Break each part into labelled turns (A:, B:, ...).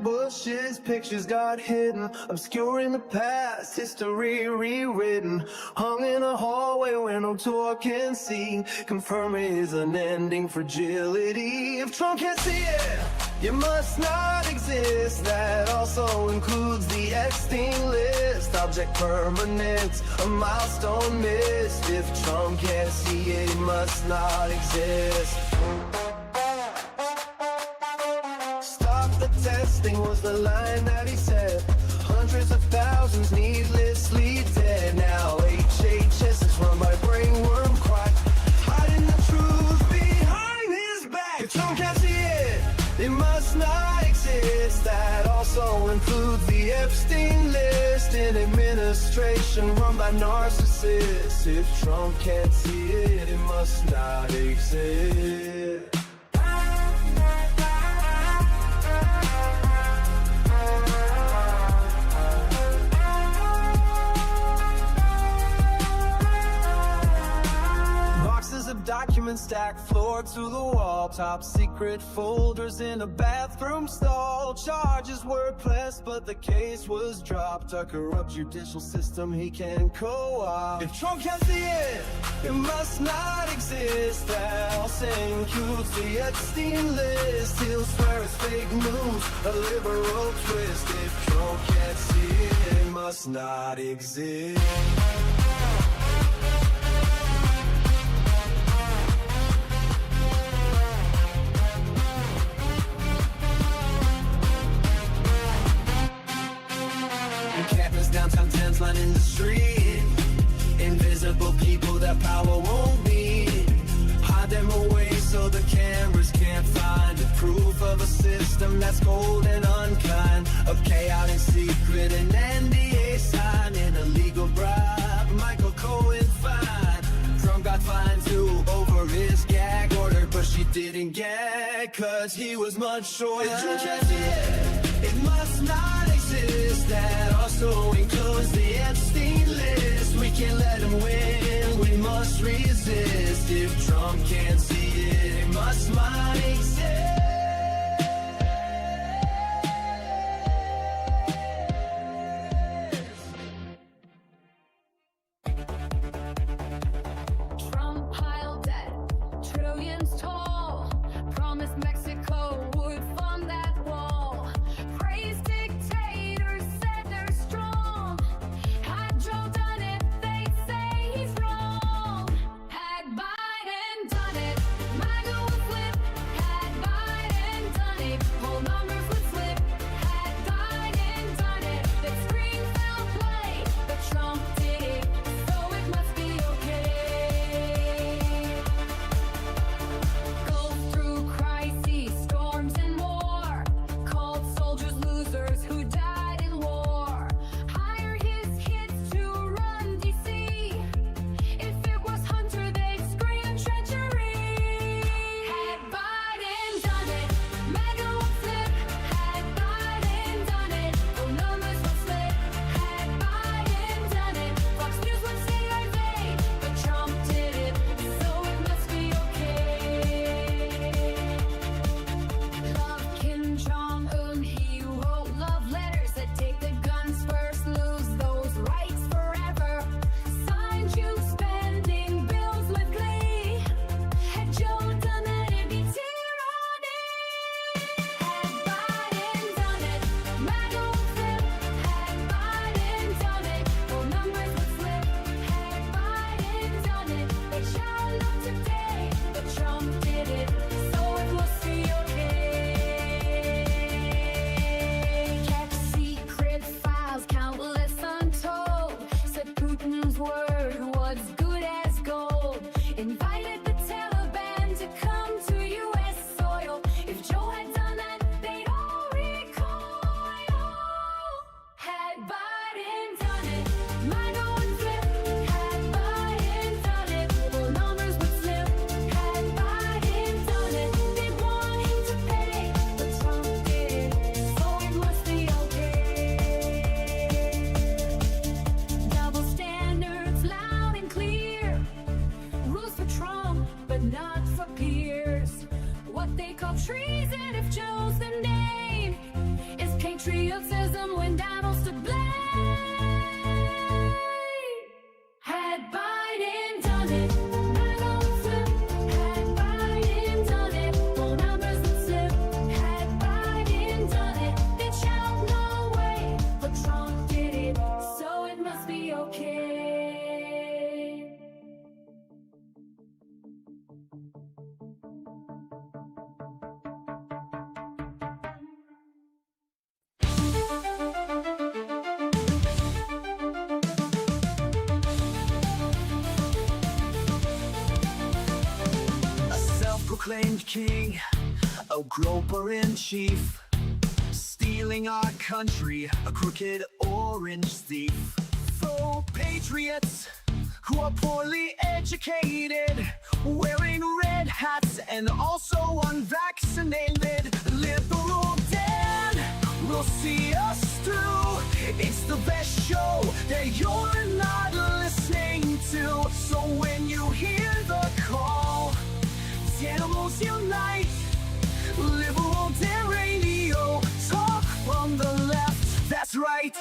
A: Bush's pictures got hidden, obscuring the past, history rewritten, hung in a hallway where no door can see, confirming his unending fragility. If Trump can't see it, you must not exist. That also includes the Epstein list, object permanent, a milestone missed. If Trump can't see it, he must not exist. Testing was the line that he said. Hundreds of thousands needlessly dead. Now HHS is run by brainworm quack, hiding the truth behind his back. If Trump can't see it, it must not exist. That also includes the Epstein list, an administration run by narcissists. If Trump can't see it, it must not exist. Documents stacked floor to the wall, top secret folders in a bathroom stall. Charges were pressed, but the case was dropped. A corrupt judicial system he can co-opt. If Trump can't see it, it must not exist. That also includes the Epstein list. He'll swear it's fake news, a liberal twist. If Trump can't see it, it must not exist. Downtown tents lining the street, invisible people that power won't beat. Hide them away so the cameras can't find it. Proof of a system that's cold and unkind, of chaotic secret and NDA sign, an illegal bribe. Michael Cohen fined. Trump got fined too over his gag order, but she didn't gag, cause he was much shorter. It must not exist. That also includes the Epstein list. We can't let him win, we must resist. If Trump can't see it, it must not exist.
B: Trump piled debt, trillions tall, promised Mexico would fund that wall. Praised dictators, said they're strong. Had Joe done it, they'd say he's wrong. Had Biden done it, MAGA would flip. Had treason if chosen name. It's patriotism when Donald's to blame. Had Biden done it, back on the flip. Had Biden done it, phone numbers would slip. Had Biden done it, they'd shout no way. But Trump did it, so it must be okay.
A: A self-proclaimed king, a groper in chief, stealing our country, a crooked orange thief. For patriots who are poorly educated, wearing red hats and also unvaccinated, liberal Dan will see us through. It's the best show that you're not listening to. So when you hear the call, animals unite, liberal Dan radio, talk from the left, that's right.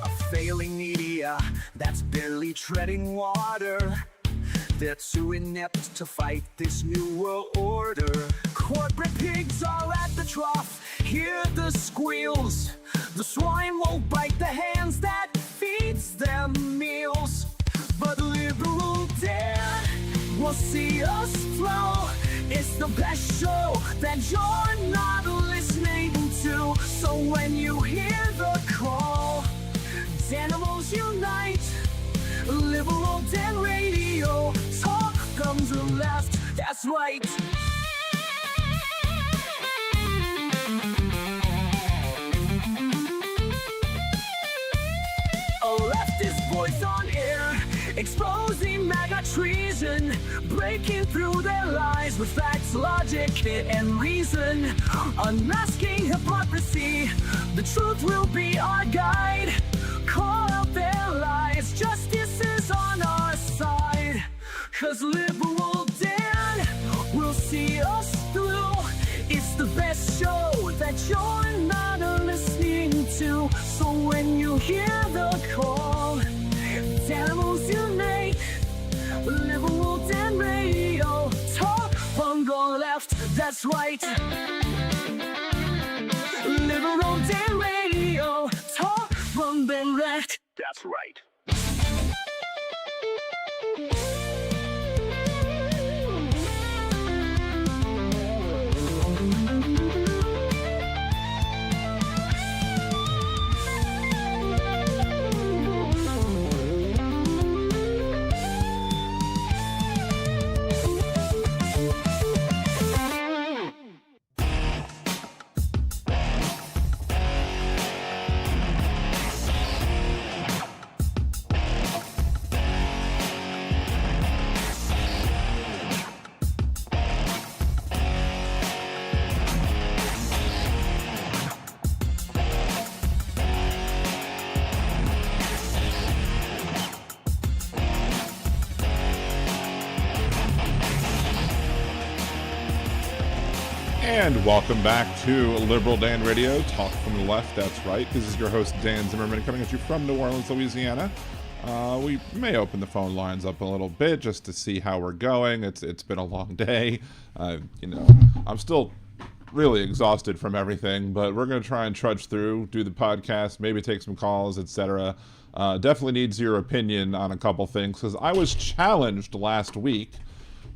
A: A failing media that's barely treading water, they're too inept to fight this new world order. Corporate pigs are at the trough, hear the squeals. The swine won't bite the hands that feeds them meals. But liberal Dan will see us through. It's the best show that you're not listening to. So when you hear the call, animals unite, liberal Dan radio, talk comes the left, that's right. A leftist voice on air, exposing MAGA treason, breaking through their lies with facts, logic, and reason, unmasking hypocrisy. The truth will be our guide. Call out their lies, justice is on our side. 'Cause liberal Dan will see us through. It's the best show that you're not listening to. So when you hear the call, animals unite, liberal Dan radio, talk from the left, that's right. Liberal Dan radio, talk from the left, that's right.
C: And welcome back to Liberal Dan Radio, Talk from the Left, that's right. This is your host, Dan Zimmerman, coming at you from New Orleans, Louisiana. We may open the phone lines up a little bit just to see how we're going. It's been a long day. I'm still really exhausted from everything, but we're going to try and trudge through, do the podcast, maybe take some calls, etc. Definitely needs your opinion on a couple things, because I was challenged last week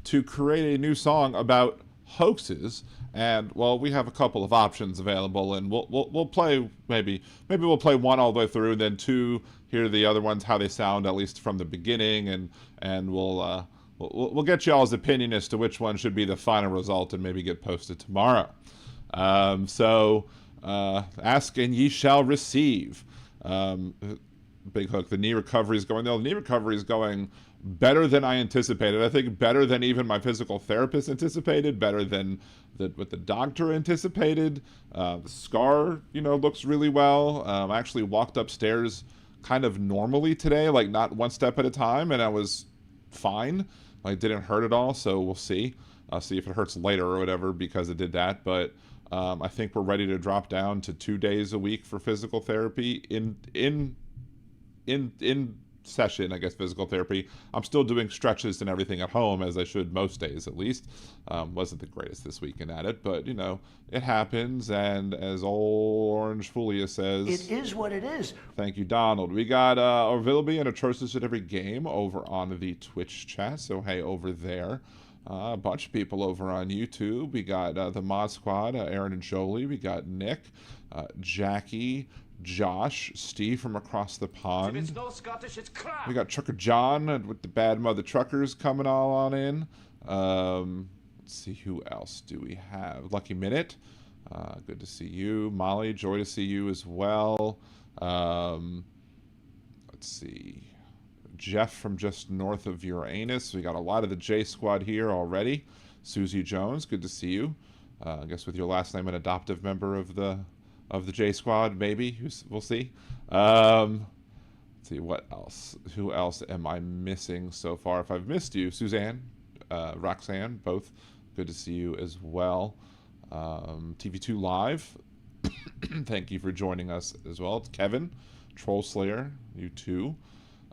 C: to create a new song about hoaxes. And well, we have a couple of options available, and we'll play maybe we'll play one all the way through, and then two, hear the other ones how they sound at least from the beginning, and we'll get y'all's opinion as to which one should be the final result, and maybe get posted tomorrow. So ask and ye shall receive. Big Hook. The knee recovery is going. The knee recovery is going better than I anticipated. I think better than even my physical therapist anticipated. Better than what the doctor anticipated. The scar, looks really well. I actually walked upstairs kind of normally today, like not one step at a time, and I was fine. Like, didn't hurt at all. So we'll see. see if it hurts later or whatever because it did that. But I think we're ready to drop down to 2 days a week for physical therapy in session, I guess, physical therapy. I'm still doing stretches and everything at home, as I should most days at least. Wasn't the greatest this weekend at it, but, you know, it happens, and as old Orange Fulia says...
D: It is what it is.
C: Thank you, Donald. We got Orvilby and Atrocious at Every Game over on the Twitch chat, so hey, over there. A bunch of people over on YouTube. We got the Mod Squad, Aaron and Jolie. We got Nick, Jackie, Josh, Steve from across the pond.
E: If it's no Scottish, it's crap.
C: We got Trucker John with the Bad Mother Truckers coming all on in. Let's see, who else do we have? Lucky Minute, good to see you. Molly, joy to see you as well. Let's see. Jeff from just north of Uranus. We got a lot of the J Squad here already. Susie Jones, good to see you. I guess with your last name, an adoptive member of the J Squad, maybe. We'll see. Let's see, what else? Who else am I missing so far? If I've missed you, Suzanne, Roxanne, both good to see you as well. TV2 Live, thank you for joining us as well. It's Kevin, Troll Slayer, you too.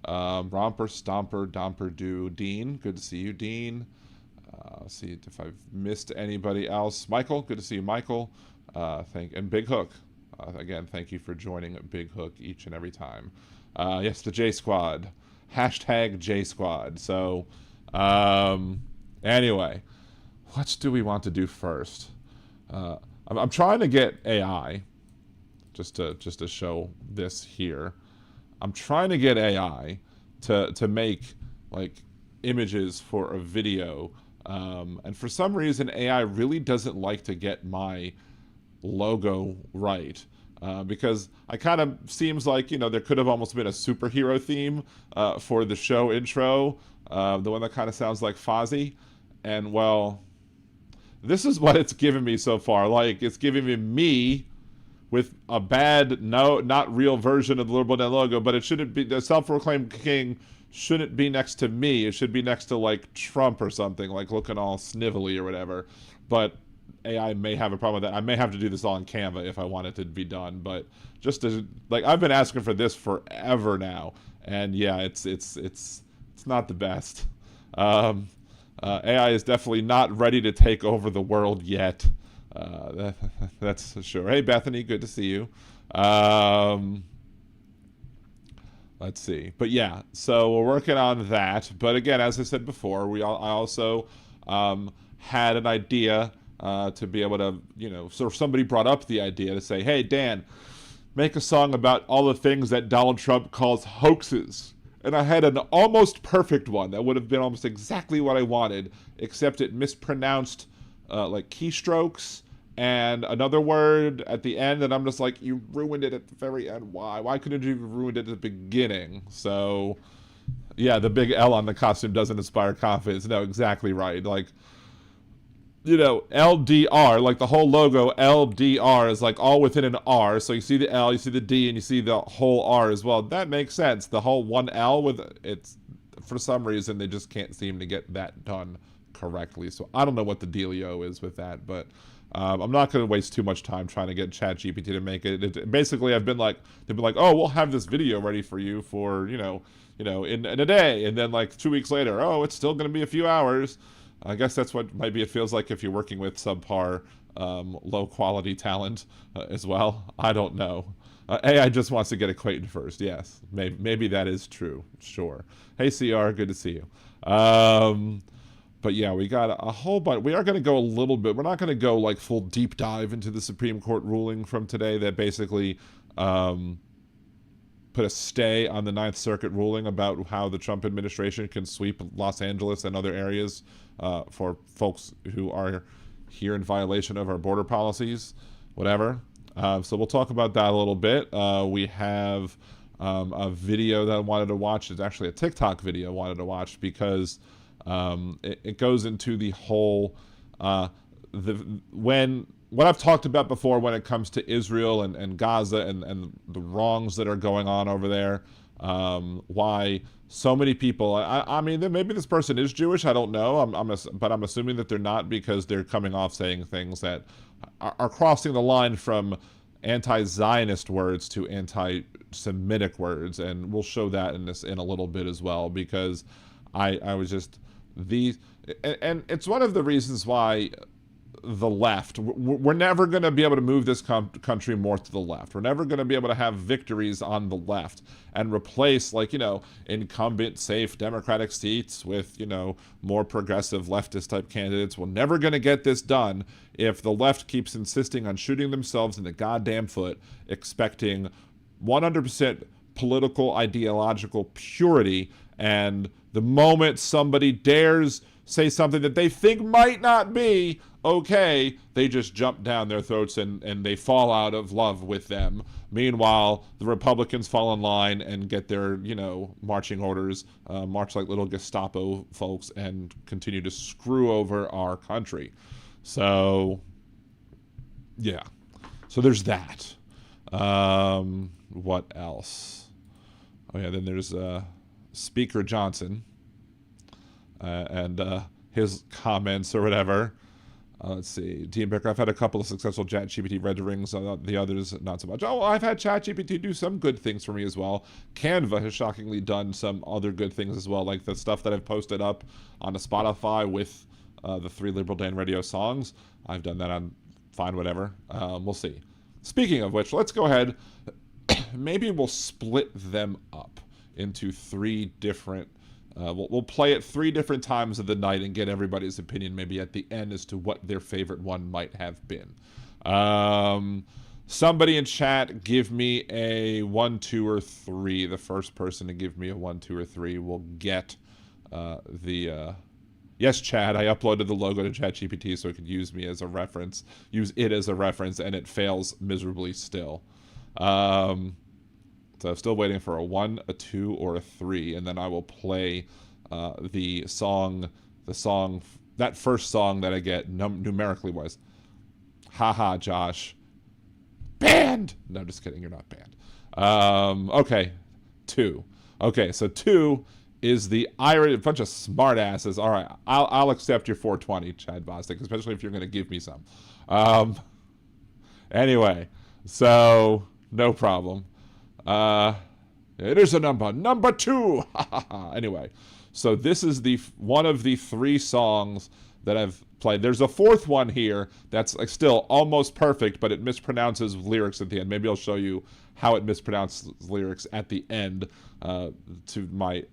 C: Romper, Stomper, Domper, Do, Dean, good to see you, Dean. See if I've missed anybody else. Michael, good to see you, Michael. And Big Hook. Again, thank you for joining Big Hook each and every time. Yes, the J Squad. Hashtag J Squad. So, anyway, what do we want to do first? I'm trying to get AI, just to show this here. I'm trying to get AI to make like images for a video, and for some reason AI really doesn't like to get my logo right, because I kind of seems like, you know, there could have almost been a superhero theme for the show intro, the one that kind of sounds like Fozzie, and well, this is what it's given me so far. Like, it's giving me with a bad, not real version of the Liberal Den logo, but it shouldn't be, the self-proclaimed king shouldn't be next to me. It should be next to, like, Trump or something, like looking all snivelly or whatever. But AI may have a problem with that. I may have to do this all in Canva if I want it to be done. But just to, like, I've been asking for this forever now. And yeah, it's not the best. AI is definitely not ready to take over the world yet. That's for sure. Hey, Bethany, good to see you. Let's see. But yeah, so we're working on that. But again, as I said before, I also had an idea to be able to, you know, so somebody brought up the idea to say, hey, Dan, make a song about all the things that Donald Trump calls hoaxes. And I had an almost perfect one that would have been almost exactly what I wanted, except it mispronounced like keystrokes and another word at the end, and I'm just like, you ruined it at the very end. Why couldn't you have ruined it at the beginning? So yeah, the big L on the costume doesn't inspire confidence. No, exactly right. Like, you know, LDR, like the whole logo, LDR is like all within an R. So you see the L, you see the D, and you see the whole R as well. That makes sense. The whole one L with it's, for some reason, they just can't seem to get that done correctly. So I don't know what the dealio is with that, but I'm not going to waste too much time trying to get ChatGPT to make it. Basically, they've been like, oh, we'll have this video ready for you for, in a day. And then like 2 weeks later, oh, it's still going to be a few hours. I guess that's what maybe it feels like if you're working with subpar, low quality talent as well. I don't know. AI just wants to get acquainted first. Yes, maybe that is true. Sure. Hey, CR, good to see you. But yeah, we got a whole bunch. We are going to go a little bit. We're not going to go like full deep dive into the Supreme Court ruling from today that basically put a stay on the Ninth Circuit ruling about how the Trump administration can sweep Los Angeles and other areas for folks who are here in violation of our border policies, whatever. So we'll talk about that a little bit. We have a video that I wanted to watch. It's actually a TikTok video I wanted to watch because it goes into the whole what I've talked about before when it comes to Israel and Gaza and the wrongs that are going on over there. why so many people, I mean, maybe this person is Jewish, I don't know, but I'm assuming that they're not, because they're coming off saying things that are crossing the line from anti-Zionist words to anti-Semitic words, and we'll show that in a little bit as well, because I was just, and it's one of the reasons why the left, we're never going to be able to move this country more to the left. We're never going to be able to have victories on the left and replace, like, you know, incumbent safe Democratic seats with, you know, more progressive leftist type candidates. We're never going to get this done if the left keeps insisting on shooting themselves in the goddamn foot, expecting 100% political ideological purity, and the moment somebody dares say something that they think might not be okay, they just jump down their throats and they fall out of love with them. Meanwhile, the Republicans fall in line and get their, you know, marching orders, march like little Gestapo folks, and continue to screw over our country. So, yeah. So there's that. What else? Oh yeah, then there's Speaker Johnson and his comments or whatever. Let's see. Dean Becker, I've had a couple of successful ChatGPT renderings, the others not so much. Oh, I've had ChatGPT do some good things for me as well. Canva has shockingly done some other good things as well, like the stuff that I've posted up on a Spotify with the 3 Liberal Dan Radio songs. I've done that on fine, whatever. We'll see. Speaking of which, let's go ahead. Maybe we'll split them up into 3 different. We'll play it 3 different times of the night and get everybody's opinion maybe at the end as to what their favorite one might have been. Somebody in chat, give me a 1, 2, or 3. The first person to give me a 1, 2, or 3 will get Yes, Chad, I uploaded the logo to ChatGPT so it could use it as a reference, and it fails miserably still. So I'm still waiting for a 1, a 2, or a 3, and then I will play the song, that first song that I get numerically was, haha, Josh, banned! No, just kidding, you're not banned. Okay, 2. Okay, so 2 is the Irish, bunch of smartasses. All right, I'll accept your 420, Chad Bostic, especially if you're going to give me some. Anyway, so no problem. It is a number 2. Anyway, so this is one of the 3 songs that I've played. There's a 4th one here that's like still almost perfect, but it mispronounces lyrics at the end. Maybe I'll show you how it mispronounces lyrics at the end, to my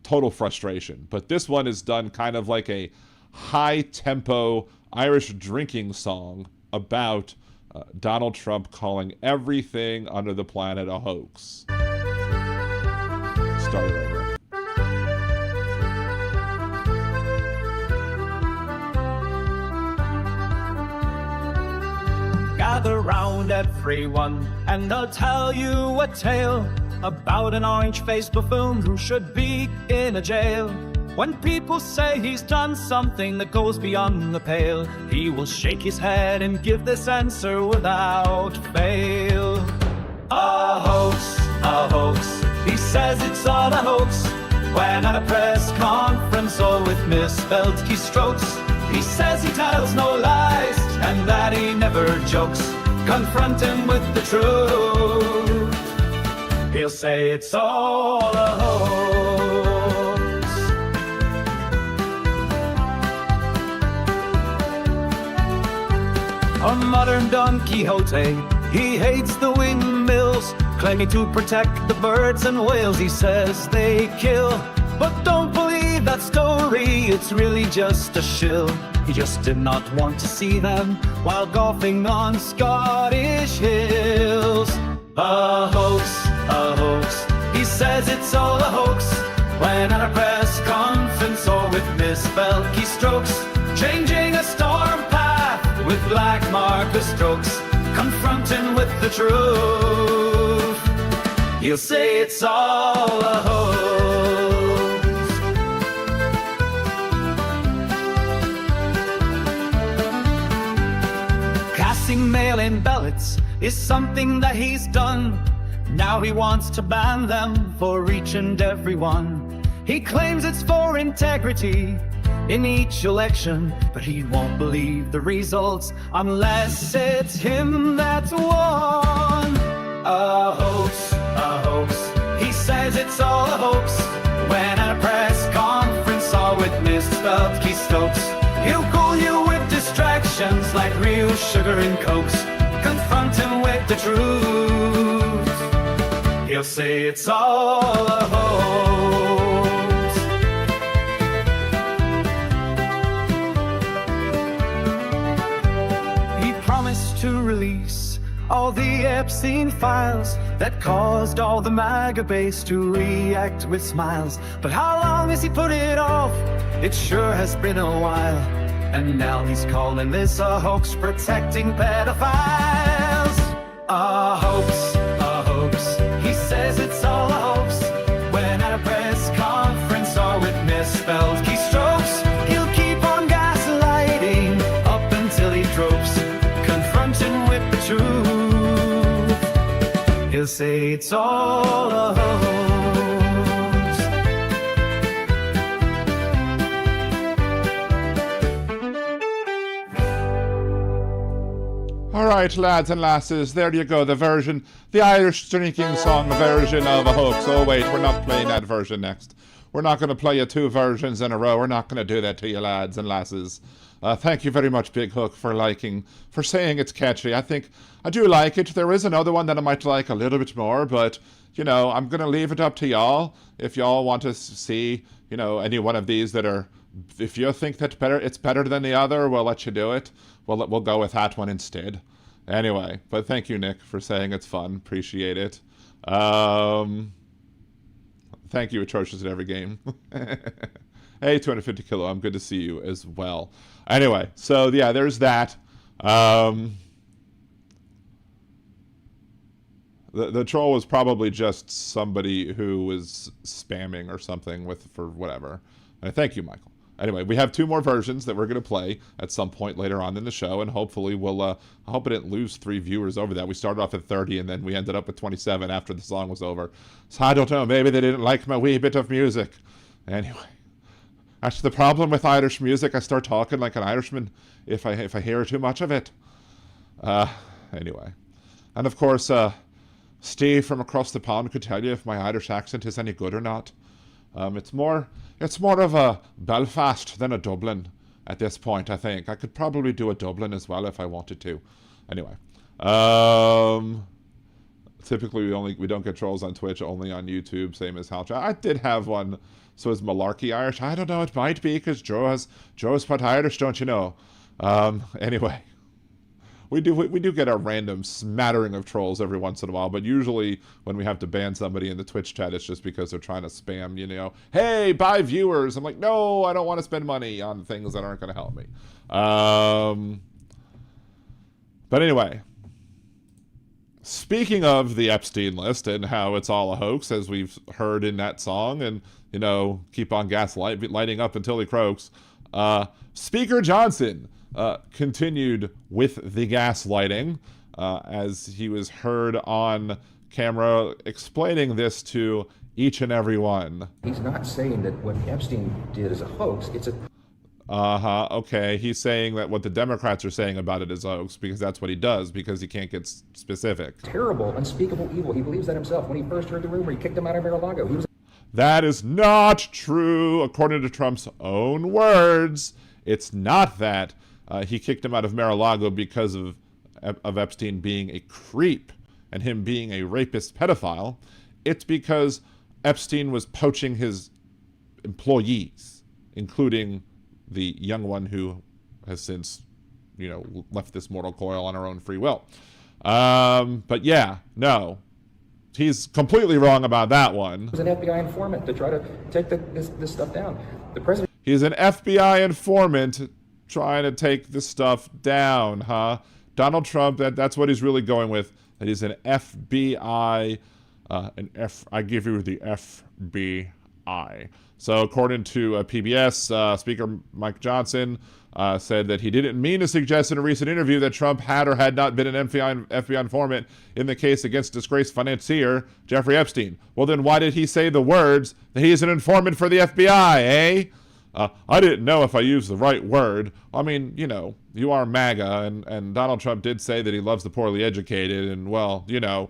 C: total frustration. But this one is done kind of like a high-tempo Irish drinking song about Donald Trump calling everything under the planet a hoax. Start it over.
A: Gather round everyone and I'll tell you a tale about an orange-faced buffoon who should be in a jail. When people say he's done something that goes beyond the pale, he will shake his head and give this answer without fail. A hoax, he says it's all a hoax. When at a press conference or with misspelled keystrokes, he says he tells no lies and that he never jokes. Confront him with the truth, he'll say it's all a hoax. A modern Don Quixote, he hates the windmills, claiming to protect the birds and whales he says they kill. But don't believe that story, it's really just a shill. He just did not want to see them while golfing on Scottish hills. A hoax, he says it's all a hoax. When at a press conference or with misspelled keystrokes, changing a storm path with black marker strokes, confronting with the truth, he'll say it's all a hoax. Casting mail-in ballots is something that he's done. Now he wants to ban them for each and every one. He claims it's for integrity in each election, but he won't believe the results unless it's him that's won. A hoax, a hoax. He says it's all a hoax. When at a press conference all with misspelled keystrokes, he'll cool you with distractions like real sugar and cokes. Confront him with the truth. He'll say it's all a hoax. He promised to release all the Epstein files that caused all the MAGA base to react with smiles. But how long has he put it off? It sure has been a while. And now he's calling this a hoax, protecting pedophiles. A hoax, a hoax. He says it's all a hoax. When at a press conference or with misspelled keystrokes, he'll keep on gaslighting up until he drops. Confront him with the truth. He'll say it's all a hoax.
C: All right, lads and lasses, there you go, the Irish drinking song version of a hoax. Oh wait, we're not playing that version next. We're not going to play you two versions in a row. We're not going to do that to you, lads and lasses. Thank you very much, Big Hook, for saying it's catchy. I do like it. There is another one that I might like a little bit more, but, you know, I'm going to leave it up to y'all. If y'all want to see, you know, any one of these that are, if you think that it's better than the other, we'll let you do it. We'll go with that one instead. Anyway, but thank you, Nick, for saying it's fun. Appreciate it. Thank you, Atrocious at Every Game. Hey, 250 Kilo, I'm good to see you as well. Anyway, so yeah, there's that. The troll was probably just somebody who was spamming or something for whatever. And thank you, Michael. Anyway, we have two more versions that we're going to play at some point later on in the show, and hopefully we'll, I hope I didn't lose 3 viewers over that. We started off at 30, and then we ended up at 27 after the song was over. So I don't know, maybe they didn't like my wee bit of music. Anyway, actually the problem with Irish music, I start talking like an Irishman if I hear too much of it. Anyway. And of course, Steve from across the pond could tell you if my Irish accent is any good or not. It's more of a Belfast than a Dublin at this point, I think. I could probably do a Dublin as well if I wanted to. Anyway. Typically we don't get trolls on Twitch, only on YouTube, same as Hal. I did have one, so is Malarkey Irish? I don't know, it might be, because Joe's part Irish, don't you know? Anyway. We do get a random smattering of trolls every once in a while, but usually when we have to ban somebody in the Twitch chat, it's just because they're trying to spam, you know, hey, buy viewers. I'm like, no, I don't want to spend money on things that aren't going to help me. But anyway, speaking of the Epstein list and how it's all a hoax, as we've heard in that song, and, you know, keep on lighting up until he croaks, Speaker Johnson continued with the gaslighting as he was heard on camera explaining this to each and every one.
D: He's not saying that what Epstein did is a hoax. It's a...
C: Okay. He's saying that what the Democrats are saying about it is a hoax because that's what he does, because he can't get specific.
D: Terrible, unspeakable evil. He believes that himself. When he first heard the rumor, he kicked him out of Mar-a-Lago. He was...
C: That is not true, according to Trump's own words. It's not that. He kicked him out of Mar-a-Lago because of Epstein being a creep and him being a rapist pedophile. It's because Epstein was poaching his employees, including the young one who has since, you know, left this mortal coil on her own free will. But yeah, no. He's completely wrong about that one.
D: He was an FBI informant to try to take this stuff down. The president...
C: He's an FBI informant trying to take this stuff down, huh? Donald Trump, that's what he's really going with. That he's an FBI, I give you the FBI FBI. So according to PBS, Speaker Mike Johnson said that he didn't mean to suggest in a recent interview that Trump had or had not been an FBI informant in the case against disgraced financier Jeffrey Epstein. Well, then why did he say the words that he is an informant for the FBI, eh? I didn't know if I used the right word. I mean, you know, you are MAGA, and Donald Trump did say that he loves the poorly educated, and, well, you know,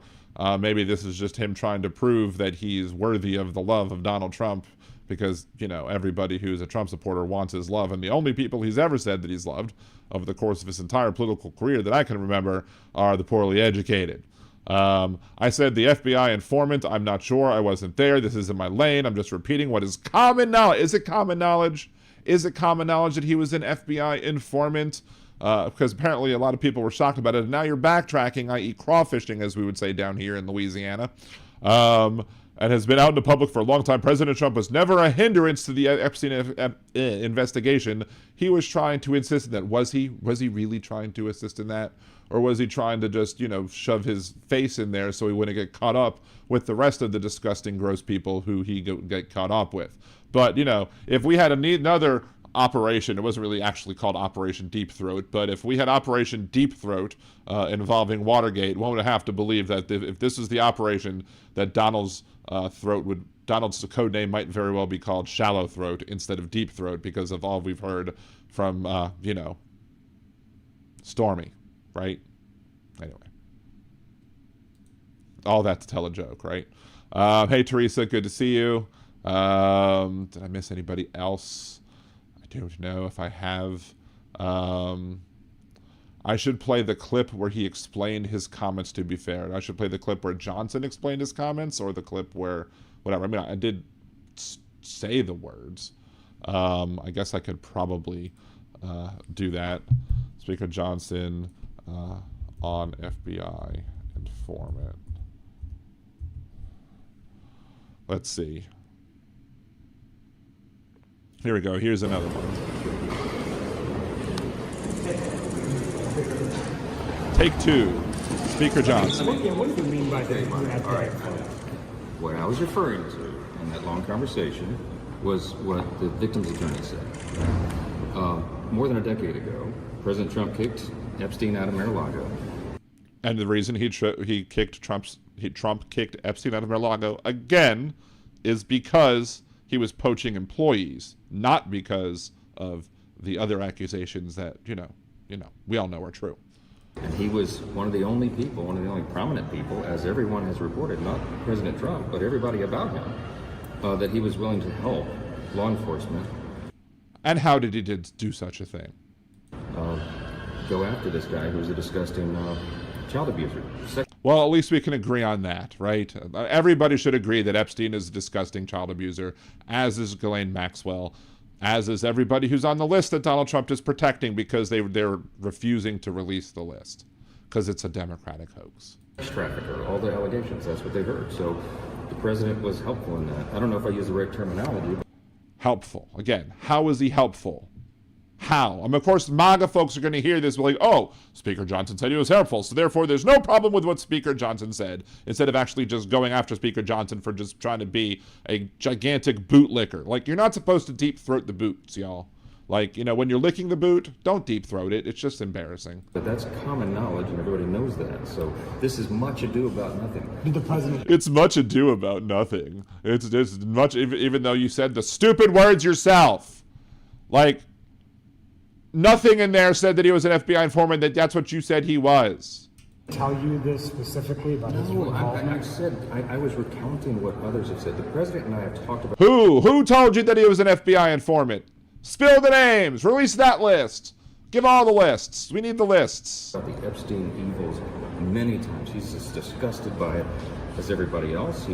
C: maybe this is just him trying to prove that he's worthy of the love of Donald Trump, because, you know, everybody who's a Trump supporter wants his love, and the only people he's ever said that he's loved over the course of his entire political career that I can remember are the poorly educated. I said the FBI informant. I'm not sure. I wasn't there. This isn't my lane. I'm just repeating what is common knowledge. Is it common knowledge? Is it common knowledge that he was an FBI informant? Because apparently a lot of people were shocked about it. And now you're backtracking, i.e. crawfishing, as we would say down here in Louisiana, and has been out in the public for a long time. President Trump was never a hindrance to the Epstein investigation. He was trying to insist in that. Was he really trying to assist in that? Or was he trying to just, you know, shove his face in there so he wouldn't get caught up with the rest of the disgusting, gross people who he get caught up with? But, you know, if we had another operation, it wasn't really actually called Operation Deep Throat, but if we had Operation Deep Throat involving Watergate, one would have to believe that if this is the operation, that Donald's Donald's code name might very well be called Shallow Throat instead of Deep Throat, because of all we've heard from, you know, Stormy. Right? Anyway. All that to tell a joke, right? Hey, Teresa, good to see you. Did I miss anybody else? I don't know if I have. I should play the clip where he explained his comments, to be fair. I should play the clip where Johnson explained his comments, or the clip where, whatever. I mean, I did say the words. I guess I could probably do that. Speaker Johnson... on FBI informant. Let's see. Here we go. Here's another one. Take two. Speaker Johnson.
E: What do you mean by that?
D: All right. What I was referring to in that long conversation was what the victim's attorney said. More than a decade ago, President Trump kicked Epstein out of Mar-a-Lago.
C: And the reason Trump kicked Epstein out of Mar-a-Lago again is because he was poaching employees, not because of the other accusations that, you know, we all know are true.
D: And he was one of the only people, one of the only prominent people, as everyone has reported, not President Trump, but everybody about him, that he was willing to help law enforcement.
C: And how did he do such a thing?
D: Go after this guy who's a disgusting child abuser.
C: Well, at least we can agree on that, right? Everybody should agree that Epstein is a disgusting child abuser, as is Ghislaine Maxwell, as is everybody who's on the list that Donald Trump is protecting, because they're refusing to release the list because it's a Democratic hoax.
D: Trafficker, all the allegations, that's what they heard. So the president was helpful in that. I don't know if I use the right terminology. But...
C: Helpful. Again, how is he helpful? How? I mean, of course, MAGA folks are going to hear this like, oh, Speaker Johnson said he was helpful, so therefore there's no problem with what Speaker Johnson said, instead of actually just going after Speaker Johnson for just trying to be a gigantic bootlicker. Like, you're not supposed to deep throat the boots, y'all. Like, you know, when you're licking the boot, don't deep throat it. It's just embarrassing.
D: But that's common knowledge, and everybody knows that. So this is much ado about nothing.
E: Did the president?
C: It's much ado about nothing. It's much, even though you said the stupid words yourself. Like, nothing in there said that he was an FBI informant, that's what you said he was.
E: Tell you this specifically about his involvement?
D: I said, I was recounting what others have said. The president and I have talked about...
C: Who told you that he was an FBI informant? Spill the names. Release that list. Give all the lists. We need the lists.
D: About the Epstein evils many times. He's as disgusted by it as everybody else.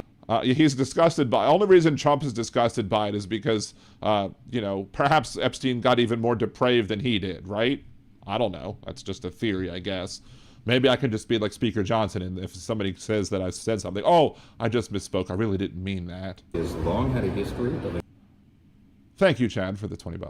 C: He's disgusted by... The only reason Trump is disgusted by it is because, you know, perhaps Epstein got even more depraved than he did, right? I don't know. That's just a theory, I guess. Maybe I can just be like Speaker Johnson, and if somebody says that I said something, oh, I just misspoke. I really didn't mean that.
D: He has long had a history of...
C: Thank you, Chad, for the $20.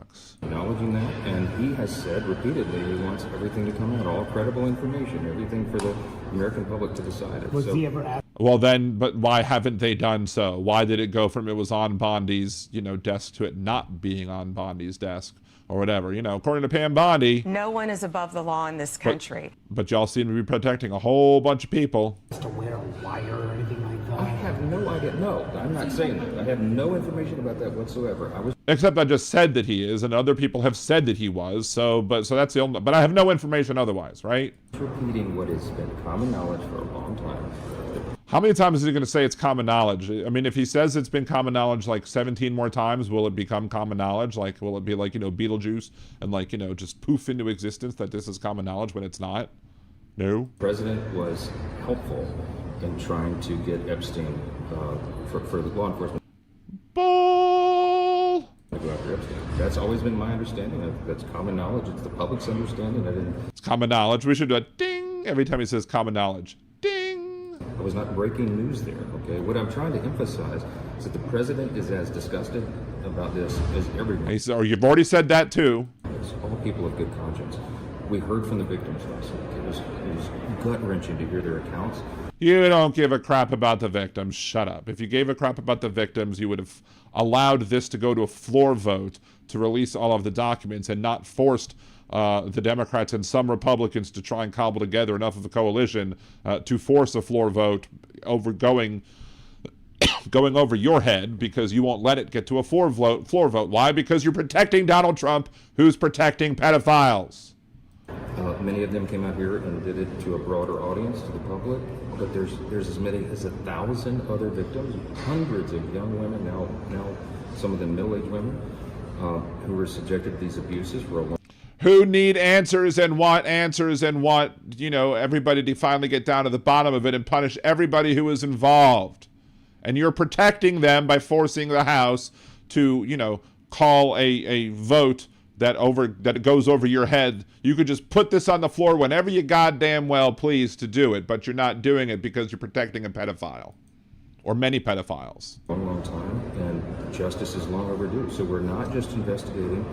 D: Acknowledging that, and he has said repeatedly he wants everything to come out, all credible information, everything for the American public to decide.
E: Was he ever asked?
C: Well, then, but why haven't they done so? Why did it go from it was on Bondi's, desk to it not being on Bondi's desk or whatever? According to Pam Bondi.
F: No one is above the law in this country.
C: But y'all seem to be protecting a whole bunch of people.
E: Just to wear a wire or anything like that?
D: I have no idea. No, I'm not saying that. I have no information about that whatsoever.
C: Except I just said that he is, and other people have said that he was. So that's the only. But I have no information otherwise, right?
D: Repeating what has been common knowledge for a long time.
C: How many times is he going to say it's common knowledge? I mean, if he says it's been common knowledge like 17 more times, will it become common knowledge? Like, will it be like, Beetlejuice and just poof into existence that this is common knowledge when it's not? No.
D: The president was helpful in trying to get Epstein for the law enforcement.
C: Bull!
D: To go after Epstein. That's always been my understanding. That's common knowledge. It's the public's understanding.
C: It's common knowledge. We should do a ding every time he says common knowledge. Ding!
D: I was not breaking news there, okay? What I'm trying to emphasize is that the president is as disgusted about this as everyone.
C: He said, or you've already said that too.
D: It's all people of good conscience. We heard from the victims last week. It was gut-wrenching to hear their accounts.
C: You don't give a crap about the victims. Shut up. If you gave a crap about the victims, you would have allowed this to go to a floor vote to release all of the documents and not forced the Democrats and some Republicans to try and cobble together enough of a coalition to force a floor vote over going over your head, because you won't let it get to a floor vote. Why? Because you're protecting Donald Trump, who's protecting pedophiles.
D: Many of them came out here and did it to a broader audience, to the public, but there's as many as 1,000 other victims, hundreds of young women, now some of them middle-aged women, who were subjected to these abuses for a long time.
C: Who need answers and want everybody to finally get down to the bottom of it and punish everybody who is involved. And you're protecting them by forcing the House to, call a vote that goes over your head. You could just put this on the floor whenever you goddamn well please to do it, but you're not doing it because you're protecting a pedophile or many pedophiles.
D: A long time, and justice is long overdue. So we're not just investigating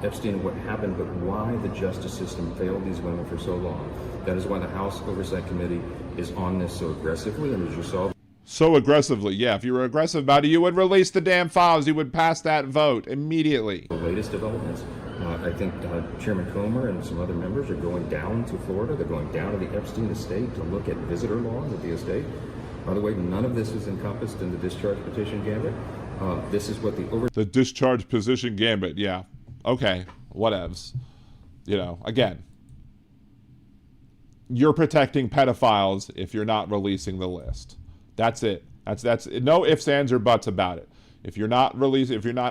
D: Epstein and what happened, but why the justice system failed these women for so long. That is why the House Oversight Committee is on this so aggressively, and as you saw.
C: So aggressively, yeah. If you were aggressive about it, you would release the damn files. You would pass that vote immediately.
D: The latest developments. I think Chairman Comer and some other members are going down to Florida. They're going down to the Epstein estate to look at visitor laws at the estate. By the way, none of this is encompassed in the discharge petition gambit. This is what the
C: discharge petition gambit, yeah. Okay, whatevs. Again, you're protecting pedophiles if you're not releasing the list. That's it. That's no ifs, ands, or buts about it. If you're not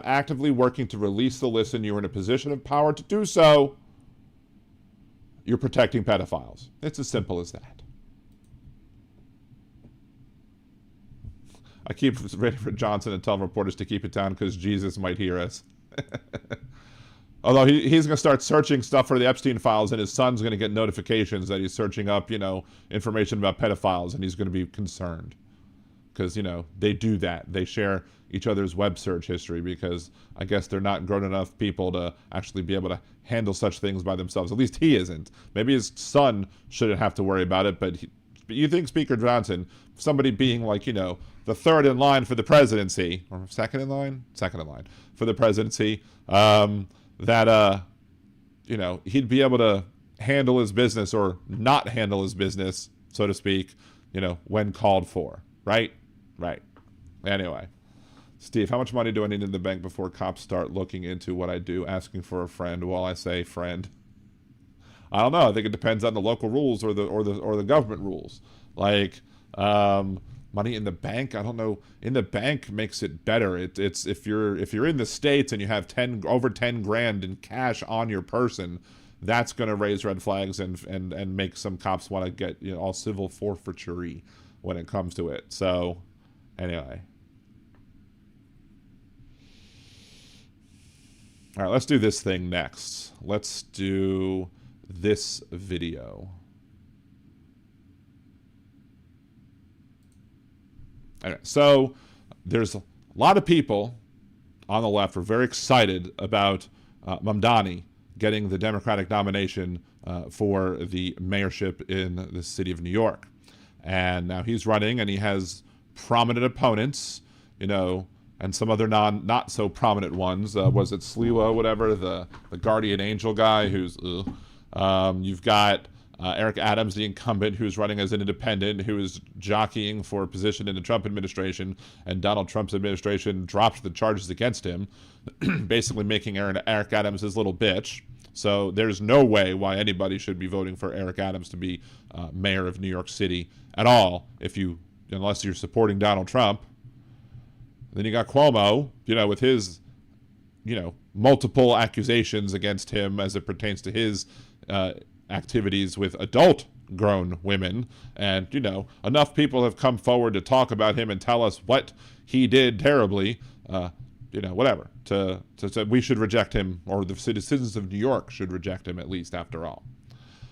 C: actively working to release the list and you're in a position of power to do so, you're protecting pedophiles. It's as simple as that. I keep waiting for Johnson and tell reporters to keep it down because Jesus might hear us. Although he's going to start searching stuff for the Epstein files, and his son's going to get notifications that he's searching up, information about pedophiles, and he's going to be concerned. Because, they do that. They share each other's web search history because I guess they're not grown enough people to actually be able to handle such things by themselves. At least he isn't. Maybe his son shouldn't have to worry about it, but you think Speaker Johnson, somebody being like, the third in line for the presidency, or second in line for the presidency, he'd be able to handle his business or not handle his business, so to speak, when called for, right? Right. Anyway, Steve, how much money do I need in the bank before cops start looking into what I do, asking for a friend while I say friend? I don't know. I think it depends on the local rules or the government rules. Like, money in the bank, I don't know. In the bank makes it better. It's if you're in the States and you have over 10 grand in cash on your person, that's going to raise red flags and make some cops want to get all civil forfeiture-y when it comes to it. So, anyway. All right, let's do this thing next. Let's do this video. Okay, so there's a lot of people on the left who are very excited about Mamdani getting the Democratic nomination for the mayorship in the city of New York. And now he's running, and he has prominent opponents, and some other not so prominent ones. Was it Sliwa, whatever, the guardian angel guy who's, you've got Eric Adams, the incumbent, who's running as an independent, who is jockeying for a position in the Trump administration, and Donald Trump's administration dropped the charges against him, basically making Eric Adams his little bitch. So there's no way why anybody should be voting for Eric Adams to be mayor of New York City at all, unless you're supporting Donald Trump. Then you got Cuomo, with his, multiple accusations against him as it pertains to his activities with adult grown women. And, enough people have come forward to talk about him and tell us what he did terribly, whatever, to we should reject him, or the citizens of New York should reject him, at least, after all.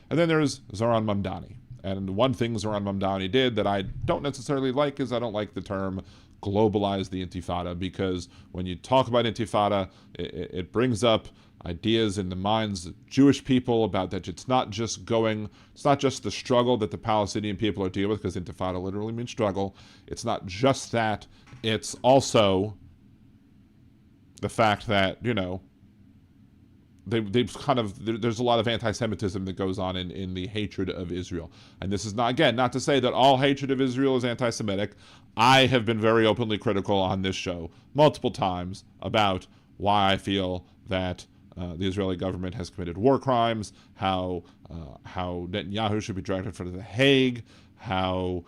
C: And then there's Zohran Mamdani. And one thing Zohran Mamdani did that I don't necessarily like is I don't like the term globalize the intifada, because when you talk about intifada, it brings up ideas in the minds of Jewish people about that it's not just the struggle that the Palestinian people are dealing with, because intifada literally means struggle. It's not just that, it's also the fact that, they've kind of, there's a lot of anti-Semitism that goes on in the hatred of Israel. And this is not, again, not to say that all hatred of Israel is anti-Semitic. I have been very openly critical on this show multiple times about why I feel that the Israeli government has committed war crimes, how Netanyahu should be dragged in front of The Hague, how,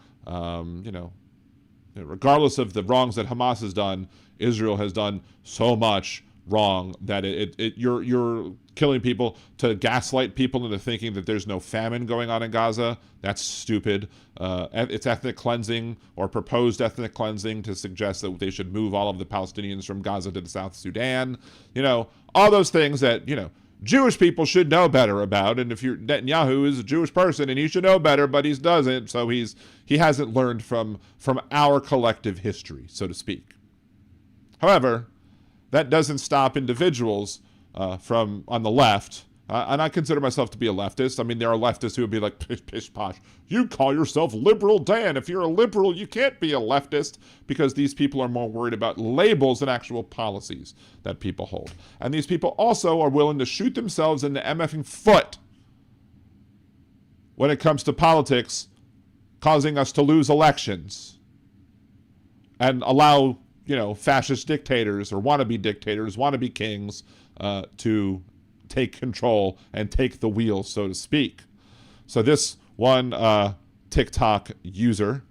C: regardless of the wrongs that Hamas has done, Israel has done so much wrong that you're killing people to gaslight people into thinking that there's no famine going on in Gaza. That's stupid. It's ethnic cleansing, or proposed ethnic cleansing, to suggest that they should move all of the Palestinians from Gaza to the South Sudan. All those things that, Jewish people should know better about. And if Netanyahu is a Jewish person, and he should know better, but he doesn't, so he hasn't learned from our collective history, so to speak. However, that doesn't stop individuals from on the left, and I consider myself to be a leftist. I mean, there are leftists who would be like, pish, pish, posh, you call yourself liberal, Dan. If you're a liberal, you can't be a leftist, because these people are more worried about labels than actual policies that people hold. And these people also are willing to shoot themselves in the MFing foot when it comes to politics, causing us to lose elections and allow fascist dictators, or wannabe dictators, wannabe kings, to take control and take the wheel, so to speak. So this one TikTok user,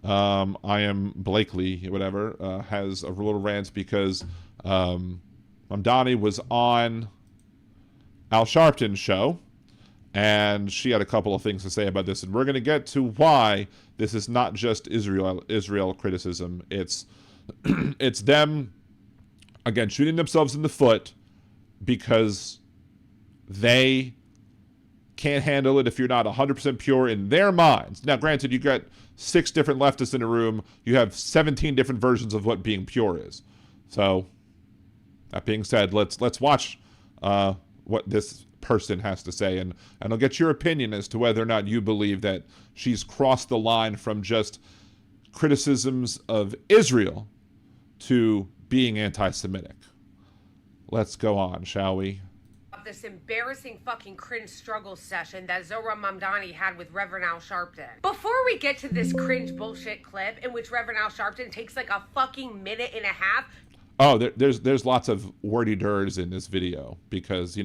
C: I am Blakely, whatever, has a little rant because Mamdani was on Al Sharpton's show, and she had a couple of things to say about this, and we're going to get to why this is not just Israel criticism. It's them, again, shooting themselves in the foot because they can't handle it if you're not 100% pure in their minds. Now, granted, you got 6 different leftists in a room. You have 17 different versions of what being pure is. So, that being said, let's watch what this person has to say, and I'll get your opinion as to whether or not you believe that she's crossed the line from just criticisms of Israel to being anti-Semitic. Let's go on, shall we?
G: This embarrassing fucking cringe struggle session that Zohran Mamdani had with Reverend Al Sharpton. Before we get to this cringe bullshit clip in which Reverend Al Sharpton takes like a fucking minute and a half.
C: Oh, there's lots of wordy dirds in this video, because,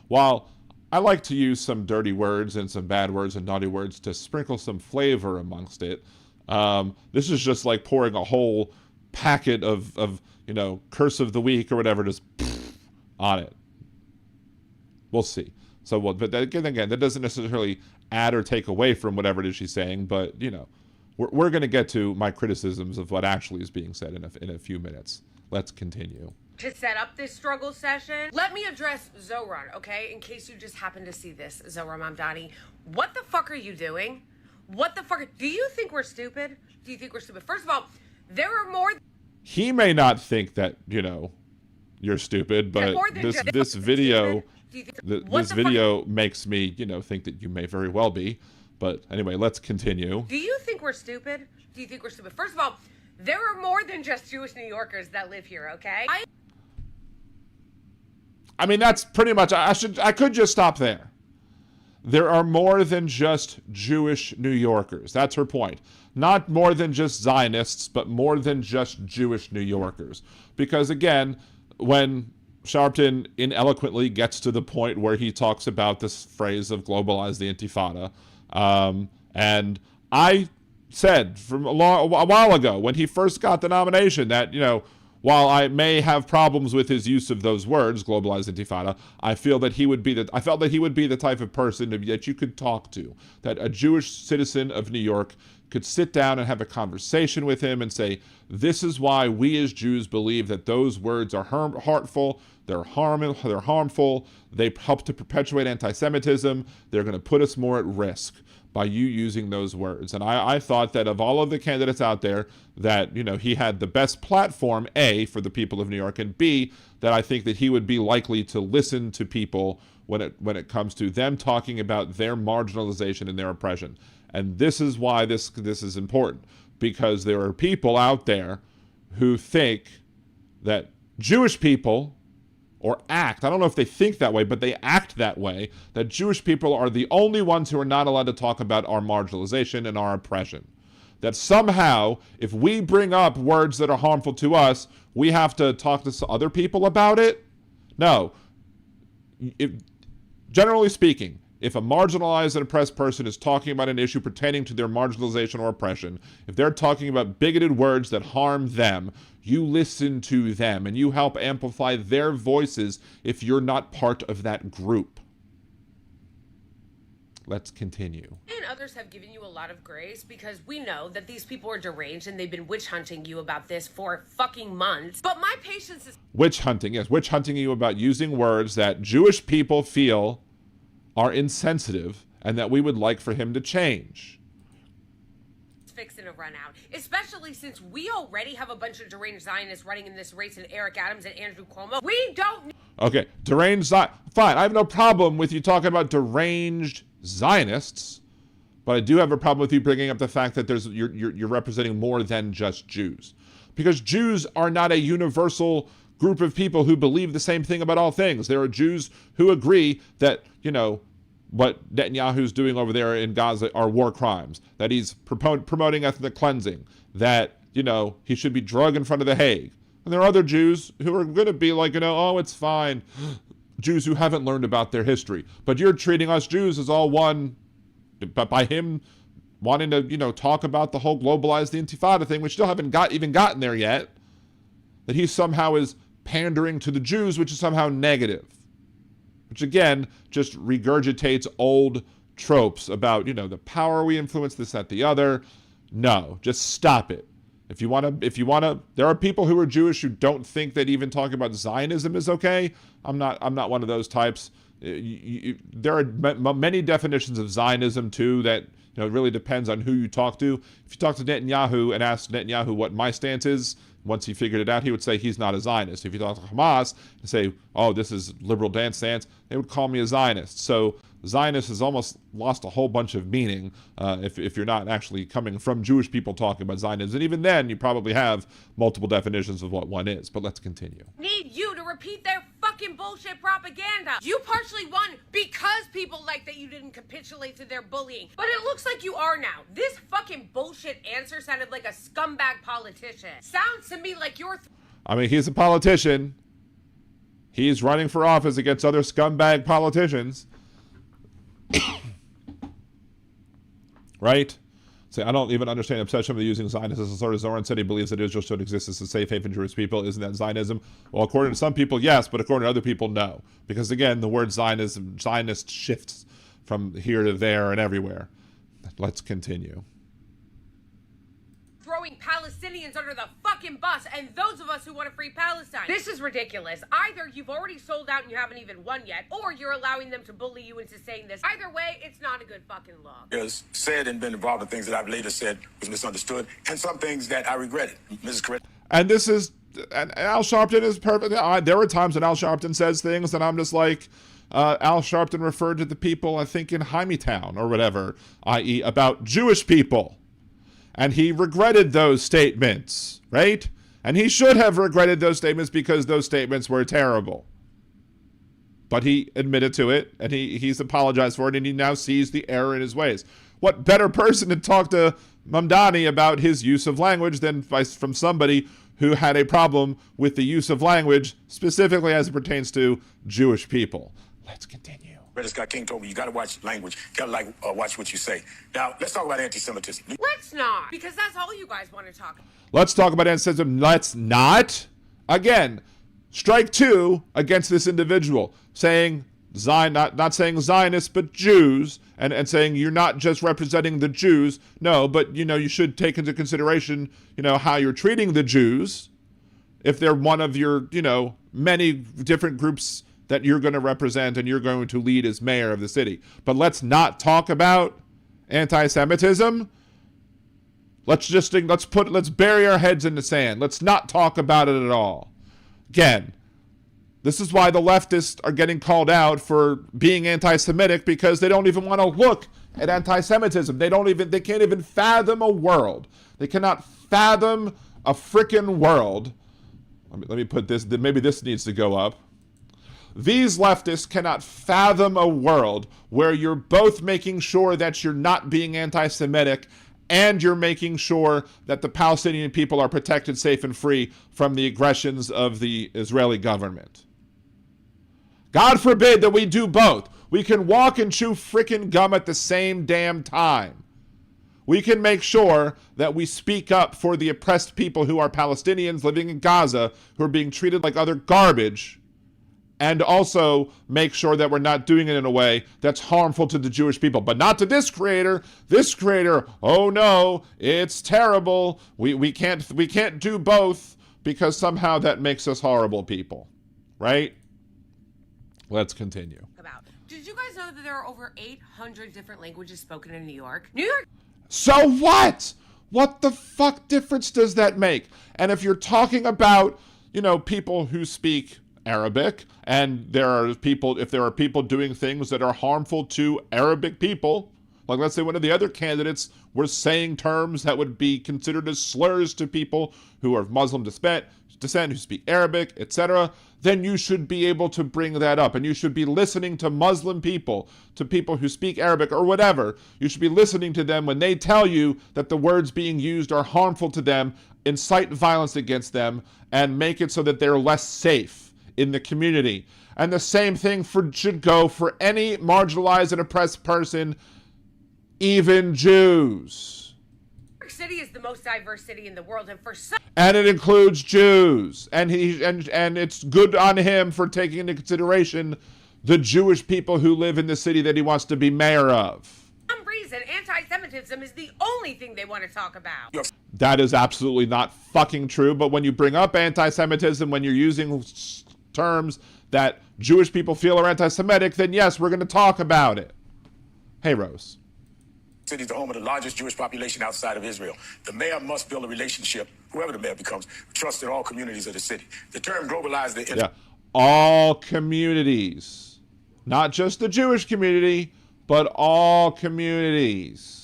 C: while I like to use some dirty words and some bad words and naughty words to sprinkle some flavor amongst it, this is just like pouring a whole packet of curse of the week or whatever, just on it. We'll see. So, but again, that doesn't necessarily add or take away from whatever it is she's saying. But we're going to get to my criticisms of what actually is being said in a few minutes. Let's continue.
G: To set up this struggle session, let me address Zohran, okay? In case you just happen to see this, Zohran Mamdani. What the fuck are you doing? What the fuck? Do you think we're stupid? Do you think we're stupid? First of all, there are more.
C: He may not think that you're stupid, but this video. This video makes me, think that you may very well be. But anyway, let's continue.
G: Do you think we're stupid? Do you think we're stupid? First of all, there are more than just Jewish New Yorkers that live here, okay?
C: I mean, that's pretty much, I could just stop there. There are more than just Jewish New Yorkers. That's her point. Not more than just Zionists, but more than just Jewish New Yorkers. Because again, when Sharpton ineloquently gets to the point where he talks about this phrase of globalize the Intifada, and I said from a while ago when he first got the nomination that, while I may have problems with his use of those words, globalized intifada, I felt that he would be the type of person that you could talk to, that a Jewish citizen of New York could sit down and have a conversation with him and say, this is why we as Jews believe that those words are hurtful, they're harmful, they help to perpetuate anti-Semitism, they're going to put us more at risk by you using those words. And I thought that of all of the candidates out there, that, he had the best platform, A, for the people of New York, and B, that I think that he would be likely to listen to people when it comes to them talking about their marginalization and their oppression. And this is why this is important, because there are people out there who think that Jewish people, or act, I don't know if they think that way, but they act that way, that Jewish people are the only ones who are not allowed to talk about our marginalization and our oppression. That somehow, if we bring up words that are harmful to us, we have to talk to other people about it? No. Generally speaking, if a marginalized and oppressed person is talking about an issue pertaining to their marginalization or oppression, if they're talking about bigoted words that harm them, you listen to them and you help amplify their voices if you're not part of that group. Let's continue.
G: And others have given you a lot of grace because we know that these people are deranged and they've been witch hunting you about this for fucking months. But my patience is...
C: Witch hunting, yes. Witch hunting you about using words that Jewish people feel are insensitive and that we would like for him to change.
G: Fixing to run out, especially since we already have a bunch of deranged Zionists running in this race, and Eric Adams and Andrew Cuomo. We don't.
C: Okay, deranged Zionists. Fine, I have no problem with you talking about deranged Zionists, but I do have a problem with you bringing up the fact that you're representing more than just Jews, because Jews are not a universal group of people who believe the same thing about all things. There are Jews who agree that what Netanyahu's doing over there in Gaza are war crimes, that he's promoting ethnic cleansing, that, he should be drugged in front of the Hague. And there are other Jews who are going to be like, oh, it's fine. Jews who haven't learned about their history. But you're treating us Jews as all one, but by him wanting to, talk about the whole globalized the Intifada thing, which still haven't even gotten there yet, that he somehow is pandering to the Jews, which is somehow negative. Which again, just regurgitates old tropes about, the power we influence, this, that, the other. No, just stop it. If you want to, there are people who are Jewish who don't think that even talking about Zionism is okay. I'm not one of those types. There are many definitions of Zionism too that, it really depends on who you talk to. If you talk to Netanyahu and ask Netanyahu what my stance is, once he figured it out, he would say he's not a Zionist. If you talk to Hamas and say, oh, this is liberal dance stance, they would call me a Zionist. So Zionist has almost lost a whole bunch of meaning if you're not actually coming from Jewish people talking about Zionism. And even then, you probably have multiple definitions of what one is. But let's continue.
G: Need you to repeat their fucking bullshit propaganda. You partially won because people like that you didn't capitulate to their bullying. But it looks like you are now. This fucking bullshit answer sounded like a scumbag politician. Sounds to me like you're...
C: I mean, he's a politician. He's running for office against other scumbag politicians. Right? So I don't even understand the obsession with using Zionism as a sort of Zoran said he believes that Israel should exist as a safe haven for Jewish people. Isn't that Zionism? Well, according to some people, yes, but according to other people, no. Because again, the word Zionist shifts from here to there and everywhere. Let's continue.
G: Throwing Palestinians under the fucking bus and those of us who want to free Palestine. This is ridiculous. Either you've already sold out and you haven't even won yet, or you're allowing them to bully you into saying this. Either way, it's not a good fucking look.
H: Has said and been involved in things that I've later said was misunderstood, and some things that I regretted. Mrs. Correct.
C: And Al Sharpton is perfect. There are times when Al Sharpton says things and I'm just like, Al Sharpton referred to the people, I think, in Hymietown or whatever, i.e. about Jewish people. And he regretted those statements, right? And he should have regretted those statements because those statements were terrible. But he admitted to it, and he's apologized for it, and he now sees the error in his ways. What better person to talk to Mamdani about his use of language than from somebody who had a problem with the use of language, specifically as it pertains to Jewish people. Let's continue.
H: Scott King told me you got to watch language, got to watch what you say. Now, let's talk about anti-Semitism.
G: Let's not, because that's all you guys want to talk about.
C: Let's talk about anti-Semitism. Let's not. Again, strike two against this individual, saying not saying Zionists, but Jews, and saying you're not just representing the Jews. No, but, you should take into consideration, how you're treating the Jews if they're one of your, many different groups that you're going to represent and you're going to lead as mayor of the city. But let's not talk about anti-Semitism. Let's bury our heads in the sand. Let's not talk about it at all. Again, this is why the leftists are getting called out for being anti-Semitic, because they don't even want to look at anti-Semitism. They can't even fathom a world. They cannot fathom a frickin' world. Let me put this, maybe this needs to go up. These leftists cannot fathom a world where you're both making sure that you're not being anti-Semitic and you're making sure that the Palestinian people are protected, safe, and free from the aggressions of the Israeli government. God forbid that we do both. We can walk and chew frickin' gum at the same damn time. We can make sure that we speak up for the oppressed people who are Palestinians living in Gaza, who are being treated like other garbage, and also make sure that we're not doing it in a way that's harmful to the Jewish people. But not to this creator. This creator, oh no, it's terrible. We can't do both because somehow that makes us horrible people. Right? Let's continue.
G: Did you guys know that there are over 800 different languages spoken in New York? New York.
C: So what? What the fuck difference does that make? And if you're talking about, people who speak Arabic, and if there are people doing things that are harmful to Arabic people, like let's say one of the other candidates was saying terms that would be considered as slurs to people who are of Muslim descent, who speak Arabic, etc., then you should be able to bring that up, and you should be listening to Muslim people, to people who speak Arabic or whatever. You should be listening to them when they tell you that the words being used are harmful to them, incite violence against them, and make it so that they're less safe in the community. And the same thing should go for any marginalized and oppressed person, even Jews.
G: New York City is the most diverse city in the world,
C: and it includes Jews, and it's good on him for taking into consideration the Jewish people who live in the city that he wants to be mayor of.
G: For some reason, anti-Semitism is the only thing they want to talk about.
C: That is absolutely not fucking true. But when you bring up anti-Semitism, when you're using terms that Jewish people feel are anti-Semitic, then yes, we're going to talk about it. Hey, Rose.
H: City is the home of the largest Jewish population outside of Israel. The mayor must build a relationship, whoever the mayor becomes, trust in all communities of the city. The term globalize the...
C: all communities. Not just the Jewish community, but all communities.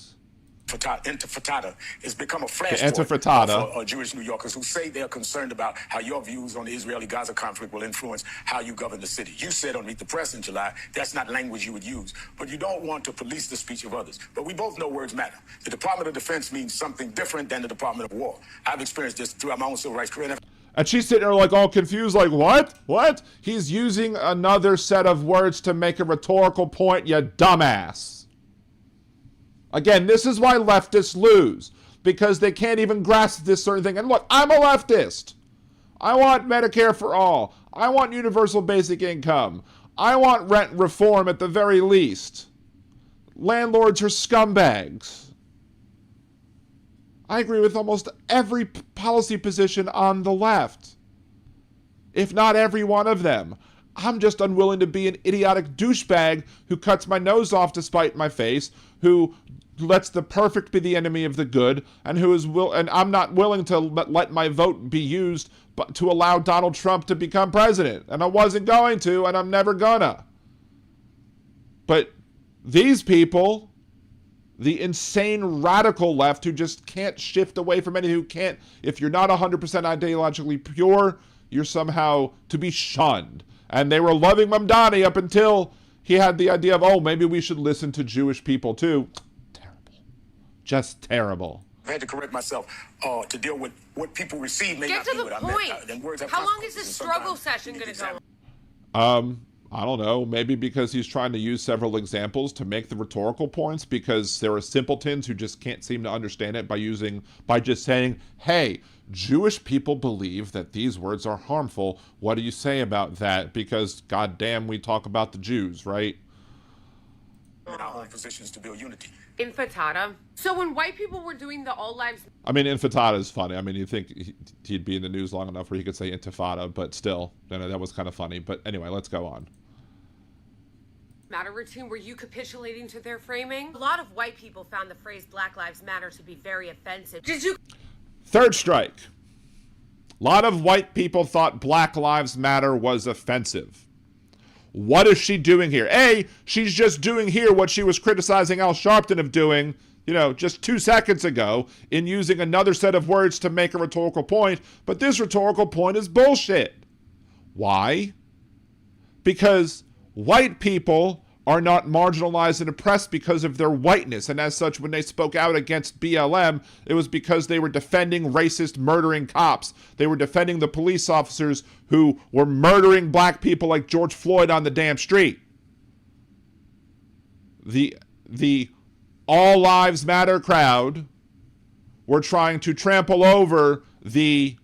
H: Intifada has become a flashpoint for Jewish New Yorkers who say they're concerned about how your views on the Israeli-Gaza conflict will influence how you govern the city. You said on Meet the Press in July, that's not language you would use. But you don't want to police the speech of others. But we both know words matter. The Department of Defense means something different than the Department of War. I've experienced this throughout my own civil rights career.
C: And she's sitting there like all confused, like, what? What? He's using another set of words to make a rhetorical point, you dumbass. Again, this is why leftists lose, because they can't even grasp this certain thing. And look, I'm a leftist. I want Medicare for all. I want universal basic income. I want rent reform at the very least. Landlords are scumbags. I agree with almost every policy position on the left, if not every one of them. I'm just unwilling to be an idiotic douchebag who cuts my nose off to spite my face, who lets the perfect be the enemy of the good, and and I'm not willing to let my vote be used to allow Donald Trump to become president. And I wasn't going to, and I'm never gonna. But these people, the insane radical left who just can't shift away from anything, who can't, if you're not 100% ideologically pure, you're somehow to be shunned. And they were loving Mamdani up until he had the idea of, oh, maybe we should listen to Jewish people too. Terrible. Just terrible.
H: I had to correct myself to deal with what people receive may
G: Get
H: not
G: to
H: be
G: the
H: what
G: point.
H: I meant.
G: How long is this struggle session going to go?
C: I don't know. Maybe because he's trying to use several examples to make the rhetorical points, because there are simpletons who just can't seem to understand it by just saying, hey, Jewish people believe that these words are harmful. What do you say about that? Because goddamn, we talk about the Jews, right?
H: In our own positions to build unity.
G: Infatata. So when white people were doing the all lives...
C: I mean, intifada is funny. I mean, you'd think he'd be in the news long enough where he could say intifada, but still, that was kind of funny. But anyway, let's go on.
G: Matter routine, were you capitulating to their framing? A lot of white people found the phrase Black Lives Matter to be very offensive. Did you...
C: Third strike. A lot of white people thought Black Lives Matter was offensive. What is she doing here? A, she's just doing here what she was criticizing Al Sharpton of doing, just 2 seconds ago, in using another set of words to make a rhetorical point. But this rhetorical point is bullshit. Why? Because white people are not marginalized and oppressed because of their whiteness. And as such, when they spoke out against BLM, it was because they were defending racist, murdering cops. They were defending the police officers who were murdering black people like George Floyd on the damn street. The All Lives Matter crowd were trying to trample over the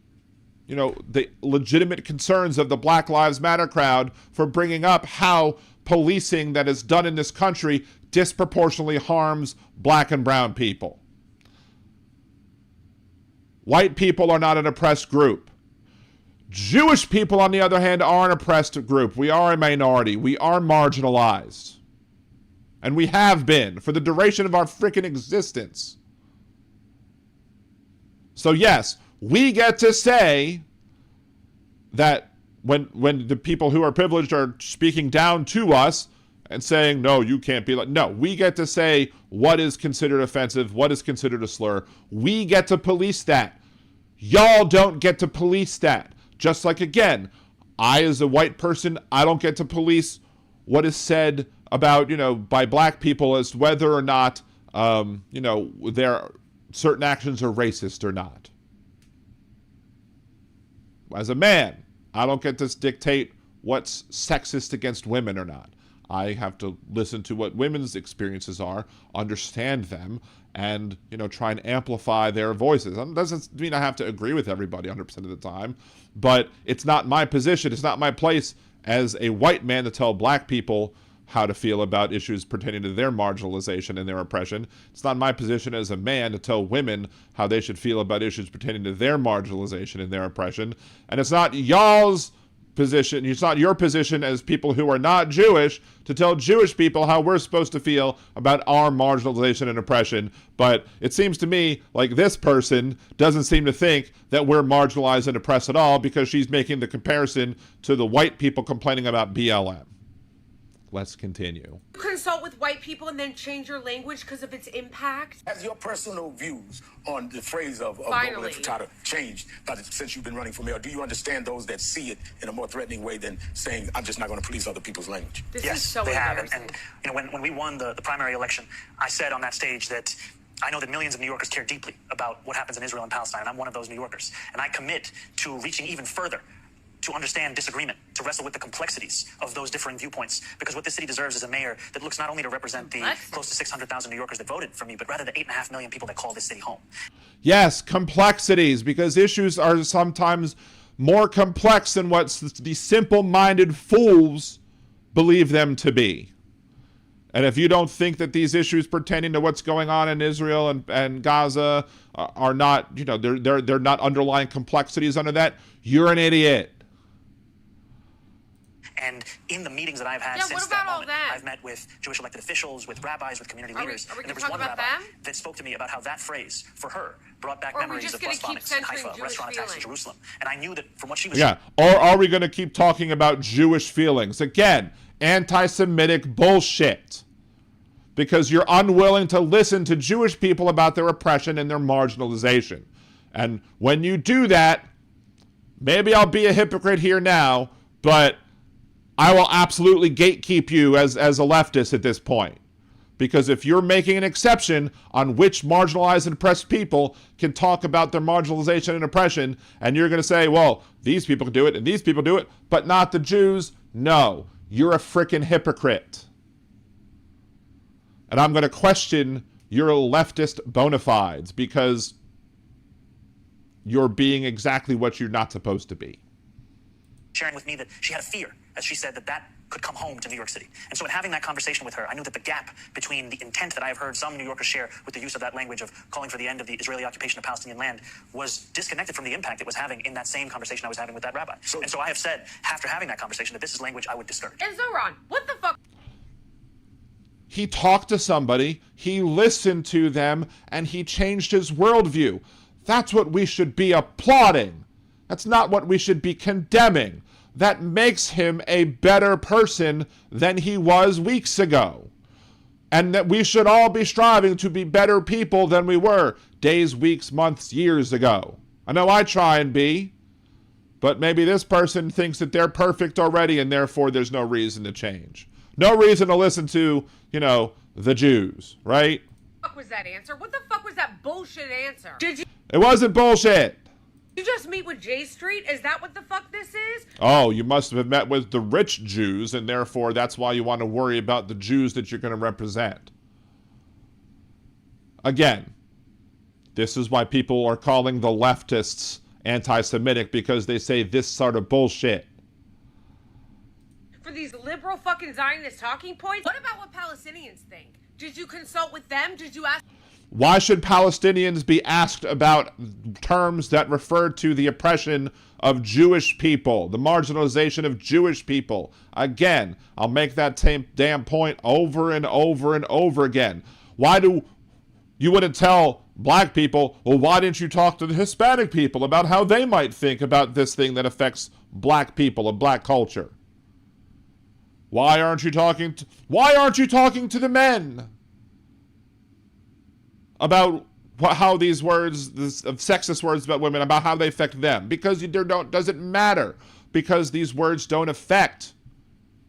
C: legitimate concerns of the Black Lives Matter crowd for bringing up how policing that is done in this country disproportionately harms black and brown people. White people are not an oppressed group. Jewish people, on the other hand, are an oppressed group. We are a minority. We are marginalized. And we have been for the duration of our freaking existence. So yes, we get to say that when the people who are privileged are speaking down to us and saying, no, you can't be like, no, we get to say what is considered offensive, what is considered a slur. We get to police that. Y'all don't get to police that. Just like, again, I as a white person, I don't get to police what is said about, by black people as to whether or not, their certain actions are racist or not. As a man, I don't get to dictate what's sexist against women or not. I have to listen to what women's experiences are, understand them, and, try and amplify their voices. That doesn't mean I have to agree with everybody 100% of the time, but it's not my position. It's not my place as a white man to tell black people how to feel about issues pertaining to their marginalization and their oppression. It's not my position as a man to tell women how they should feel about issues pertaining to their marginalization and their oppression. And it's not y'all's position, it's not your position as people who are not Jewish to tell Jewish people how we're supposed to feel about our marginalization and oppression. But it seems to me like this person doesn't seem to think that we're marginalized and oppressed at all, because she's making the comparison to the white people complaining about BLM. Let's continue.
G: Consult with white people and then change your language because of its impact?
H: Has your personal views on the phrase of
G: Finally.
H: Furtado changed since you've been running for mayor? Do you understand those that see it in a more threatening way than saying, I'm just not going to police other people's language?
G: This
E: Yes,
G: is so
E: they have.
G: embarrassing.
E: And when we won the primary election, I said on that stage that I know that millions of New Yorkers care deeply about what happens in Israel and Palestine, and I'm one of those New Yorkers. And I commit to reaching even further to understand disagreement, to wrestle with the complexities of those differing viewpoints. Because what this city deserves is a mayor that looks not only to represent the close to 600,000 New Yorkers that voted for me, but rather the 8.5 million people that call this city home.
C: Yes, complexities, because issues are sometimes more complex than what the simple-minded fools believe them to be. And if you don't think that these issues pertaining to what's going on in Israel and Gaza are not, they're not underlying complexities under that, you're an idiot.
E: And in the meetings that I've had
G: Yeah,
E: since
G: what about
E: that
G: all
E: moment,
G: that?
E: I've met with Jewish elected officials, with rabbis, with community
G: Are we
E: leaders.
G: gonna
E: And there was
G: talk
E: one
G: about
E: rabbi
G: them?
E: that spoke to me about how that phrase, for her, brought back
G: Or are we
E: memories
G: just
E: of
G: gonna
E: bus
G: keep
E: bombings in
G: censoring
E: Haifa,
G: Jewish
E: restaurant attacks in
G: feelings?
E: Jerusalem. And I knew that from what she was
C: Yeah. Or are we going to keep talking about Jewish feelings? Again, anti-Semitic bullshit. Because you're unwilling to listen to Jewish people about their oppression and their marginalization. And when you do that, maybe I'll be a hypocrite here now, but I will absolutely gatekeep you as a leftist at this point. Because if you're making an exception on which marginalized and oppressed people can talk about their marginalization and oppression, and you're going to say, well, these people can do it and these people do it, but not the Jews, no, you're a freaking hypocrite. And I'm going to question your leftist bona fides because you're being exactly what you're not supposed to be.
E: sharing with me that she had a fear, as she said, that that could come home to New York City. And so in having that conversation with her, I knew that the gap between the intent that I have heard some New Yorkers share with the use of that language of calling for the end of the Israeli occupation of Palestinian land was disconnected from the impact it was having in that same conversation I was having with that rabbi. And so I have said, after having that conversation, that this is language I would discourage.
G: And Zoran, what the fuck?
C: He talked to somebody, he listened to them, and he changed his worldview. That's what we should be applauding. That's not what we should be condemning. That makes him a better person than he was weeks ago. And that we should all be striving to be better people than we were days, weeks, months, years ago. I know I try and be, but maybe this person thinks that they're perfect already and therefore there's no reason to change. No reason to listen to, the Jews, right?
G: What the fuck was that answer? What the fuck was that bullshit answer? Did you
C: It wasn't bullshit.
G: just meet with J Street? Is that what the fuck this is?
C: Oh, you must have met with the rich Jews, and therefore that's why you want to worry about the Jews that you're going to represent. Again, this is why people are calling the leftists anti-Semitic, because they say this sort of bullshit.
G: For these liberal fucking Zionist talking points? What about what Palestinians think? Did you consult with them? Did you ask?
C: Why should Palestinians be asked about terms that refer to the oppression of Jewish people, the marginalization of Jewish people? Again, I'll make that same damn point over and over and over again. Why do you wouldn't tell black people, well, why didn't you talk to the Hispanic people about how they might think about this thing that affects black people and black culture? Why aren't you talking to the men about how these words, sexist words about women, about how they affect them? Because doesn't matter. Because these words don't affect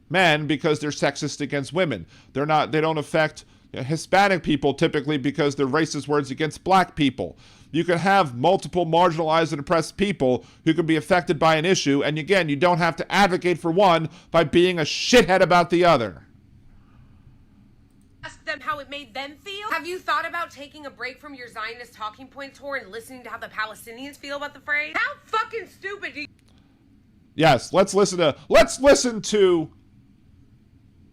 C: men because they're sexist against women. They don't affect Hispanic people typically because they're racist words against black people. You can have multiple marginalized and oppressed people who can be affected by an issue, and again, you don't have to advocate for one by being a shithead about the other.
G: Ask them how it made them feel? Have you thought about taking a break from your Zionist talking point tour and listening to how the Palestinians feel about the phrase? How fucking stupid do you...
C: Yes, let's listen to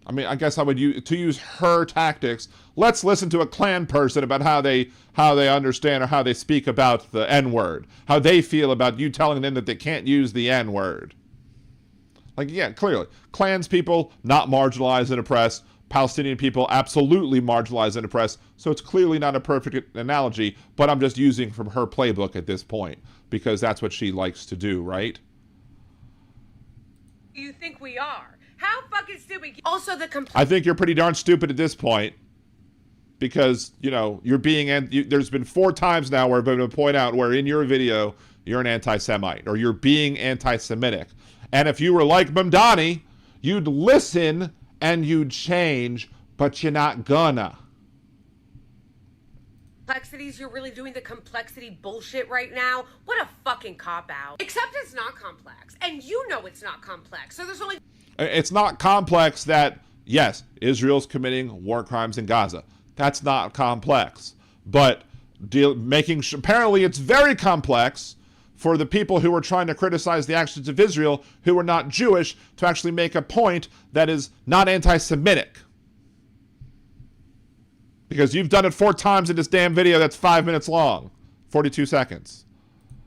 C: I mean, I guess I would use her tactics. Let's listen to a Klan person about how they understand or how they speak about the N-word. How they feel about you telling them that they can't use the N-word. Like, yeah, clearly. Klans people, not marginalized and oppressed. Palestinian people, absolutely marginalized and oppressed. So it's clearly not a perfect analogy, but I'm just using from her playbook at this point because that's what she likes to do, right?
G: You think we are? How fucking stupid. Also,
C: I think you're pretty darn stupid at this point because, you're being, there's been 4 times now where I've been able to point out where in your video, you're an anti-Semite or you're being anti-Semitic. And if you were like Mamdani, you'd listen and you'd change, but you're not gonna.
G: Complexities, you're really doing the complexity bullshit right now. What a fucking cop-out. Except it's not complex. And you know it's not complex. So there's only...
C: It's not complex that, yes, Israel's committing war crimes in Gaza. That's not complex. But apparently it's very complex for the people who are trying to criticize the actions of Israel who are not Jewish to actually make a point that is not anti-Semitic. Because you've done it 4 times in this damn video that's 5 minutes long. 42 seconds.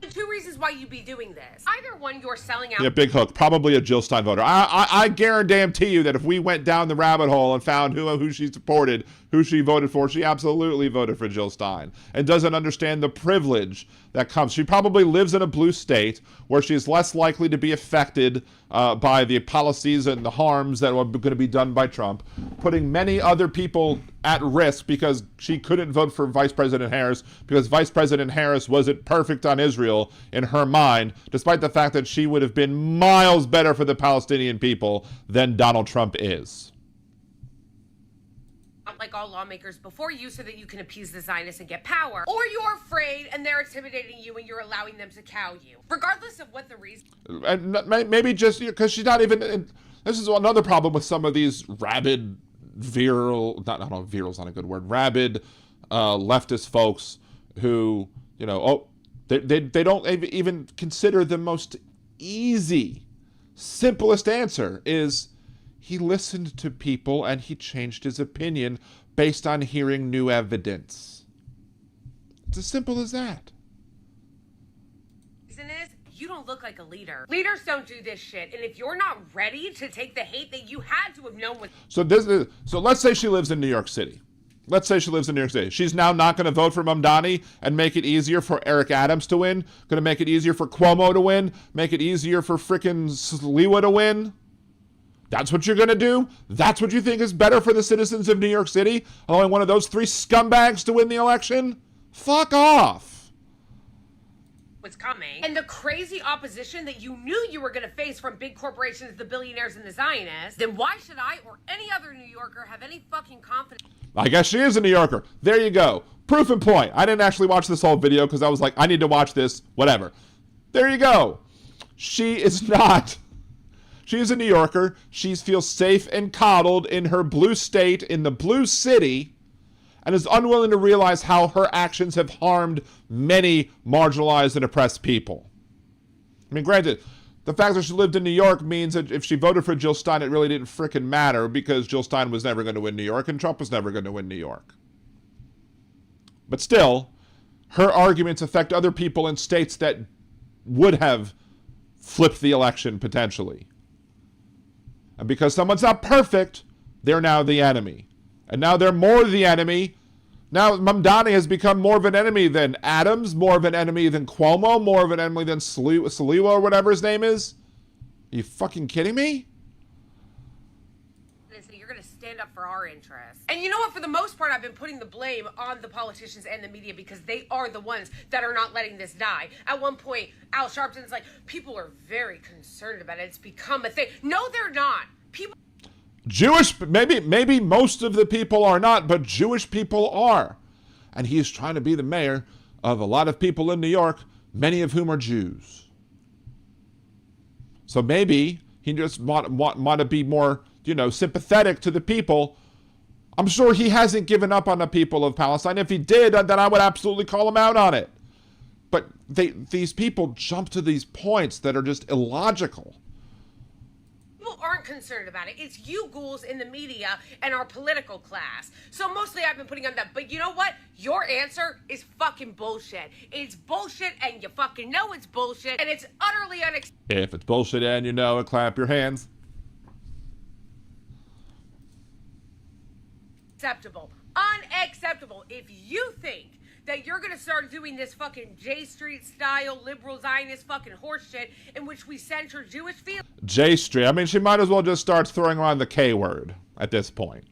G: 2 reasons is why you be doing this. Either one, you're selling out.
C: Yeah, big hook. Probably a Jill Stein voter. I guarantee you that if we went down the rabbit hole and found who she supported, who she voted for, she absolutely voted for Jill Stein and doesn't understand the privilege that comes. She probably lives in a blue state where she's less likely to be affected by the policies and the harms that are going to be done by Trump, putting many other people at risk because she couldn't vote for Vice President Harris because Vice President Harris wasn't perfect on Israel in her mind, despite the fact that she would have been miles better for the Palestinian people than Donald Trump is.
G: Like all lawmakers before you so that you can appease the Zionists and get power. Or you're afraid and they're intimidating you and you're allowing them to cow you. Regardless of what the reason.
C: And maybe just because she's not even... This is another problem with some of these rabid, virile... I don't know, viral's not a good word. Rabid leftist folks who, you know, they don't even consider the most easy, simplest answer is... He listened to people and he changed his opinion based on hearing new evidence. It's as simple as that.
G: Reason is, you don't look like a leader. Leaders don't do this shit. And if you're not ready to take the hate that you had to have known with...
C: So let's say she lives in New York City. Let's say she lives in New York City. She's now not going to vote for Mamdani and make it easier for Eric Adams to win. Going to make it easier for Cuomo to win. Make it easier for frickin' Sliwa to win. That's what you're going to do? That's what you think is better for the citizens of New York City? Allowing one of those three scumbags to win the election? Fuck off.
G: What's coming. And the crazy opposition that you knew you were going to face from big corporations, the billionaires, and the Zionists, then why should I or any other New Yorker have any fucking confidence?
C: I guess she is a New Yorker. There you go. Proof and point. I didn't actually watch this whole video because I was like, I need to watch this. Whatever. There you go. She is not... She is a New Yorker. She feels safe and coddled in her blue state, in the blue city, and is unwilling to realize how her actions have harmed many marginalized and oppressed people. I mean, granted, the fact that she lived in New York means that if she voted for Jill Stein, it really didn't frickin' matter because Jill Stein was never going to win New York and Trump was never going to win New York. But still, her arguments affect other people in states that would have flipped the election potentially. And because someone's not perfect, they're now the enemy. And now they're more the enemy. Now Mamdani has become more of an enemy than Adams, more of an enemy than Cuomo, more of an enemy than Sliwa or whatever his name is. Are you fucking kidding me?
G: You're going to stand up for our interests. And you know what? For the most part, I've been putting the blame on the politicians and the media because they are the ones that are not letting this die. At one point, Al Sharpton's like, people are very concerned about it. It's become a thing. No, they're not. People...
C: Jewish, maybe most of the people are not, but Jewish people are. And he's trying to be the mayor of a lot of people in New York, many of whom are Jews. So maybe he just want to be more, you know, sympathetic to the people. I'm sure he hasn't given up on the people of Palestine. If he did, then I would absolutely call him out on it. But these people jump to these points that are just illogical.
G: People aren't concerned about it. It's you ghouls in the media and our political class. So mostly I've been putting on that. But you know what? Your answer is fucking bullshit. It's bullshit and you fucking know it's bullshit. And it's utterly unacceptable.
C: If it's bullshit and you know it, clap your hands.
G: Unacceptable. If you think that you're going to start doing this fucking J Street style liberal Zionist fucking horseshit in which we center Jewish
C: J Street. I mean, she might as well just start throwing around the K word at this point.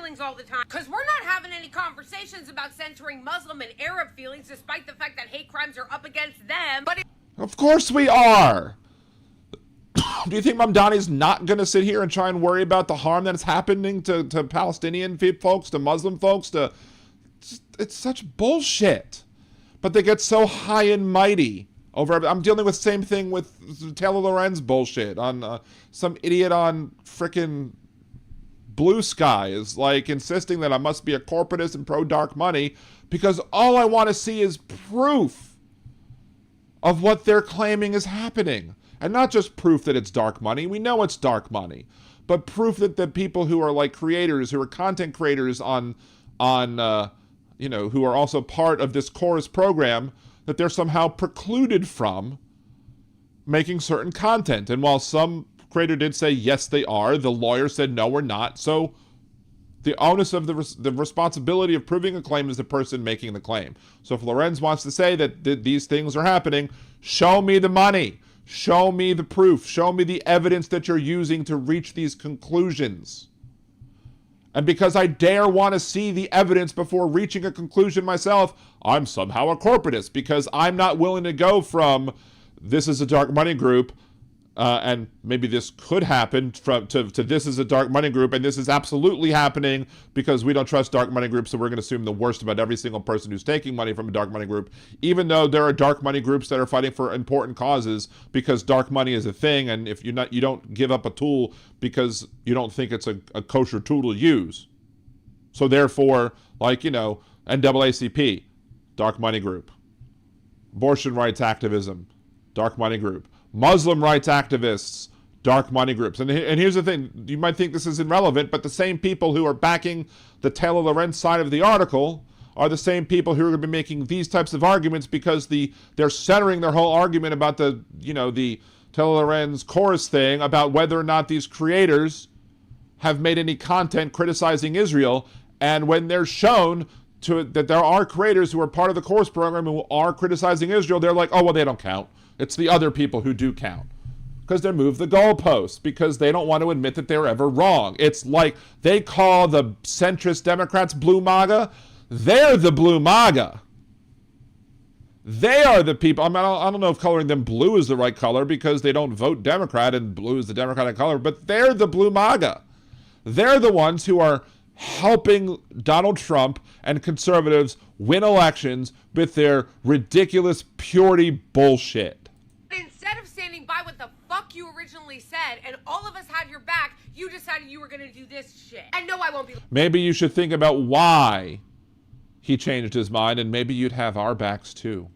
G: feelings all the time. Because we're not having any conversations about centering Muslim and Arab feelings despite the fact that hate crimes are up against them. But
C: of course we are. Do you think Mamdani's not going to sit here and try and worry about the harm that's happening to Palestinian folks, to Muslim folks? It's such bullshit. But they get so high and mighty over. I'm dealing with the same thing with Taylor Lorenz bullshit on some idiot on frickin' Blue Sky is like insisting that I must be a corporatist and pro-dark money because all I want to see is proof of what they're claiming is happening. And not just proof that it's dark money. We know it's dark money. But proof that the people who are like creators, who are content creators on who are also part of this chorus program, that they're somehow precluded from making certain content. And while some creator did say, yes, they are, the lawyer said, no, we're not. So the onus of the responsibility of proving a claim is the person making the claim. So if Lorenz wants to say that these things are happening, show me the money. Show me the proof. Show me the evidence that you're using to reach these conclusions. And because I dare want to see the evidence before reaching a conclusion myself, I'm somehow a corporatist because I'm not willing to go from this is a dark money group and maybe this could happen to this is a dark money group and this is absolutely happening because we don't trust dark money groups, so we're going to assume the worst about every single person who's taking money from a dark money group, even though there are dark money groups that are fighting for important causes because dark money is a thing, and if you don't give up a tool because you don't think it's a kosher tool to use. So therefore, like, NAACP, dark money group. Abortion rights activism, dark money group. Muslim rights activists, dark money groups. And here's the thing, you might think this is irrelevant, but the same people who are backing the Taylor Lorenz side of the article are the same people who are going to be making these types of arguments because they're centering their whole argument about the Taylor Lorenz chorus thing about whether or not these creators have made any content criticizing Israel. And when they're shown that there are creators who are part of the course program who are criticizing Israel, they're like, oh, well, they don't count. It's the other people who do count. Because they move the goalposts. Because they don't want to admit that they were ever wrong. It's like they call the centrist Democrats blue MAGA. They're the blue MAGA. They are the people. I don't know if coloring them blue is the right color because they don't vote Democrat and blue is the Democratic color. But they're the blue MAGA. They're the ones who are helping Donald Trump and conservatives win elections with their ridiculous purity bullshit.
G: Instead of standing by what the fuck you originally said and all of us had your back, you decided you were going to do this shit. And no, I won't be.
C: Maybe you should think about why he changed his mind, and maybe you'd have our backs too.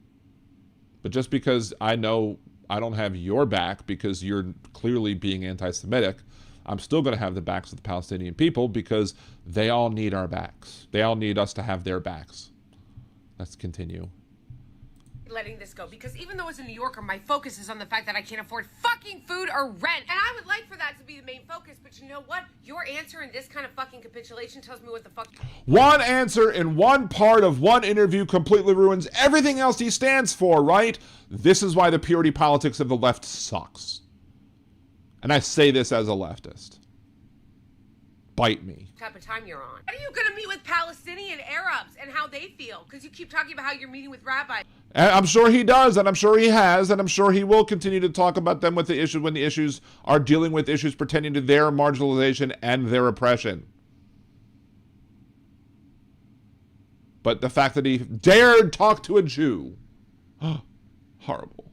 C: But just because I know I don't have your back because you're clearly being anti-Semitic, I'm still going to have the backs of the Palestinian people because they all need our backs. They all need us to have their backs. Let's continue.
G: Letting this go because even though as a New Yorker, my focus is on the fact that I can't afford fucking food or rent. And I would like for that to be the main focus. But you know what? Your answer in this kind of fucking capitulation tells me what the fuck.
C: One answer in one part of one interview completely ruins everything else he stands for, right? This is why the purity politics of the left sucks. And I say this as a leftist. Bite me.
G: Type of time you're on. Are you going to meet with Palestinian Arabs and how they feel? Because you keep talking about how you're meeting with rabbis.
C: And I'm sure he does, and I'm sure he has, and I'm sure he will continue to talk about them with the issue when the issues are dealing with issues pertaining to their marginalization and their oppression. But the fact that he dared talk to a Jew, horrible.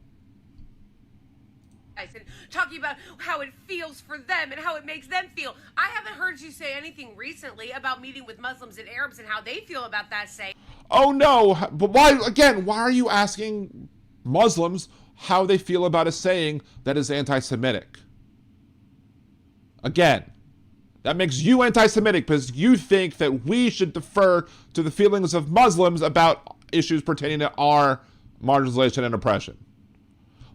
G: And talking about how it feels for them and how it makes them feel. I haven't heard you say anything recently about meeting with Muslims and Arabs and how they feel about that saying.
C: Oh no, but why are you asking Muslims how they feel about a saying that is anti-Semitic? Again, that makes you anti-Semitic because you think that we should defer to the feelings of Muslims about issues pertaining to our marginalization and oppression.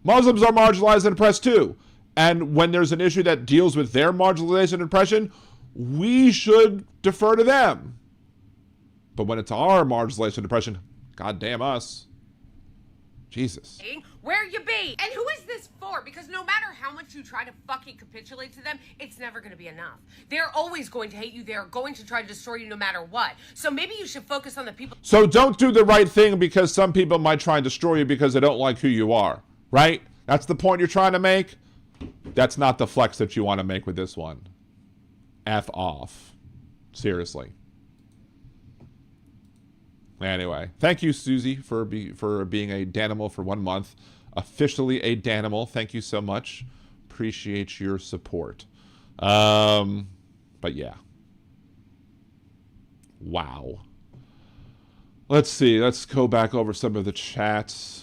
C: Muslims are marginalized and oppressed too. And when there's an issue that deals with their marginalization and oppression, we should defer to them. But when it's our marginalization and oppression, goddamn us. Jesus.
G: Where you be? And who is this for? Because no matter how much you try to fucking capitulate to them, it's never going to be enough. They're always going to hate you. They're going to try to destroy you no matter what. So maybe you should focus on the people.
C: So don't do the right thing because some people might try and destroy you because they don't like who you are. Right? That's the point you're trying to make? That's not the flex that you want to make with this one. F off. Seriously. Anyway, thank you, Susie, for being a Danimal for 1 month. Officially a Danimal. Thank you so much. Appreciate your support. But yeah. Wow. Let's see. Let's go back over some of the chats.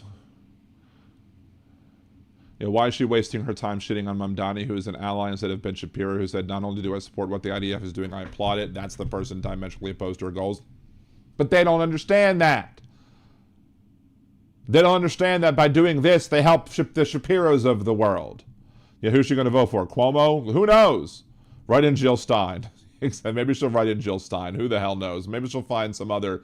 C: Why is she wasting her time shitting on Mamdani, who is an ally, instead of Ben Shapiro, who said, not only do I support what the IDF is doing, I applaud it. That's the person diametrically opposed to her goals. But they don't understand that. They don't understand that by doing this, they help the Shapiros of the world. Yeah, who's she going to vote for? Cuomo? Who knows? Write in Jill Stein. Maybe she'll write in Jill Stein. Who the hell knows? Maybe she'll find some other,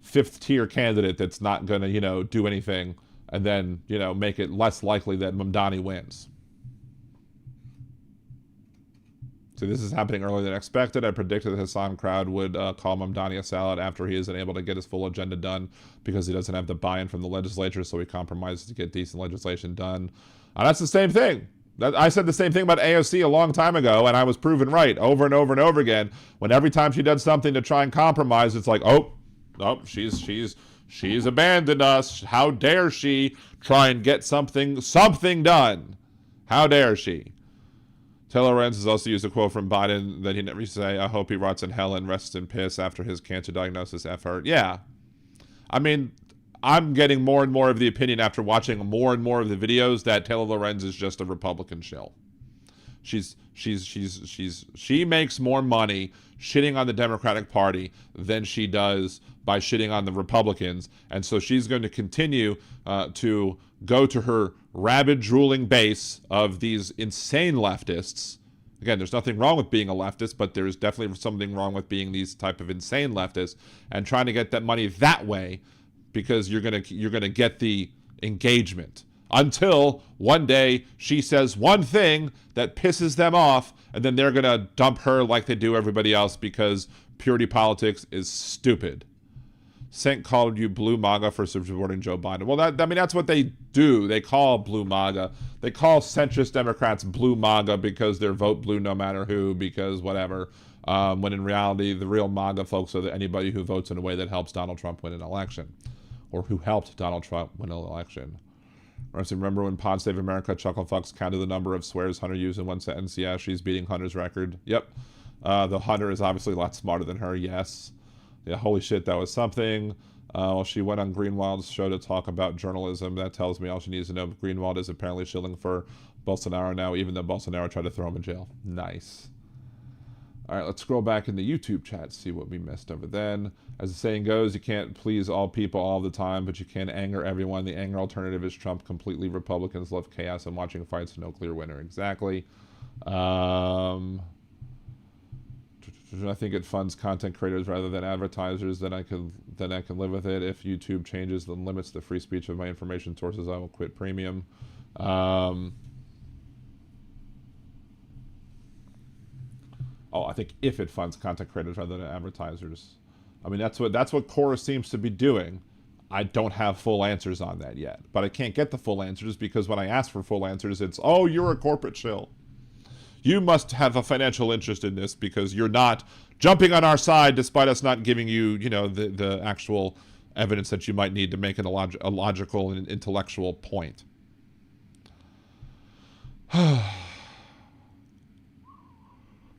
C: fifth-tier candidate that's not going to, do anything and then, make it less likely that Mamdani wins. So this is happening earlier than expected. I predicted the Hassan crowd would call Mamdani a salad after he isn't able to get his full agenda done because he doesn't have the buy-in from the legislature, so he compromises to get decent legislation done. That's the same thing. I said the same thing about AOC a long time ago, and I was proven right over and over and over again. When every time she does something to try and compromise, it's like, oh, she's abandoned us. How dare she try and get something done? How dare she? Taylor Lorenz has also used a quote from Biden that he never used to say, I hope he rots in hell and rests in piss after his cancer diagnosis effort. Yeah. I mean, I'm getting more and more of the opinion after watching more and more of the videos that Taylor Lorenz is just a Republican shill. She makes more money shitting on the Democratic Party than she does by shitting on the Republicans. And so she's going to continue to go to her rabid, drooling base of these insane leftists. Again, there's nothing wrong with being a leftist, but there's definitely something wrong with being these type of insane leftists and trying to get that money that way because you're gonna get the engagement. Until one day she says one thing that pisses them off, and then they're gonna dump her like they do everybody else because purity politics is stupid. Saint called you blue MAGA for supporting Joe Biden. Well, that's what they do. They call blue MAGA. They call centrist Democrats blue MAGA because they're vote blue no matter who, because whatever. When in reality, the real MAGA folks are anybody who votes in a way that helps Donald Trump win an election, or who helped Donald Trump win an election. Remember when Pod Save America Chucklefucks counted the number of swears Hunter used in one sentence? Yeah, she's beating Hunter's record. Yep. The Hunter is obviously a lot smarter than her. Yes. Yeah, holy shit, that was something. Well, she went on Greenwald's show to talk about journalism. That tells me all she needs to know. Greenwald is apparently shilling for Bolsonaro now, even though Bolsonaro tried to throw him in jail. Nice. All right, let's scroll back in the YouTube chat, see what we missed over then. As the saying goes, you can't please all people all the time, but you can anger everyone. The anger alternative is Trump completely. Republicans love chaos and watching fights, no clear winner. Exactly. I think it funds content creators rather than advertisers. Then I can live with it. If YouTube changes and limits the free speech of my information sources, I will quit premium. I think if it funds content creators rather than advertisers. I mean, that's what Cora seems to be doing. I don't have full answers on that yet, but I can't get the full answers because when I ask for full answers, it's, oh, you're a corporate shill. You must have a financial interest in this because you're not jumping on our side despite us not giving you, the actual evidence that you might need to make a logical and intellectual point.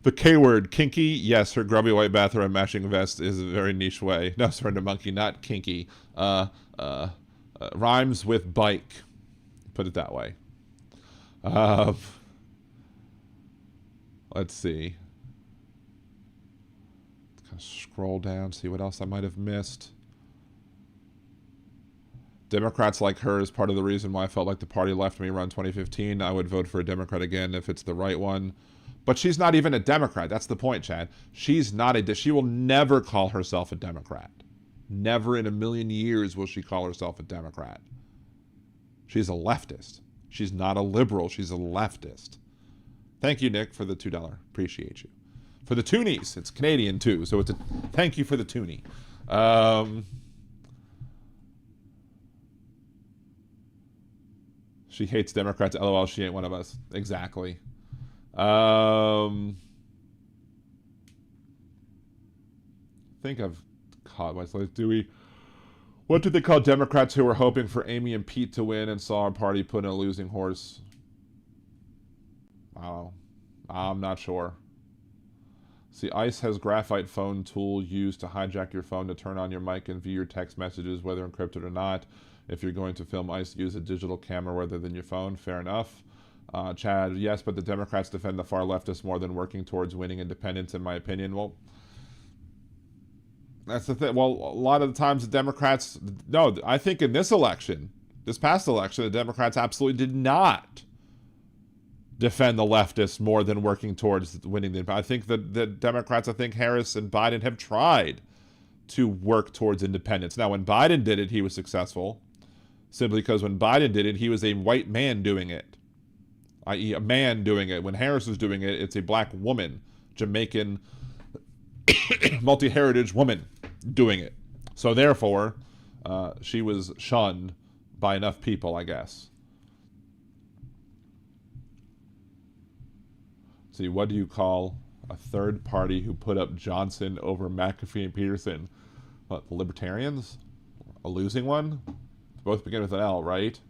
C: The K word, kinky. Yes, her grubby white bathrobe and matching vest is a very niche way. No, surrender monkey, not kinky. Rhymes with bike. Put it that way. Let's see. Scroll down, see what else I might have missed. Democrats like her is part of the reason why I felt like the party left me around 2015. I would vote for a Democrat again if it's the right one. But she's not even a Democrat. That's the point, Chad. She's not she will never call herself a Democrat. Never in a million years will she call herself a Democrat. She's a leftist. She's not a liberal. She's a leftist. Thank you, Nick, for the $2. Appreciate you. For the toonies. It's Canadian, too. So it's a thank you for the toonie. She hates Democrats. LOL, she ain't one of us. Exactly. I think I've caught myself. What did they call Democrats who were hoping for Amy and Pete to win and saw our party put in a losing horse? Oh, I'm not sure. See, ICE has graphite phone tool used to hijack your phone to turn on your mic and view your text messages, whether encrypted or not. If you're going to film ICE, use a digital camera rather than your phone. Fair enough. Chad, yes, but the Democrats defend the far leftists more than working towards winning independence, in my opinion. Well, That's the thing. Well, a lot of the times the Democrats, no, I think in this election, this past election, the Democrats absolutely did not defend the leftists more than working towards winning the. I think that the Democrats, I think Harris and Biden have tried to work towards independence. Now, when Biden did it, he was successful, simply because when Biden did it, he was a white man doing it, i.e. a man doing it. When Harris was doing it, it's a black woman, Jamaican, multi-heritage woman doing it. So therefore, she was shunned by enough people, I guess. See, what do you call a third party who put up Johnson over McAfee and Peterson? What, the Libertarians? A losing one? Both begin with an L, right?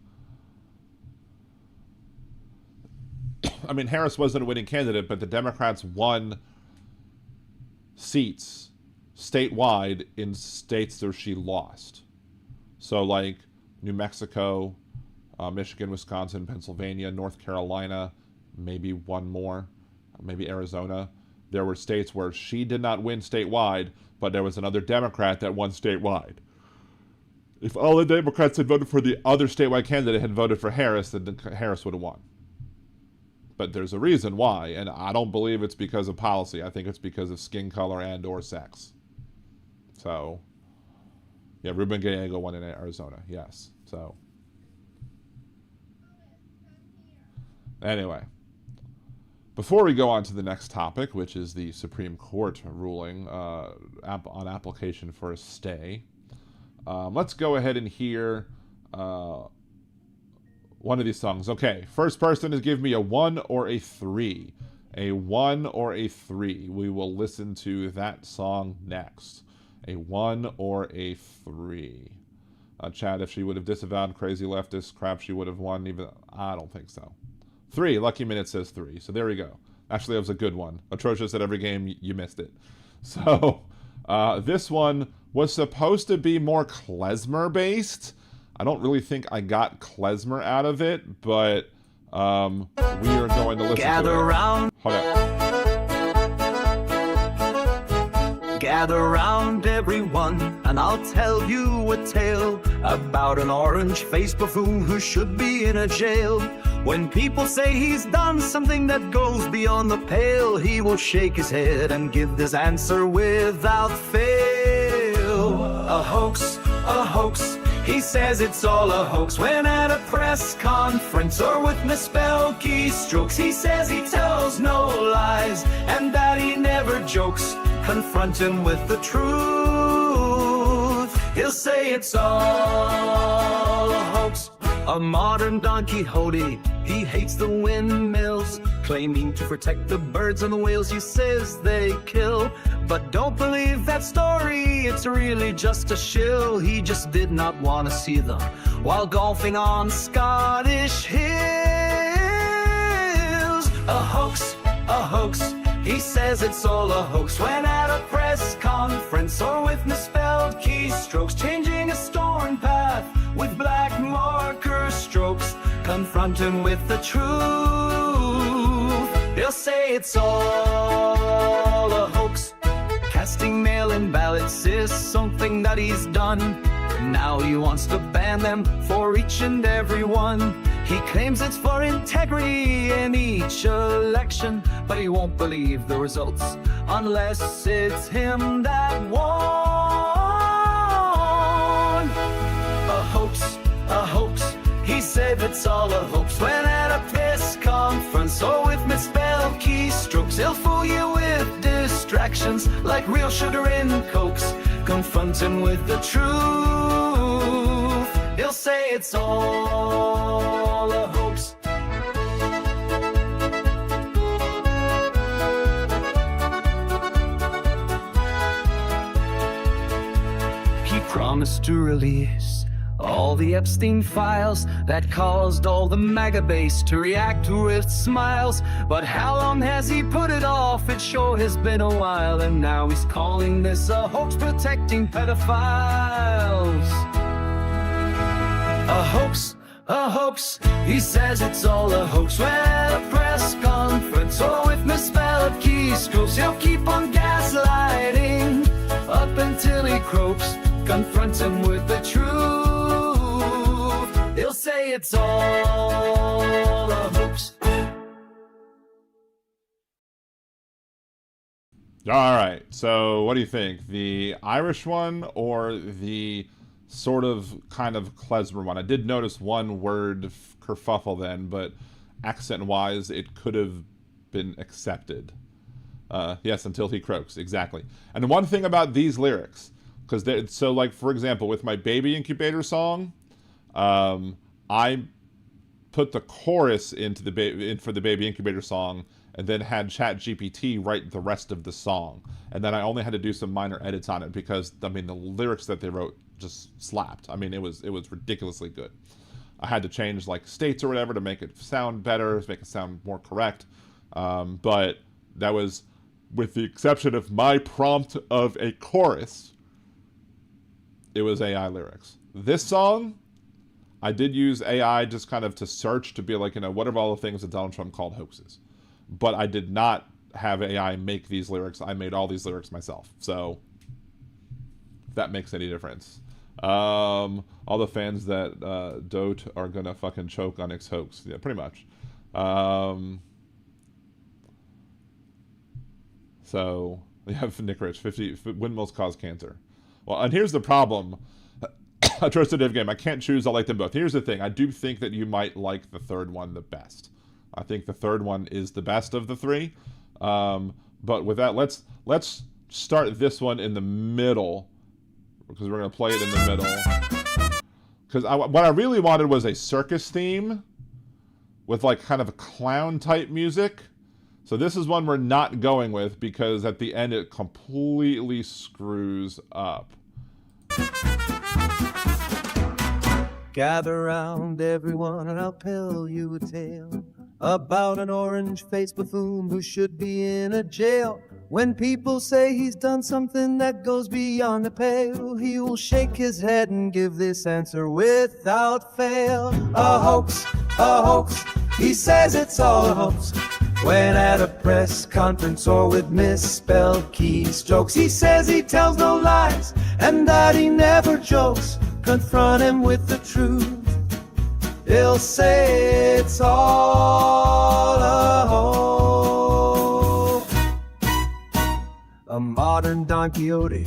C: I mean, Harris wasn't a winning candidate, but the Democrats won seats statewide in states where she lost. So, like, New Mexico, Michigan, Wisconsin, Pennsylvania, North Carolina, maybe one more, maybe Arizona. There were states where she did not win statewide, but there was another Democrat that won statewide. If all the Democrats had voted for the other statewide candidate had voted for Harris, then Harris would have won. But there's a reason why, and I don't believe it's because of policy. I think it's because of skin color and or sex. So, yeah, Ruben Gallego won in Arizona, yes. So, anyway. Before we go on to the next topic, which is the Supreme Court ruling on application for a stay, let's go ahead and hear one of these songs. Okay, first person to give me a 1 or a 3. A 1 or a 3. We will listen to that song next. A 1 or a 3. Chad, if she would have disavowed crazy leftist crap, she would have won. Even I don't think so. 3. Lucky Minute says 3. So there we go. Actually, that was a good one. Atrocious at every game, you missed it. So this one was supposed to be more klezmer-based. I don't really think I got klezmer out of it, but we are going to listen
A: Gather
C: to it.
A: Round.
C: Hold on.
A: Gather round, everyone, and I'll tell you a tale about an orange-faced buffoon who should be in a jail. When people say he's done something that goes beyond the pale, he will shake his head and give this answer without fail. A hoax, a hoax. He says it's all a hoax. When at a press conference or with misspelled keystrokes, he says he tells no lies and that he never jokes. Confront him with the truth, he'll say it's all a hoax. A modern Don Quixote, he hates the windmills, claiming to protect the birds and the whales he says they kill. But don't believe that story, it's really just a shill. He just did not want to see them while golfing on Scottish hills. A hoax, a hoax. He says it's all a hoax when at a press conference or with misspelled keystrokes, changing a storm path with black marker strokes. Confront him with the truth, he'll say it's all a hoax. Casting mail-in ballots is something that he's done. Now he wants to ban them for each and every one. He claims it's for integrity in each election, but he won't believe the results unless it's him that won. A hoax, a hoax. He said it's all a hoax when at a press conference or with misspelled keystrokes, he'll fool you with distractions like real sugar in Cokes. Confront him with the truth, he'll say it's all a hoax. He promised to release all the Epstein files that caused all the MAGA base to react with smiles. But how long has he put it off? It sure has been a while, and now he's calling this a hoax protecting pedophiles. A hoax, a hoax. He says it's all a hoax when at a press conference or with misspelled keystrokes, he'll keep on gaslighting up until he croaks, confronts him with the truth. He'll say it's all a hoax.
C: All right, so what do you think? The Irish one or the sort of kind of klezmer one? I did notice one word kerfuffle then, but accent-wise, it could have been accepted. Yes, until he croaks, exactly. And one thing about these lyrics, because so like for example, with my Baby Incubator song, I put the chorus into for the Baby Incubator song, and then had ChatGPT write the rest of the song. And then I only had to do some minor edits on it because, I mean, the lyrics that they wrote just slapped. I mean, it was ridiculously good. I had to change, like, states or whatever to make it sound better, to make it sound more correct. But that was, with the exception of my prompt of a chorus, it was AI lyrics. This song, I did use AI just kind of to search to be like, you know, what are all the things that Donald Trump called hoaxes? But I did not have AI make these lyrics. I made all these lyrics myself. So, if that makes any difference. All the fans that dote are gonna fucking choke on X hoax. Yeah, pretty much. So, we have Nick Rich, 50 windmills cause cancer. Well, and here's the problem. A trusted div game. I can't choose. I like them both. Here's the thing. I do think that you might like the third one the best. I think the third one is the best of the three. But with that, let's start this one in the middle, because we're going to play it in the middle. Because what I really wanted was a circus theme with like kind of a clown type music. So this is one we're not going with because at the end it completely screws up.
A: Gather round everyone and I'll tell you a tale about an orange-faced buffoon who should be in a jail. When people say he's done something that goes beyond the pale, he will shake his head and give this answer without fail. A hoax, he says it's all a hoax. When at a press conference or with misspelled keystrokes, he says he tells no lies and that he never jokes. Confront him with the truth, he'll say it's all a hoax. A modern Don Quixote.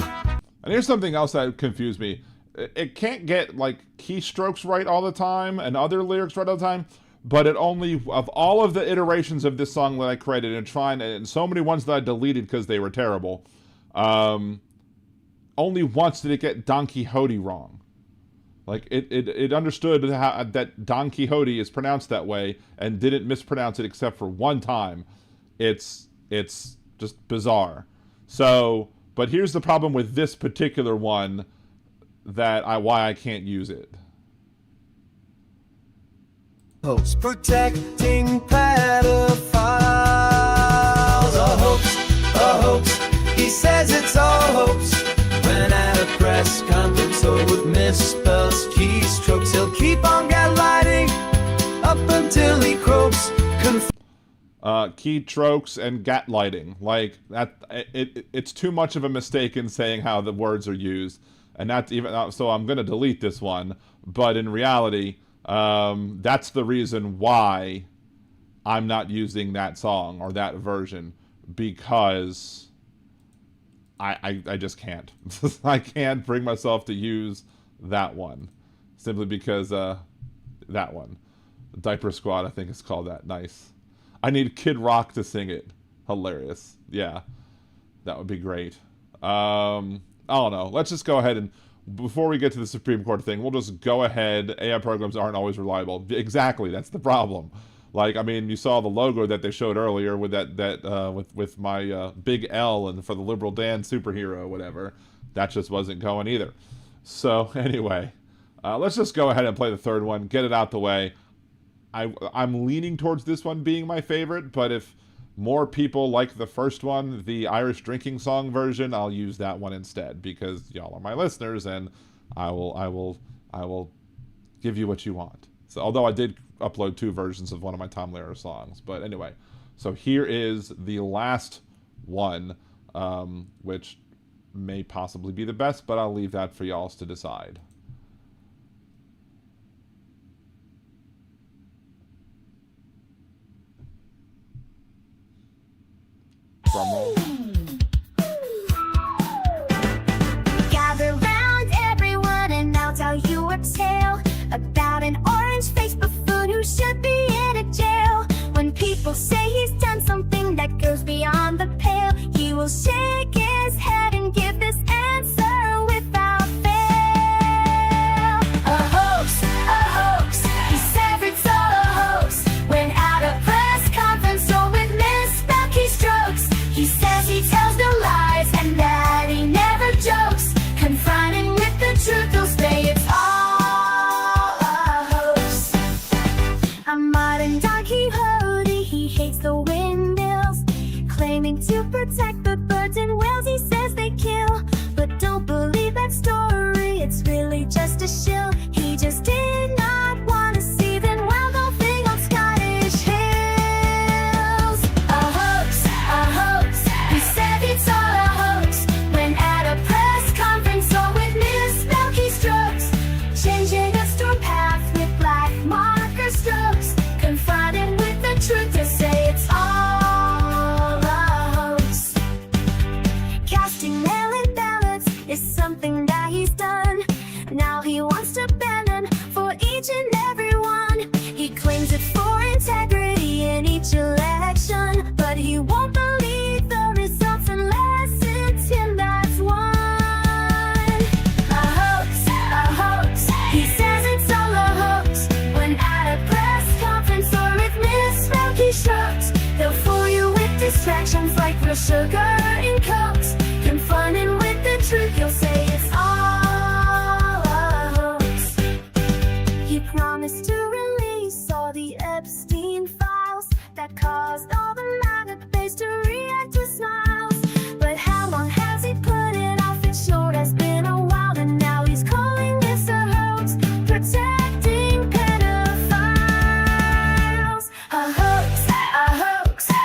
C: And here's something else that confused me. It can't get like keystrokes right all the time and other lyrics right all the time, but it only, of all of the iterations of this song that I created and so many ones that I deleted because they were terrible, only once did it get Don Quixote wrong. Like, it understood that Don Quixote is pronounced that way and didn't mispronounce it except for one time. It's just bizarre. So, but here's the problem with this particular one why I can't use it.
A: Hoax protecting pedophiles. A hoax, he says it's all hoax. When at a press conference or with misspelled keystrokes, he'll keep on gaslighting up until he croaks.
C: Keystrokes and gaslighting, like that. It's too much of a mistake in saying how the words are used, and that's even so. I'm gonna delete this one, but in reality, that's the reason why I'm not using that song or that version, because I just can't. I can't bring myself to use that one, simply because that one, Diaper Squad, I think it's called that. Nice. I need Kid Rock to sing it. Hilarious. Yeah, that would be great. I don't know. Let's just go ahead and, before we get to the Supreme Court thing, we'll just go ahead. AI programs aren't always reliable. Exactly, that's the problem. Like, I mean, you saw the logo that they showed earlier with with my big L and for the Liberal Dan superhero, whatever. That just wasn't going either. So anyway, let's just go ahead and play the third one, get it out the way. I'm leaning towards this one being my favorite, but if more people like the first one, the Irish drinking song version, I'll use that one instead, because y'all are my listeners, and I will give you what you want. So, although I did upload 2 versions of one of my Tom Lehrer songs, but anyway, so here is the last one, which may possibly be the best, but I'll leave that for y'all to decide. Drumroll.
I: Gather round, everyone, and I'll tell you a tale about an orange-faced buffoon who should be in a jail. When people say he's done something that goes beyond the pale, he will shake his head and give this answer without fail. A hoax, he says it's all a hoax. When at a press conference or with misspelled keystrokes, he says he tells no lies and that he never jokes. Confronted with the truth, he'll say it's all a hoax. A modern Don Quixote, he hates the windmills, claiming to protect the birds and whales he says they kill. But don't believe that story, it's really just a shill. He just did not want to see them wild golfing on Scottish hills. A hoax, he said it's all a hoax. When at a press conference or with misspelled keystrokes, changing a storm path with black marker strokes. Confronted with the truth, to say it's all a hoax. Casting mail-in ballots is something that he's done. Now he wants to ban them for each and every one. He claims it for integrity in each election, but he won't believe the results unless it's him that's won. A hoax, he says it's all a hoax. When at a press conference or with misspelled keystrokes, they'll fool you with distractions like real sugar in Cokes. Confronted with the truth, you'll say it's all a hoax. He promised to release all the Epstein files that caused all the MAGA base to react with smiles. But how long has he put it off? It sure has been a while, and now he's calling this a hoax, protecting pedophiles. A hoax,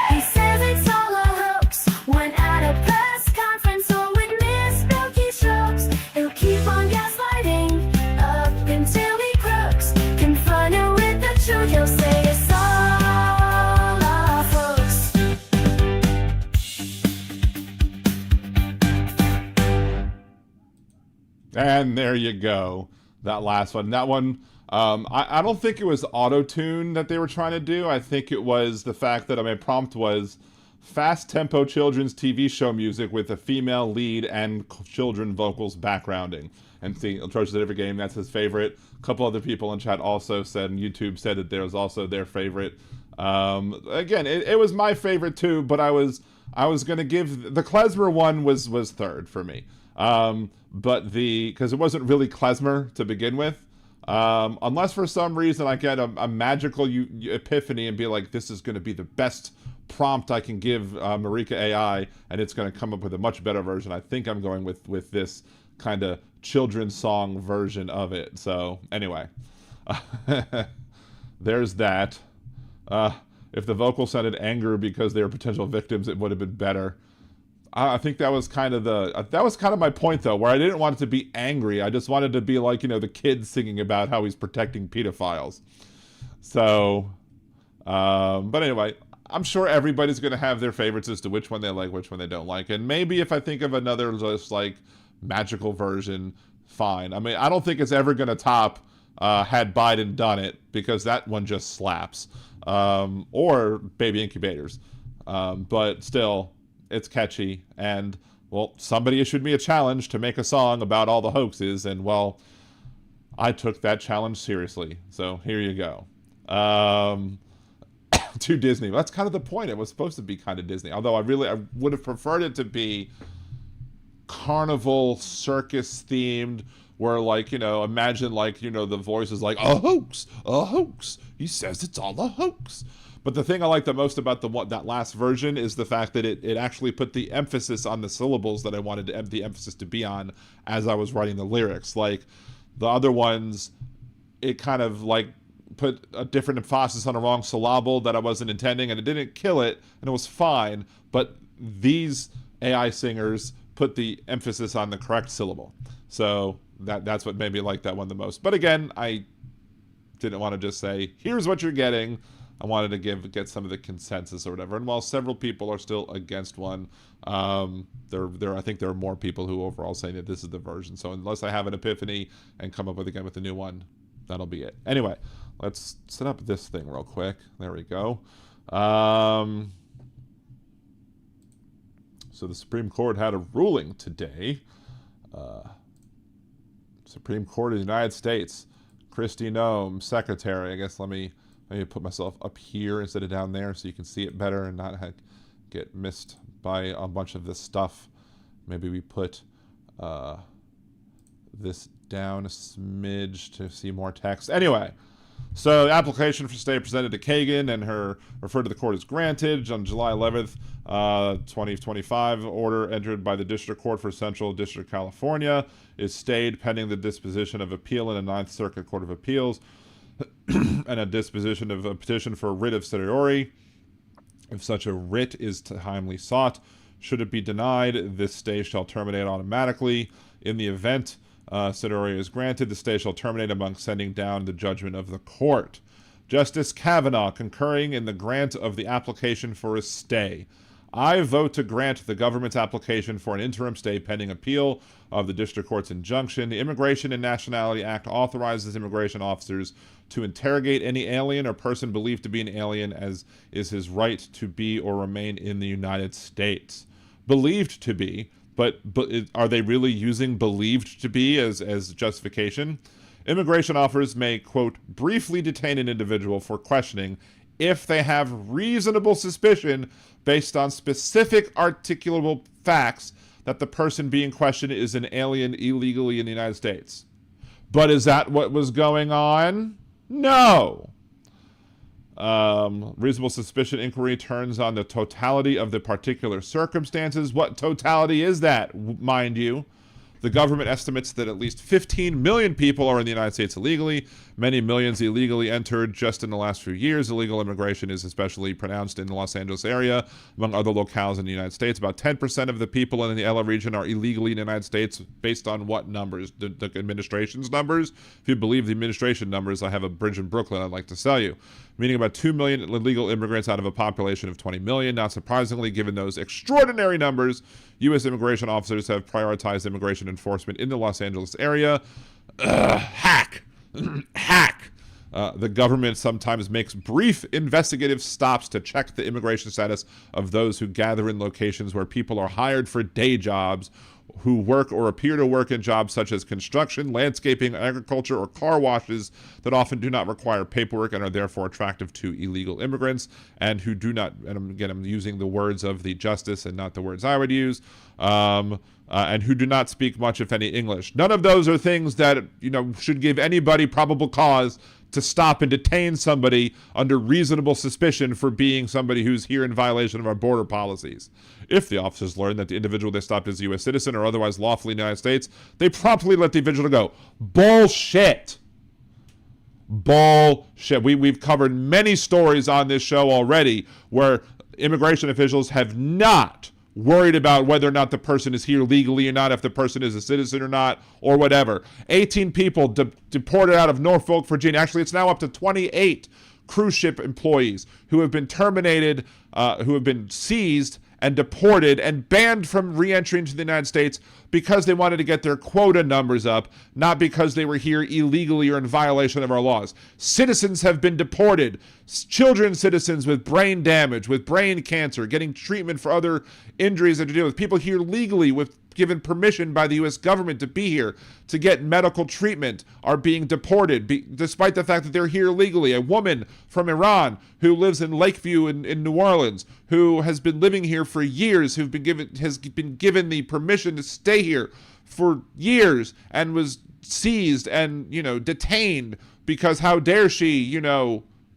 I: he says it's all a hoax. When at a press conference or with misspelled keystrokes, he'll keep on gaslighting up until he crooks. Confronted with the truth, he'll say it's all a hoax.
C: And there you go. That last one. That one, I don't think it was auto-tune that they were trying to do. I think it was the fact that my prompt was fast-tempo children's TV show music with a female lead and children vocals backgrounding. And see, Trojan said every game, that's his favorite. A couple other people in chat also said, and YouTube said that there was also their favorite. Again, it was my favorite too, but I was going to give... The klezmer one was third for me. But because it wasn't really klezmer to begin with. Unless for some reason I get a magical epiphany and be like, this is going to be the best prompt I can give Marika AI, and it's going to come up with a much better version. I think I'm going with this kind of children's song version of it. So anyway, there's that. If the vocal sounded anger because they were potential victims, it would have been better. I think that was kind of my point though, where I didn't want it to be angry. I just wanted to be like, the kid singing about how he's protecting pedophiles. So, but anyway, I'm sure everybody's going to have their favorites as to which one they like, which one they don't like. And maybe if I think of another just like magical version, fine. I mean, I don't think it's ever going to top Had Biden Done It, because that one just slaps. Or Baby Incubators. But still, it's catchy. And, well, somebody issued me a challenge to make a song about all the hoaxes. And, well, I took that challenge seriously. So here you go. To Disney. That's kind of the point. It was supposed to be kind of Disney. Although I would have preferred it to be carnival circus themed, where like, imagine like, the voice is like, a hoax. He says it's all a hoax. But the thing I like the most about that last version is the fact that it actually put the emphasis on the syllables that I wanted the emphasis to be on as I was writing the lyrics. Like the other ones, it kind of like put a different emphasis on a wrong syllable that I wasn't intending, and it didn't kill it, and it was fine. But these AI singers put the emphasis on the correct syllable. So that's what made me like that one the most. But again, I didn't want to just say, here's what you're getting. I wanted to get some of the consensus or whatever. And while several people are still against one, I think there are more people who overall say that this is the version. So unless I have an epiphany and come up with a new one, that'll be it. Anyway, let's set up this thing real quick. There we go. So the Supreme Court had a ruling today. Supreme Court of the United States, Kristi Noem, Secretary. I guess let me put myself up here instead of down there so you can see it better and not get missed by a bunch of this stuff. Maybe we put this down a smidge to see more text. Anyway, so the application for stay presented to Kagan and her referred to the court as granted on July 11th, 2025. Order entered by the District Court for Central District, California is stayed pending the disposition of appeal in the Ninth Circuit Court of Appeals and a disposition of a petition for a writ of certiorari. If such a writ is timely sought, should it be denied, this stay shall terminate automatically. In the event certiorari is granted, the stay shall terminate among sending down the judgment of the court. Justice Kavanaugh concurring in the grant of the application for a stay. I vote to grant the government's application for an interim stay pending appeal of the district court's injunction. The Immigration and Nationality Act authorizes immigration officers to interrogate any alien or person believed to be an alien as is his right to be or remain in the United States. Believed to be, but are they really using believed to be as justification? Immigration officers may, quote, briefly detain an individual for questioning if they have reasonable suspicion based on specific articulable facts that the person being questioned is an alien illegally in the United States. But is that what was going on? No. Reasonable suspicion inquiry turns on the totality of the particular circumstances. What totality is that, mind you? The government estimates that at least 15 million people are in the United States illegally. Many millions illegally entered just in the last few years. Illegal immigration is especially pronounced in the Los Angeles area, among other locales in the United States. About 10% of the people in the LA region are illegally in the United States. Based on what numbers? The administration's numbers? If you believe the administration numbers, I have a bridge in Brooklyn I'd like to sell you. Meaning about 2 million illegal immigrants out of a population of 20 million. Not surprisingly, given those extraordinary numbers, U.S. immigration officers have prioritized immigration enforcement in the Los Angeles area. Hack. The government sometimes makes brief investigative stops to check the immigration status of those who gather in locations where people are hired for day jobs, who work or appear to work in jobs such as construction, landscaping, agriculture, or car washes that often do not require paperwork and are therefore attractive to illegal immigrants, and who do not, and again, I'm using the words of the justice and not the words I would use, and who do not speak much, if any, English. None of those are things that, should give anybody probable cause to stop and detain somebody under reasonable suspicion for being somebody who's here in violation of our border policies. If the officers learn that the individual they stopped is a U.S. citizen or otherwise lawfully in the United States, they promptly let the individual go. Bullshit. Bullshit. We've covered many stories on this show already where immigration officials have not worried about whether or not the person is here legally or not, if the person is a citizen or not, or whatever. 18 people deported out of Norfolk, Virginia. Actually, it's now up to 28 cruise ship employees who have been terminated, who have been seized and deported and banned from re-entry into the United States because they wanted to get their quota numbers up, not because they were here illegally or in violation of our laws. Citizens have been deported. Children citizens with brain damage, with brain cancer, getting treatment for other injuries that to deal with. People here legally with given permission by the U.S. government to be here to get medical treatment are being deported despite the fact that they're here legally. A woman from Iran who lives in Lakeview in New Orleans, who has been living here for years, has been given the permission to stay here for years and was seized and, detained because how dare she,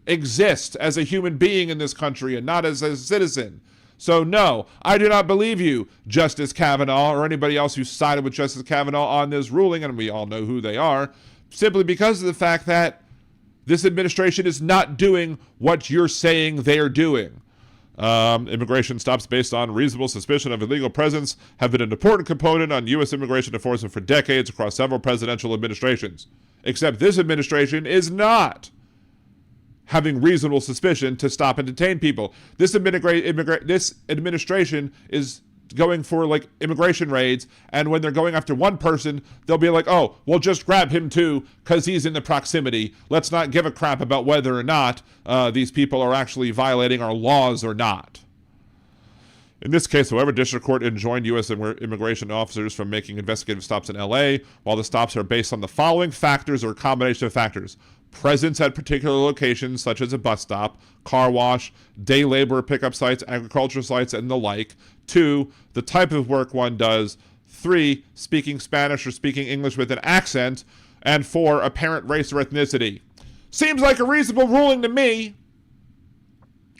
C: exist as a human being in this country and not as a citizen. So no, I do not believe you, Justice Kavanaugh, or anybody else who sided with Justice Kavanaugh on this ruling, and we all know who they are, simply because of the fact that this administration is not doing what you're saying they're doing. Immigration stops based on reasonable suspicion of illegal presence have been an important component on U.S. immigration enforcement for decades across several presidential administrations. Except this administration is not having reasonable suspicion to stop and detain people. This administration is going for like immigration raids, and when they're going after one person, they'll be like, oh, we'll just grab him too because he's in the proximity. Let's not give a crap about whether or not these people are actually violating our laws or not. In this case, however, District Court enjoined U.S. immigration officers from making investigative stops in L.A. while the stops are based on the following factors or a combination of factors: presence at particular locations such as a bus stop, car wash, day labor pickup sites, agricultural sites, and the like. 2, the type of work one does. 3, speaking Spanish or speaking English with an accent. And 4, apparent race or ethnicity. Seems like a reasonable ruling to me.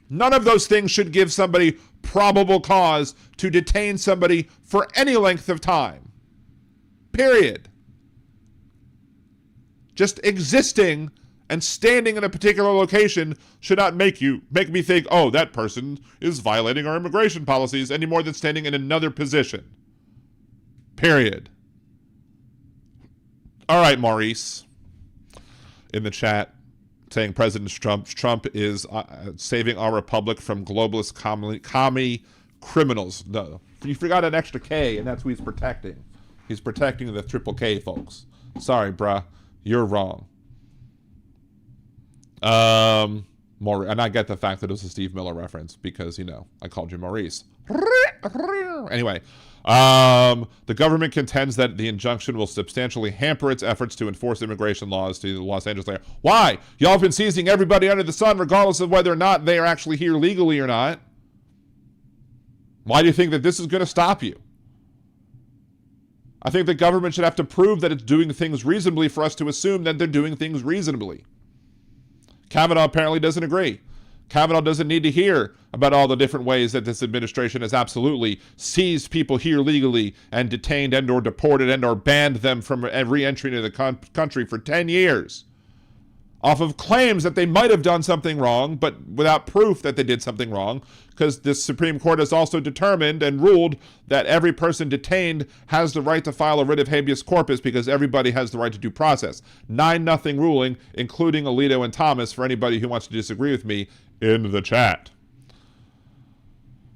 C: None of those things should give somebody probable cause to detain somebody for any length of time. Period. Just existing and standing in a particular location should not make me think, oh, that person is violating our immigration policies any more than standing in another position. Period. All right, Maurice, in the chat, saying President Trump is saving our republic from globalist commie criminals. No, you forgot an extra K, and that's who he's protecting. He's protecting the triple K folks. Sorry, bruh, you're wrong. And I get the fact that it was a Steve Miller reference because, you know, I called you Maurice. Anyway, the government contends that the injunction will substantially hamper its efforts to enforce immigration laws to the Los Angeles area. Why? Y'all have been seizing everybody under the sun regardless of whether or not they are actually here legally or not. Why do you think that this is going to stop you? I think the government should have to prove that it's doing things reasonably for us to assume that they're doing things reasonably. Kavanaugh apparently doesn't agree. Kavanaugh doesn't need to hear about all the different ways that this administration has absolutely seized people here legally and detained and or deported and or banned them from re-entry into the country for 10 years. Off of claims that they might have done something wrong, but without proof that they did something wrong, because the Supreme Court has also determined and ruled that every person detained has the right to file a writ of habeas corpus because everybody has the right to due process. 9-0 ruling, including Alito and Thomas, for anybody who wants to disagree with me in the chat.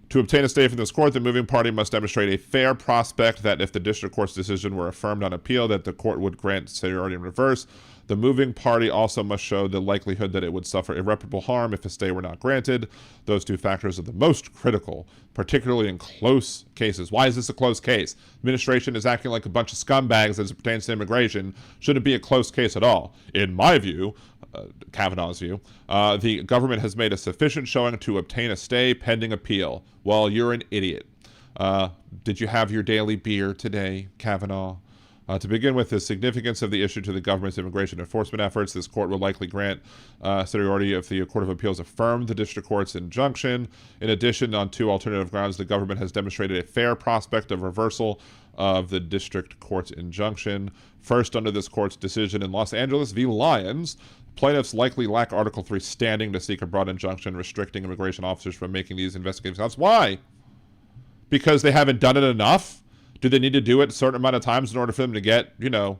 C: To obtain a stay from this court, the moving party must demonstrate a fair prospect that if the district court's decision were affirmed on appeal, that the court would grant seniority in reverse. The moving party also must show the likelihood that it would suffer irreparable harm if a stay were not granted. Those two factors are the most critical, particularly in close cases. Why is this a close case? Administration is acting like a bunch of scumbags as it pertains to immigration. Shouldn't be a close case at all. In my view, Kavanaugh's view, the government has made a sufficient showing to obtain a stay pending appeal. Well, you're an idiot. Did you have your daily beer today, Kavanaugh? To begin with, the significance of the issue to the government's immigration enforcement efforts, this court will likely grant seniority if the Court of Appeals affirmed the district court's injunction. In addition, on 2 alternative grounds, the government has demonstrated a fair prospect of reversal of the district court's injunction. First, under this court's decision in Los Angeles v. Lyons, plaintiffs likely lack Article 3 standing to seek a broad injunction restricting immigration officers from making these investigative stops. Why? Because they haven't done it enough? Do they need to do it a certain amount of times in order for them to get, you know,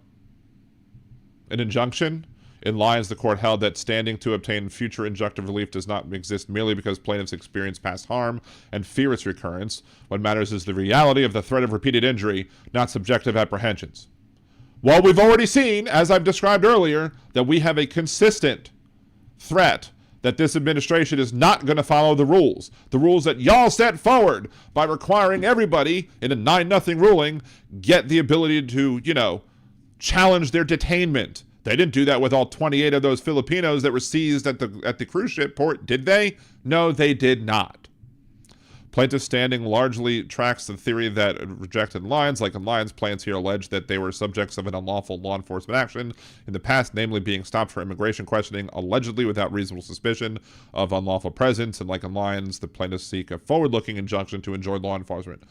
C: an injunction? In Lyons, the court held that standing to obtain future injunctive relief does not exist merely because plaintiffs experience past harm and fear its recurrence. What matters is the reality of the threat of repeated injury, not subjective apprehensions. Well, we've already seen, as I've described earlier, that we have a consistent threat that this administration is not going to follow the rules that y'all set forward by requiring everybody in a 9-0 ruling get the ability to, you know, challenge their detainment. They didn't do that with all 28 of those Filipinos that were seized at the cruise ship port, did they? No, they did not. Plaintiff's standing largely tracks the theory that rejected Lyons. Like in Lyons, plaintiffs here allege that they were subjects of an unlawful law enforcement action in the past, namely being stopped for immigration questioning, allegedly without reasonable suspicion of unlawful presence. And like in Lyons, the plaintiffs seek a forward-looking injunction to enjoin law enforcement.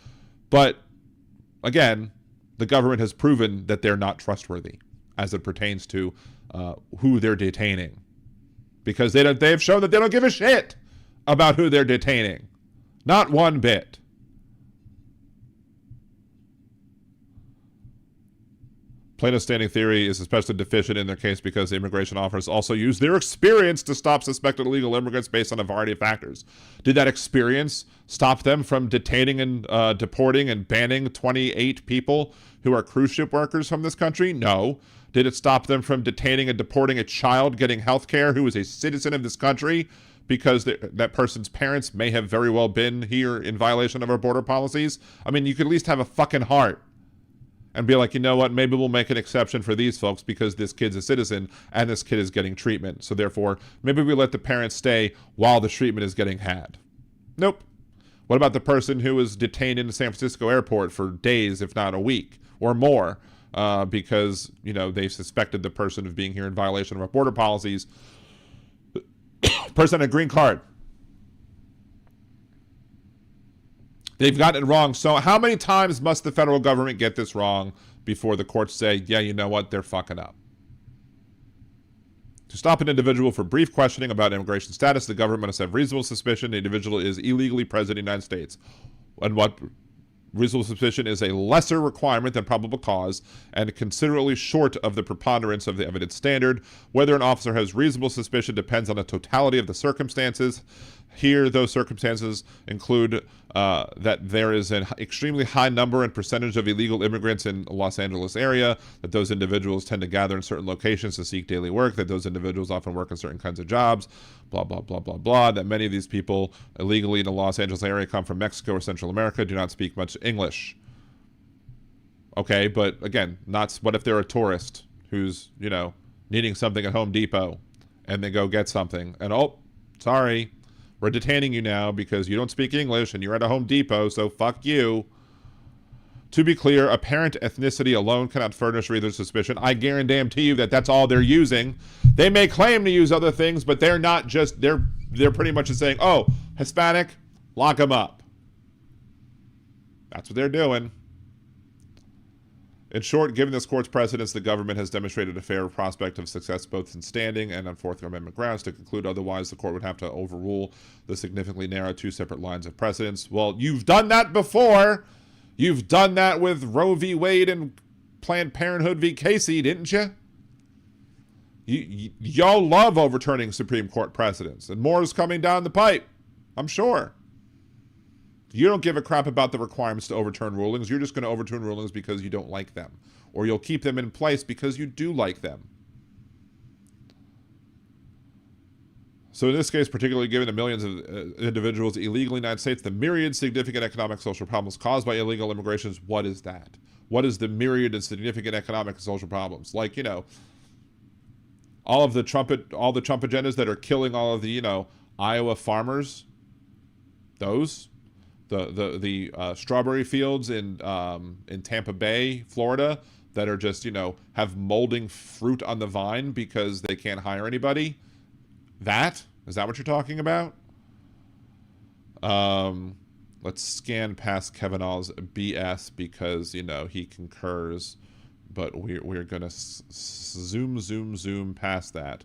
C: But, again, the government has proven that they're not trustworthy as it pertains to who they're detaining. Because they have shown that they don't give a shit about who they're detaining. Not one bit. Plaintiff's standing theory is especially deficient in their case because the immigration officers also use their experience to stop suspected illegal immigrants based on a variety of factors. Did that experience stop them from detaining and deporting and banning 28 people who are cruise ship workers from this country? No. Did it stop them from detaining and deporting a child getting health care who is a citizen of this country because that person's parents may have very well been here in violation of our border policies? I mean, you could at least have a fucking heart and be like, you know what, maybe we'll make an exception for these folks because this kid's a citizen and this kid is getting treatment. So therefore, maybe we let the parents stay while the treatment is getting had. Nope. What about the person who was detained in the San Francisco airport for days, if not a week or more, because, you know, they suspected the person of being here in violation of our border policies? Person had a green card. They've gotten it wrong. So how many times must the federal government get this wrong before the courts say, yeah, you know what, they're fucking up? To stop an individual for brief questioning about immigration status, the government must have reasonable suspicion the individual is illegally present in the United States. And what reasonable suspicion is a lesser requirement than probable cause and considerably short of the preponderance of the evidence standard. Whether an officer has reasonable suspicion depends on the totality of the circumstances. Here, those circumstances include that there is an extremely high number and percentage of illegal immigrants in the Los Angeles area, that those individuals tend to gather in certain locations to seek daily work, that those individuals often work in certain kinds of jobs, blah, blah, blah, blah, blah, that many of these people illegally in the Los Angeles area come from Mexico or Central America, do not speak much English. Okay, but again, what if they're a tourist who's, you know, needing something at Home Depot and they go get something and, oh, sorry, we're detaining you now because you don't speak English and you're at a Home Depot, so fuck you. To be clear, apparent ethnicity alone cannot furnish reasonable suspicion. I guarantee you that that's all they're using. They may claim to use other things, but they're not just, they're pretty much just saying, oh, Hispanic, lock them up. That's what they're doing. In short, given this court's precedents, the government has demonstrated a fair prospect of success both in standing and on Fourth Amendment grounds. To conclude otherwise, the court would have to overrule the significantly narrow two separate lines of precedents. Well, you've done that before. You've done that with Roe v. Wade and Planned Parenthood v. Casey, didn't you? Y'all love overturning Supreme Court precedents, and more is coming down the pipe, I'm sure. You don't give a crap about the requirements to overturn rulings. You're just going to overturn rulings because you don't like them. Or you'll keep them in place because you do like them. So in this case, particularly given the millions of individuals illegally in the United States, the myriad significant economic and social problems caused by illegal immigration, what is that? What is the myriad of significant economic and social problems? Like, you know, all the Trump agendas that are killing all of the, you know, Iowa farmers, those. The strawberry fields in Tampa Bay, Florida, that are just, you know, have molding fruit on the vine because they can't hire anybody. Is that what you're talking about? Let's scan past Kavanaugh's BS because, you know, he concurs, but we're gonna zoom past that.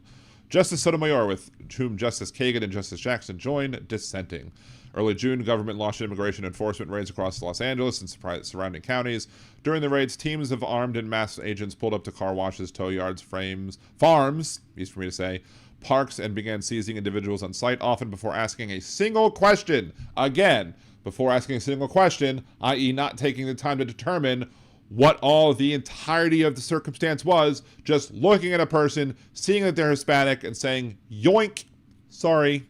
C: Justice Sotomayor, with whom Justice Kagan and Justice Jackson join, dissenting. Early June, government launched immigration enforcement raids across Los Angeles and surrounding counties. During the raids, teams of armed and masked agents pulled up to car washes, tow yards, farms, easy for me to say, parks, and began seizing individuals on site, often before asking a single question. Again, before asking a single question, i.e. not taking the time to determine what all the entirety of the circumstance was, just looking at a person, seeing that they're Hispanic, and saying, yoink, sorry.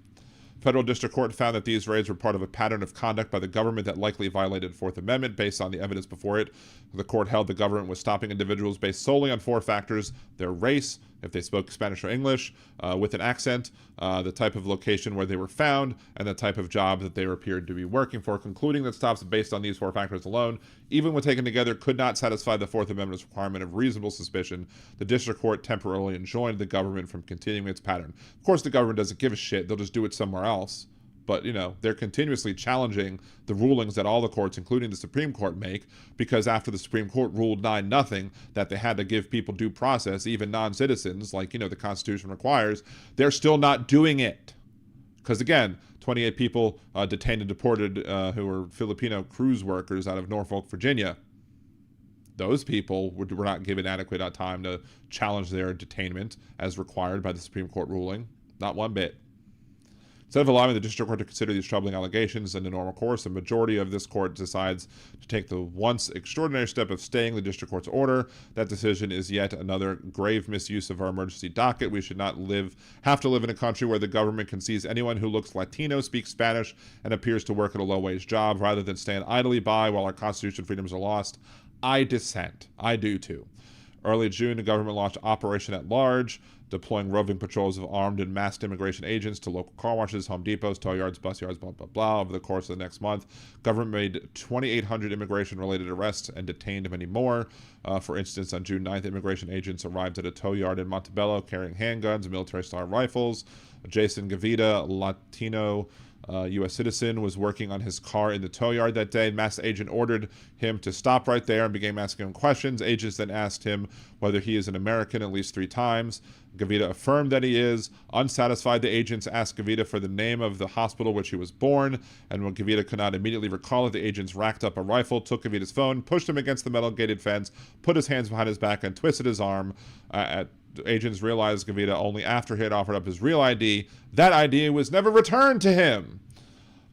C: Federal District Court found that these raids were part of a pattern of conduct by the government that likely violated Fourth Amendment based on the evidence before it. The court held the government was stopping individuals based solely on four factors: their race, if they spoke Spanish or English, with an accent, the type of location where they were found, and the type of job that they appeared to be working for, concluding that stops based on these four factors alone, even when taken together, could not satisfy the Fourth Amendment's requirement of reasonable suspicion. The district court temporarily enjoined the government from continuing its pattern. Of course, the government doesn't give a shit. They'll just do it somewhere else. But, you know, they're continuously challenging the rulings that all the courts, including the Supreme Court, make, because after the Supreme Court ruled 9-0 that they had to give people due process, even non-citizens, like, you know, the Constitution requires, they're still not doing it. Because again, 28 people detained and deported who were Filipino cruise workers out of Norfolk, Virginia. Those people were not given adequate time to challenge their detainment as required by the Supreme Court ruling. Not one bit. Instead of allowing the district court to consider these troubling allegations in the normal course, the majority of this court decides to take the once extraordinary step of staying the district court's order. That decision is yet another grave misuse of our emergency docket. We should not have to live in a country where the government can seize anyone who looks Latino, speaks Spanish, and appears to work at a low-wage job rather than stand idly by while our constitutional freedoms are lost. I dissent. I do too. Early June, the government launched Operation at Large, deploying roving patrols of armed and masked immigration agents to local car washes, Home Depots, tow yards, bus yards, blah, blah, blah. Over the course of the next month, government made 2,800 immigration-related arrests and detained many more. For instance, on June 9th, immigration agents arrived at a tow yard in Montebello carrying handguns, military-style rifles. Jason Gavita, Latino U.S. citizen, was working on his car in the tow yard that day. Masked agent ordered him to stop right there and began asking him questions. Agents then asked him whether he is an American at least 3 times. Gavita affirmed that he is. Unsatisfied, the agents asked Gavita for the name of the hospital which he was born, and when Gavita could not immediately recall it, the agents racked up a rifle, took Gavita's phone, pushed him against the metal gated fence, put his hands behind his back, and twisted his arm. Agents realized Gavita only after he had offered up his real ID. That ID was never returned to him.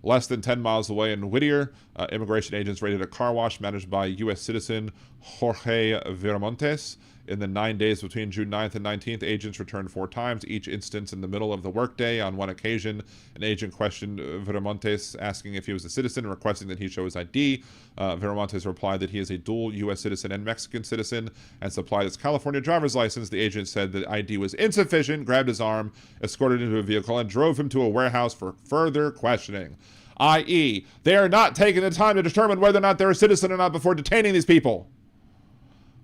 C: Less than 10 miles away in Whittier, immigration agents raided a car wash managed by U.S. citizen Jorge Viramontes. In the 9 days between June 9th and 19th, agents returned 4 times, each instance in the middle of the workday. On one occasion, an agent questioned Viramontes, asking if he was a citizen and requesting that he show his ID. Viramontes replied that he is a dual U.S. citizen and Mexican citizen and supplied his California driver's license. The agent said that ID was insufficient, grabbed his arm, escorted him to a vehicle, and drove him to a warehouse for further questioning. I.e., they are not taking the time to determine whether or not they're a citizen or not before detaining these people.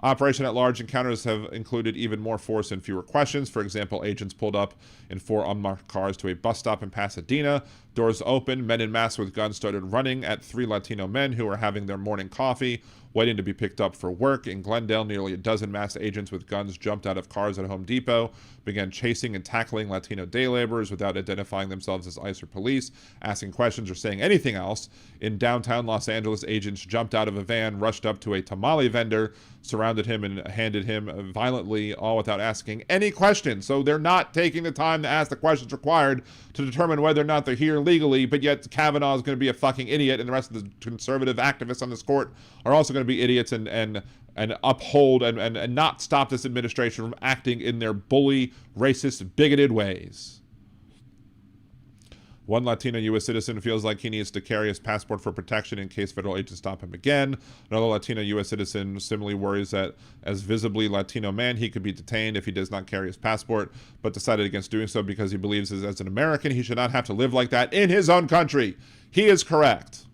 C: Operation at Large encounters have included even more force and fewer questions. For example, agents pulled up in 4 unmarked cars to a bus stop in Pasadena. Doors opened, men in masks with guns started running at 3 Latino men who were having their morning coffee, waiting to be picked up for work. In Glendale, nearly a dozen masked agents with guns jumped out of cars at Home Depot, began chasing and tackling Latino day laborers without identifying themselves as ICE or police, asking questions or saying anything else. In downtown Los Angeles, agents jumped out of a van, rushed up to a tamale vendor, surrounded him and handed him violently, all without asking any questions. So they're not taking the time to ask the questions required to determine whether or not they're here legally, but yet Kavanaugh is going to be a fucking idiot, and the rest of the conservative activists on this court are also going to be idiots and uphold and not stop this administration from acting in their bully, racist, bigoted ways. One Latino U.S. citizen feels like he needs to carry his passport for protection in case federal agents stop him again. Another Latino U.S. citizen similarly worries that as visibly Latino man, he could be detained if he does not carry his passport, but decided against doing so because he believes as an American, he should not have to live like that in his own country. He is correct.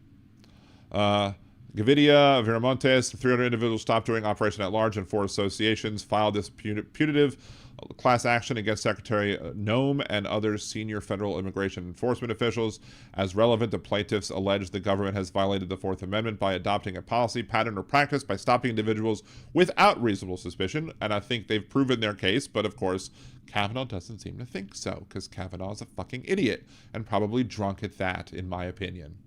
C: Gavidia, Viramontes, 300 individuals stopped during Operation at Large, and 4 associations filed this putative class action against Secretary Noem and other senior federal immigration enforcement officials. As relevant, the plaintiffs allege the government has violated the 4th Amendment by adopting a policy, pattern, or practice by stopping individuals without reasonable suspicion, and I think they've proven their case, but of course, Kavanaugh doesn't seem to think so, because Kavanaugh is a fucking idiot, and probably drunk at that, in my opinion.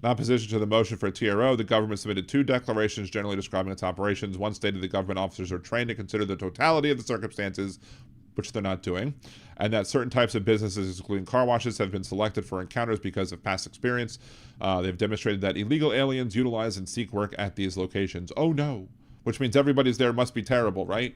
C: In opposition to the motion for a TRO, the government submitted 2 declarations generally describing its operations. One stated the government officers are trained to consider the totality of the circumstances, which they're not doing, and that certain types of businesses, including car washes, have been selected for encounters because of past experience. They've demonstrated that illegal aliens utilize and seek work at these locations. Oh no, which means everybody's there must be terrible, right?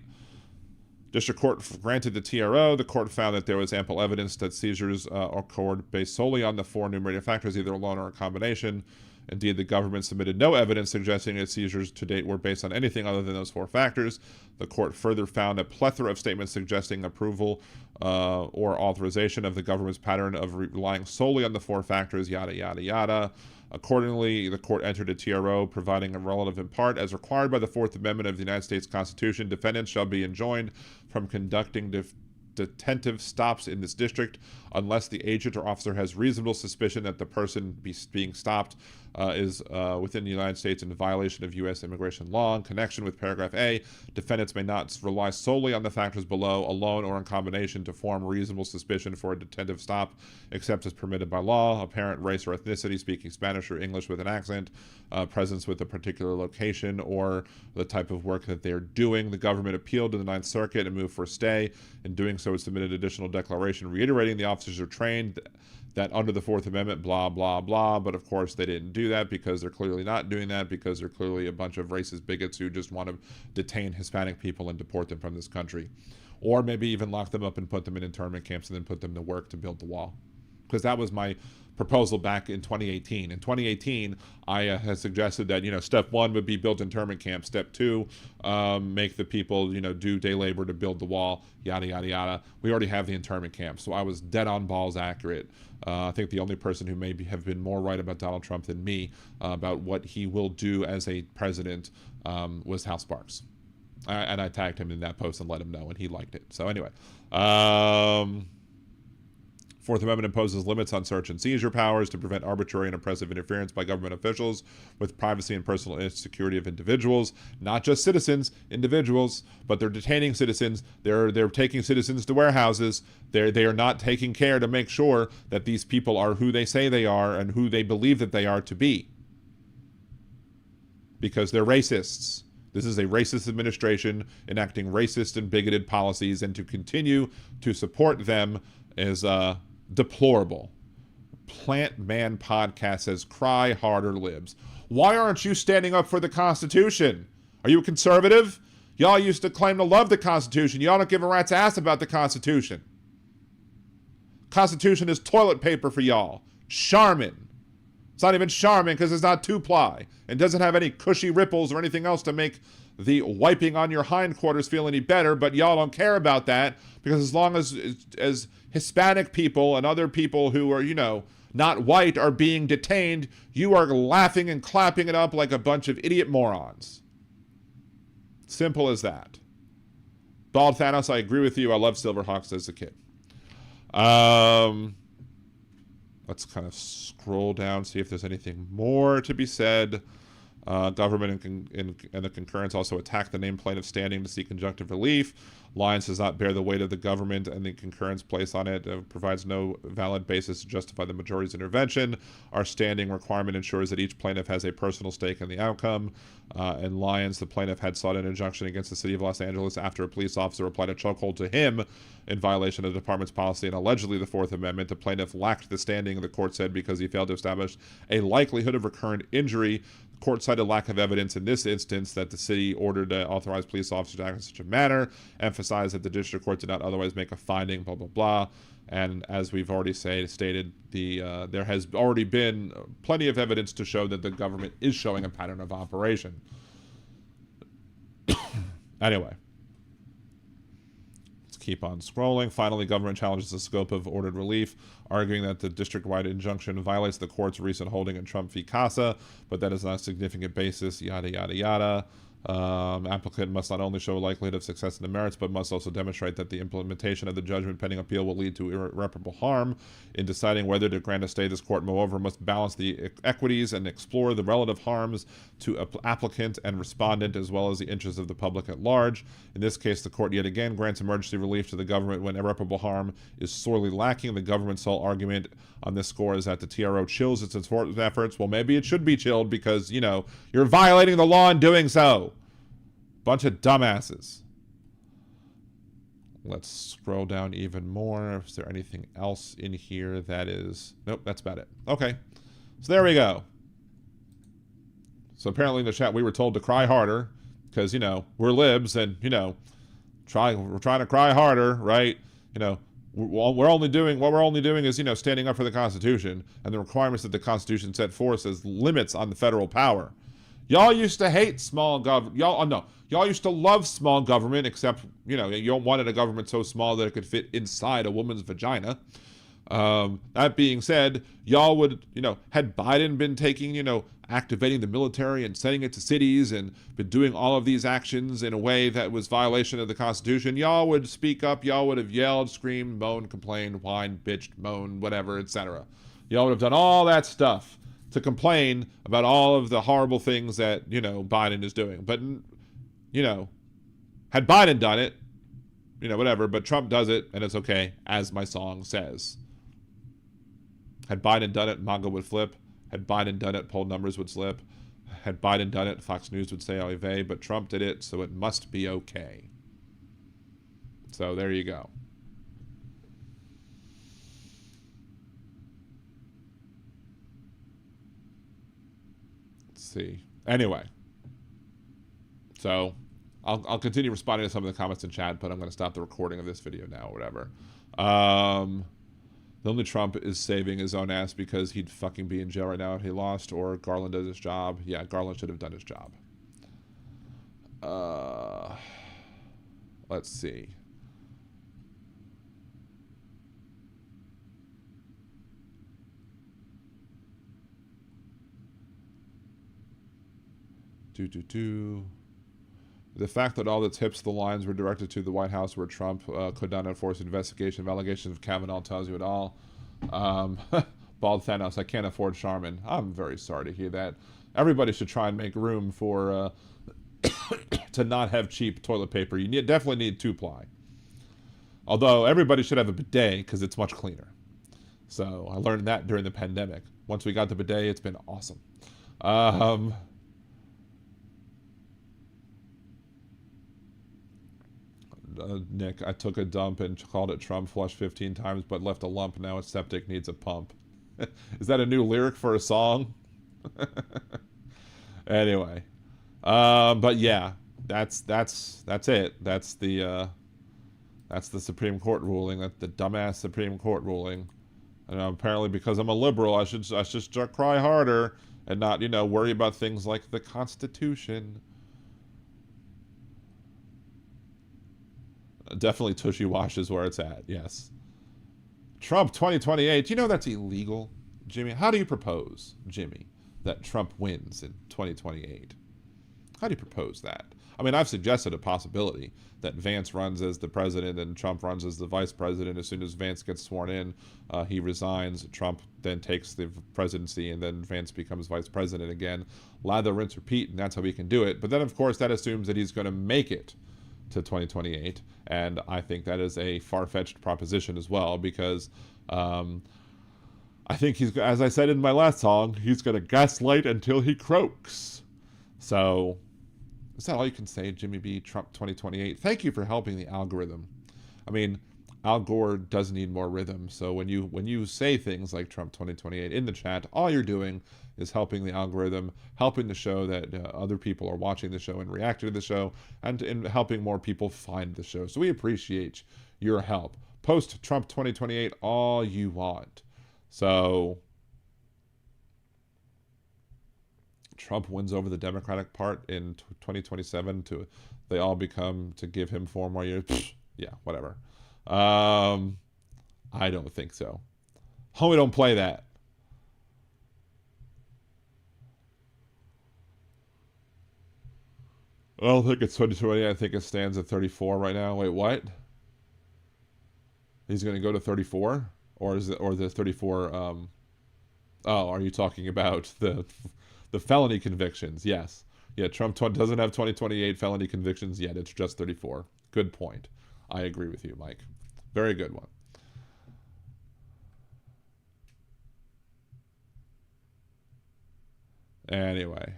C: District Court granted the TRO. The court found that there was ample evidence that seizures occurred based solely on the 4 enumerated factors, either alone or a combination. Indeed, the government submitted no evidence suggesting that seizures to date were based on anything other than those 4 factors. The court further found a plethora of statements suggesting approval or authorization of the government's pattern of relying solely on the 4 factors, yada, yada, yada. Accordingly, the court entered a TRO providing a relative part. As required by the 4th Amendment of the United States Constitution, defendants shall be enjoined from conducting detentive stops in this district unless the agent or officer has reasonable suspicion that the person being stopped is within the United States in violation of U.S. immigration law. In connection with paragraph A, defendants may not rely solely on the factors below alone or in combination to form reasonable suspicion for a detentive stop, except as permitted by law: apparent race or ethnicity, speaking Spanish or English with an accent, presence with a particular location, or the type of work that they're doing. The government appealed to the Ninth Circuit and moved for a stay. In doing so, it submitted an additional declaration reiterating the officers are trained that under the Fourth Amendment, blah, blah, blah. But of course, they didn't do that because they're clearly not doing that, because they're clearly a bunch of racist bigots who just want to detain Hispanic people and deport them from this country. Or maybe even lock them up and put them in internment camps and then put them to work to build the wall. Because that was my proposal back in 2018. In 2018, I had suggested that, step one would be build internment camps. Step two, make the people, do day labor to build the wall, yada, yada, yada. We already have the internment camps. So I was dead on balls accurate. I think the only person who maybe have been more right about Donald Trump than me about what he will do as a president was Hal Sparks. And I tagged him in that post and let him know, and he liked it. So anyway, Fourth Amendment imposes limits on search and seizure powers to prevent arbitrary and oppressive interference by government officials with privacy and personal security of individuals, not just citizens, individuals, but they're detaining citizens. They're taking citizens to warehouses. They are not taking care to make sure that these people are who they say they are and who they believe that they are to be, because they're racists. This is a racist administration enacting racist and bigoted policies, and to continue to support them is deplorable. Plant Man Podcast says, cry harder, libs. Why aren't you standing up for the Constitution? Are you a conservative? Y'all used to claim to love the Constitution. Y'all don't give a rat's ass about the Constitution. Constitution is toilet paper for y'all. Charmin. It's not even Charmin because it's not two-ply and doesn't have any cushy ripples or anything else to make the wiping on your hindquarters feel any better, but y'all don't care about that, because as long as Hispanic people and other people who are, not white are being detained, you are laughing and clapping it up like a bunch of idiot morons. Simple as that. Bald Thanos, I agree with you. I loved Silverhawks as a kid. Let's kind of scroll down, see if there's anything more to be said. Government and the concurrence also attacked the named plaintiff standing to seek conjunctive relief. Lyons does not bear the weight of the government, and the concurrence placed on it provides no valid basis to justify the majority's intervention. Our standing requirement ensures that each plaintiff has a personal stake in the outcome. And Lyons, the plaintiff, had sought an injunction against the city of Los Angeles after a police officer applied a chokehold to him in violation of the department's policy and allegedly the Fourth Amendment. The plaintiff lacked the standing, the court said, because he failed to establish a likelihood of recurrent injury. The court cited lack of evidence in this instance that the city ordered authorized police officers to act in such a manner, emphasized that the district court did not otherwise make a finding, blah, blah, blah. And as we've already stated, there has already been plenty of evidence to show that the government is showing a pattern of operation. Anyway. Keep on scrolling. Finally, government challenges the scope of ordered relief, arguing that the district-wide injunction violates the court's recent holding in Trump v. Casa, but that is not a significant basis, yada, yada, yada. Applicant must not only show a likelihood of success in the merits, but must also demonstrate that the implementation of the judgment pending appeal will lead to irreparable harm. In deciding whether to grant a stay, this court, moreover, must balance the equities and explore the relative harms to applicant and respondent, as well as the interests of the public at large. In this case, the court yet again grants emergency relief to the government when irreparable harm is sorely lacking. The government's sole argument on this score is that the TRO chills its enforcement efforts. Well, maybe it should be chilled because, you're violating the law in doing so. Bunch of dumbasses. Let's scroll down even more. Is there anything else in here that is... Nope, that's about it. Okay. So there we go. So apparently in the chat we were told to cry harder because, we're libs and, we're trying to cry harder, right? What we're only doing is, standing up for the Constitution and the requirements that the Constitution set forth as limits on the federal power. Y'all used to hate small government. Y'all used to love small government, except, you wanted a government so small that it could fit inside a woman's vagina. That being said, y'all would, had Biden been taking, activating the military and sending it to cities and been doing all of these actions in a way that was violation of the Constitution, y'all would speak up, y'all would have yelled, screamed, moaned, complained, whined, bitched, moaned, whatever, etc. Y'all would have done all that stuff. to complain about all of the horrible things that, you know, Biden is doing. But, you know, had Biden done it, you know, whatever, but Trump does it, and it's okay, as my song says. Had Biden done it, MAGA would flip. Had Biden done it, poll numbers would slip. Had Biden done it, Fox News would say oy vey, but Trump did it, so it must be okay. So there you go. Let's see. Anyway. So I'll continue responding to some of the comments in chat, but I'm going to stop the recording of this video now or whatever. The only Trump is saving his own ass because he'd fucking be in jail right now if he lost, or Garland does his job. Yeah, Garland should have done his job. Let's see. The fact that all the tips, the lines were directed to the White House where Trump could not enforce investigation of allegations of Kavanaugh tells you it all. Bald Thanos, I can't afford Charmin. I'm very sorry to hear that. Everybody should try and make room for to not have cheap toilet paper. You definitely need 2-ply. Although everybody should have a bidet because it's much cleaner. So I learned that during the pandemic. Once we got the bidet, it's been awesome. Nick, I took a dump and called it Trump flush 15 times, but left a lump. Now it's septic, needs a pump. Is that a new lyric for a song? Anyway, but yeah, that's it. That's the Supreme Court ruling. That's the dumbass Supreme Court ruling. And apparently, because I'm a liberal, I should cry harder and not, you know, worry about things like the Constitution. Definitely Tushy Wash is where it's at, yes. Trump 2028. You know that's illegal, Jimmy? How do you propose, Jimmy, that Trump wins in 2028? How do you propose that? I mean, I've suggested a possibility that Vance runs as the president and Trump runs as the vice president. As soon as Vance gets sworn in, he resigns. Trump then takes the presidency, and then Vance becomes vice president again. Lather, rinse, repeat, and that's how we can do it. But then, of course, that assumes that he's going to make it to 2028, and I think that is a far-fetched proposition as well, because I think he's, as I said in my last song, he's going to gaslight until he croaks. So, is that all you can say, Jimmy B? Trump 2028? Thank you for helping the algorithm. I mean, Al Gore does need more rhythm, so when you say things like Trump 2028 in the chat, all you're doing is helping the algorithm, helping the show that other people are watching the show and reacting to the show, and helping more people find the show. So we appreciate your help. Post Trump 2028 all you want. So Trump wins over the Democratic part in 2027 they all become to give him 4 more years. Yeah, whatever. I don't think so. Homie, don't play that. I don't think it's 2020. I think it stands at 34 right now. Wait, what? He's going to go to 34? Or is it, or the 34, oh, are you talking about the felony convictions? Yes. Yeah, Trump doesn't have 2028 felony convictions yet. It's just 34. Good point. I agree with you, Mike. Very good one. Anyway.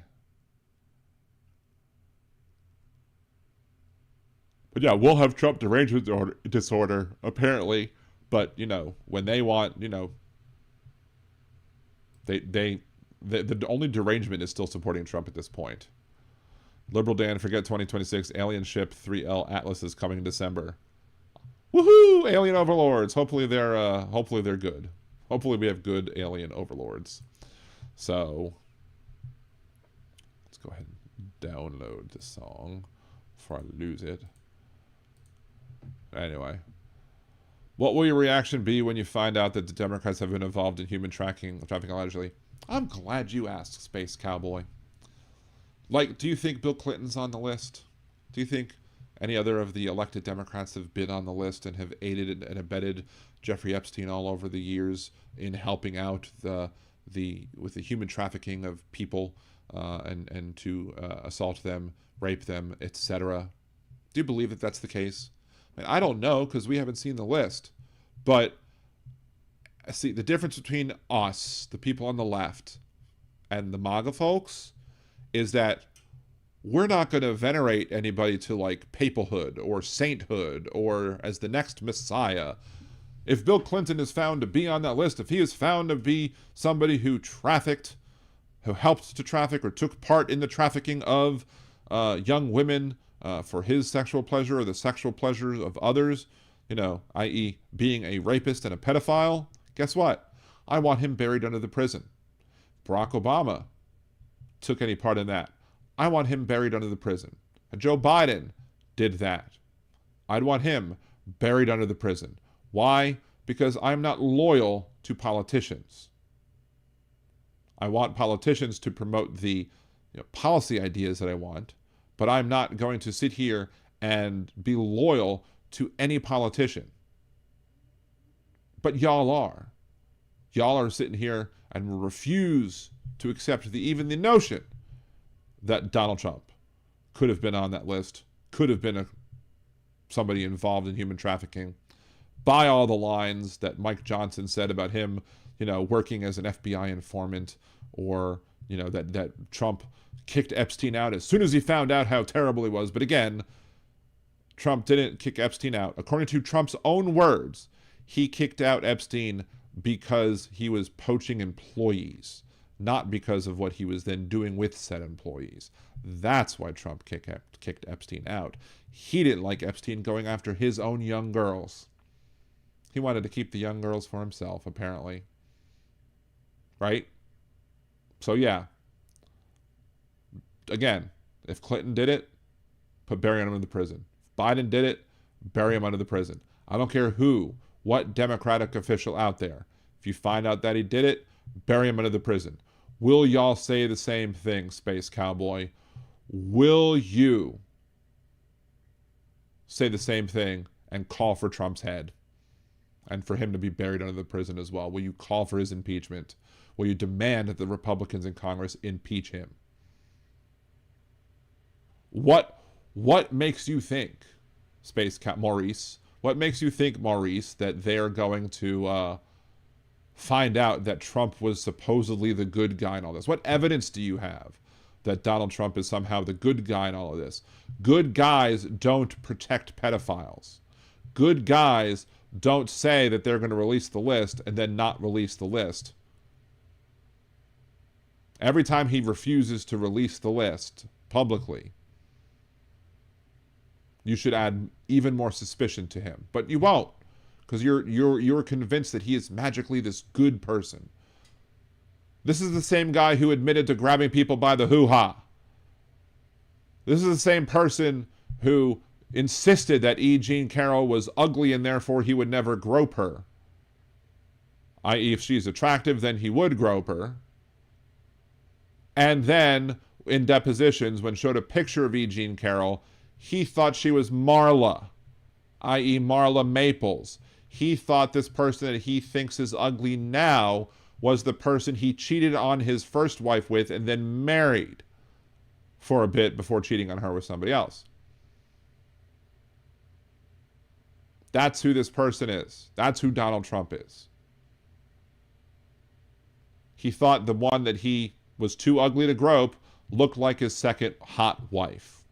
C: But yeah, we'll have Trump derangement disorder, apparently. But, you know, when they want, you know, the only derangement is still supporting Trump at this point. Liberal Dan, forget 2026. Alien ship 3L Atlas is coming in December. Woohoo! Alien overlords. Hopefully they're good. Hopefully we have good alien overlords. So let's go ahead and download the song before I lose it. Anyway, what will your reaction be when you find out that the Democrats have been involved in human trafficking allegedly? I'm glad you asked, Space Cowboy. Like, do you think Bill Clinton's on the list? Do you think any other of the elected Democrats have been on the list and have aided and abetted Jeffrey Epstein all over the years in helping out the the human trafficking of people and to assault them, rape them, etc. Do you believe that that's the case? I mean, I don't know because we haven't seen the list, but see, the difference between us, the people on the left, and the MAGA folks is that we're not going to venerate anybody to like papalhood or sainthood or as the next Messiah. If Bill Clinton is found to be on that list, if he is found to be somebody who trafficked, who helped to traffic or took part in the trafficking of young women for his sexual pleasure or the sexual pleasures of others, you know, i.e. being a rapist and a pedophile, guess what? I want him buried under the prison. Barack Obama took any part in that. I want him buried under the prison. And Joe Biden did that. I'd want him buried under the prison. Why? Because I'm not loyal to politicians. I want politicians to promote the policy ideas that I want, but I'm not going to sit here and be loyal to any politician. But y'all are. Y'all are sitting here and refuse to accept even the notion that Donald Trump could have been on that list, could have been somebody involved in human trafficking. By all the lines that Mike Johnson said about him, working as an FBI informant, or, that Trump kicked Epstein out as soon as he found out how terrible he was. But again, Trump didn't kick Epstein out. According to Trump's own words, he kicked out Epstein because he was poaching employees, not because of what he was then doing with said employees. That's why Trump kicked Epstein out. He didn't like Epstein going after his own young girls. He wanted to keep the young girls for himself, apparently. Right? So yeah. Again, if Clinton did it, bury him in the prison. If Biden did it, bury him under the prison. I don't care what Democratic official out there. If you find out that he did it, bury him under the prison. Will y'all say the same thing, Space Cowboy? Will you say the same thing and call for Trump's head and for him to be buried under the prison as well? Will you call for his impeachment? Will you demand that the Republicans in Congress impeach him? What makes you think, Maurice? What makes you think, Maurice, that they're going to find out that Trump was supposedly the good guy in all this? What evidence do you have that Donald Trump is somehow the good guy in all of this? Good guys don't protect pedophiles. Good guys don't say that they're going to release the list and then not release the list. Every time he refuses to release the list publicly, you should add even more suspicion to him. But you won't, because you're convinced that he is magically this good person. This is the same guy who admitted to grabbing people by the hoo-ha. This is the same person who insisted that E. Jean Carroll was ugly and therefore he would never grope her. I.e., if she's attractive, then he would grope her. And then, in depositions, when showed a picture of E. Jean Carroll, he thought she was Marla, i.e. Marla Maples. He thought this person that he thinks is ugly now was the person he cheated on his first wife with and then married for a bit before cheating on her with somebody else. That's who this person is. That's who Donald Trump is. He thought the one that he was too ugly to grope looked like his second hot wife.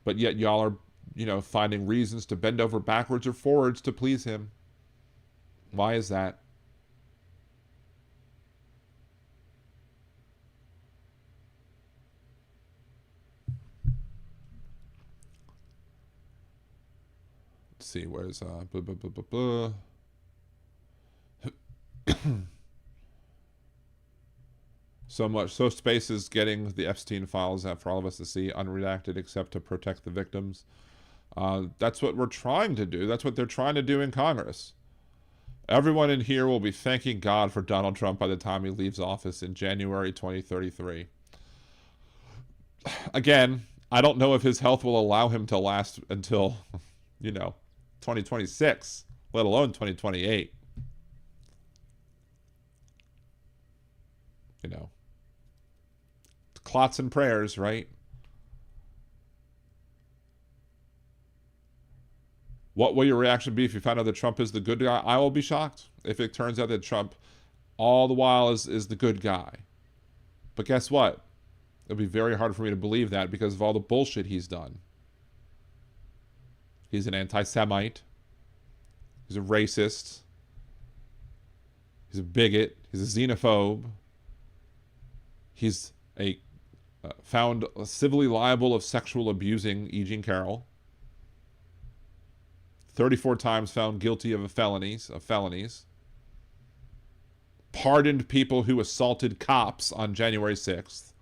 C: But yet y'all are, finding reasons to bend over backwards or forwards to please him. Why is that? Let's see, where's So Space is getting the Epstein files out for all of us to see, unredacted, except to protect the victims. That's what we're trying to do. That's what they're trying to do in Congress. Everyone in here will be thanking God for Donald Trump by the time he leaves office in January 2033. Again, I don't know if his health will allow him to last until, 2026, let alone 2028. you know, clots and prayers, right? What will your reaction be if you find out that Trump is the good guy? I will be shocked if it turns out that Trump all the while is the good guy. But guess what? It'll be very hard for me to believe that because of all the bullshit he's done. He's an anti-Semite. He's a racist. He's a bigot. He's a xenophobe. He's found civilly liable of sexual abusing E. Jean Carroll. 34 times found guilty of felonies. Pardoned people who assaulted cops on January 6th.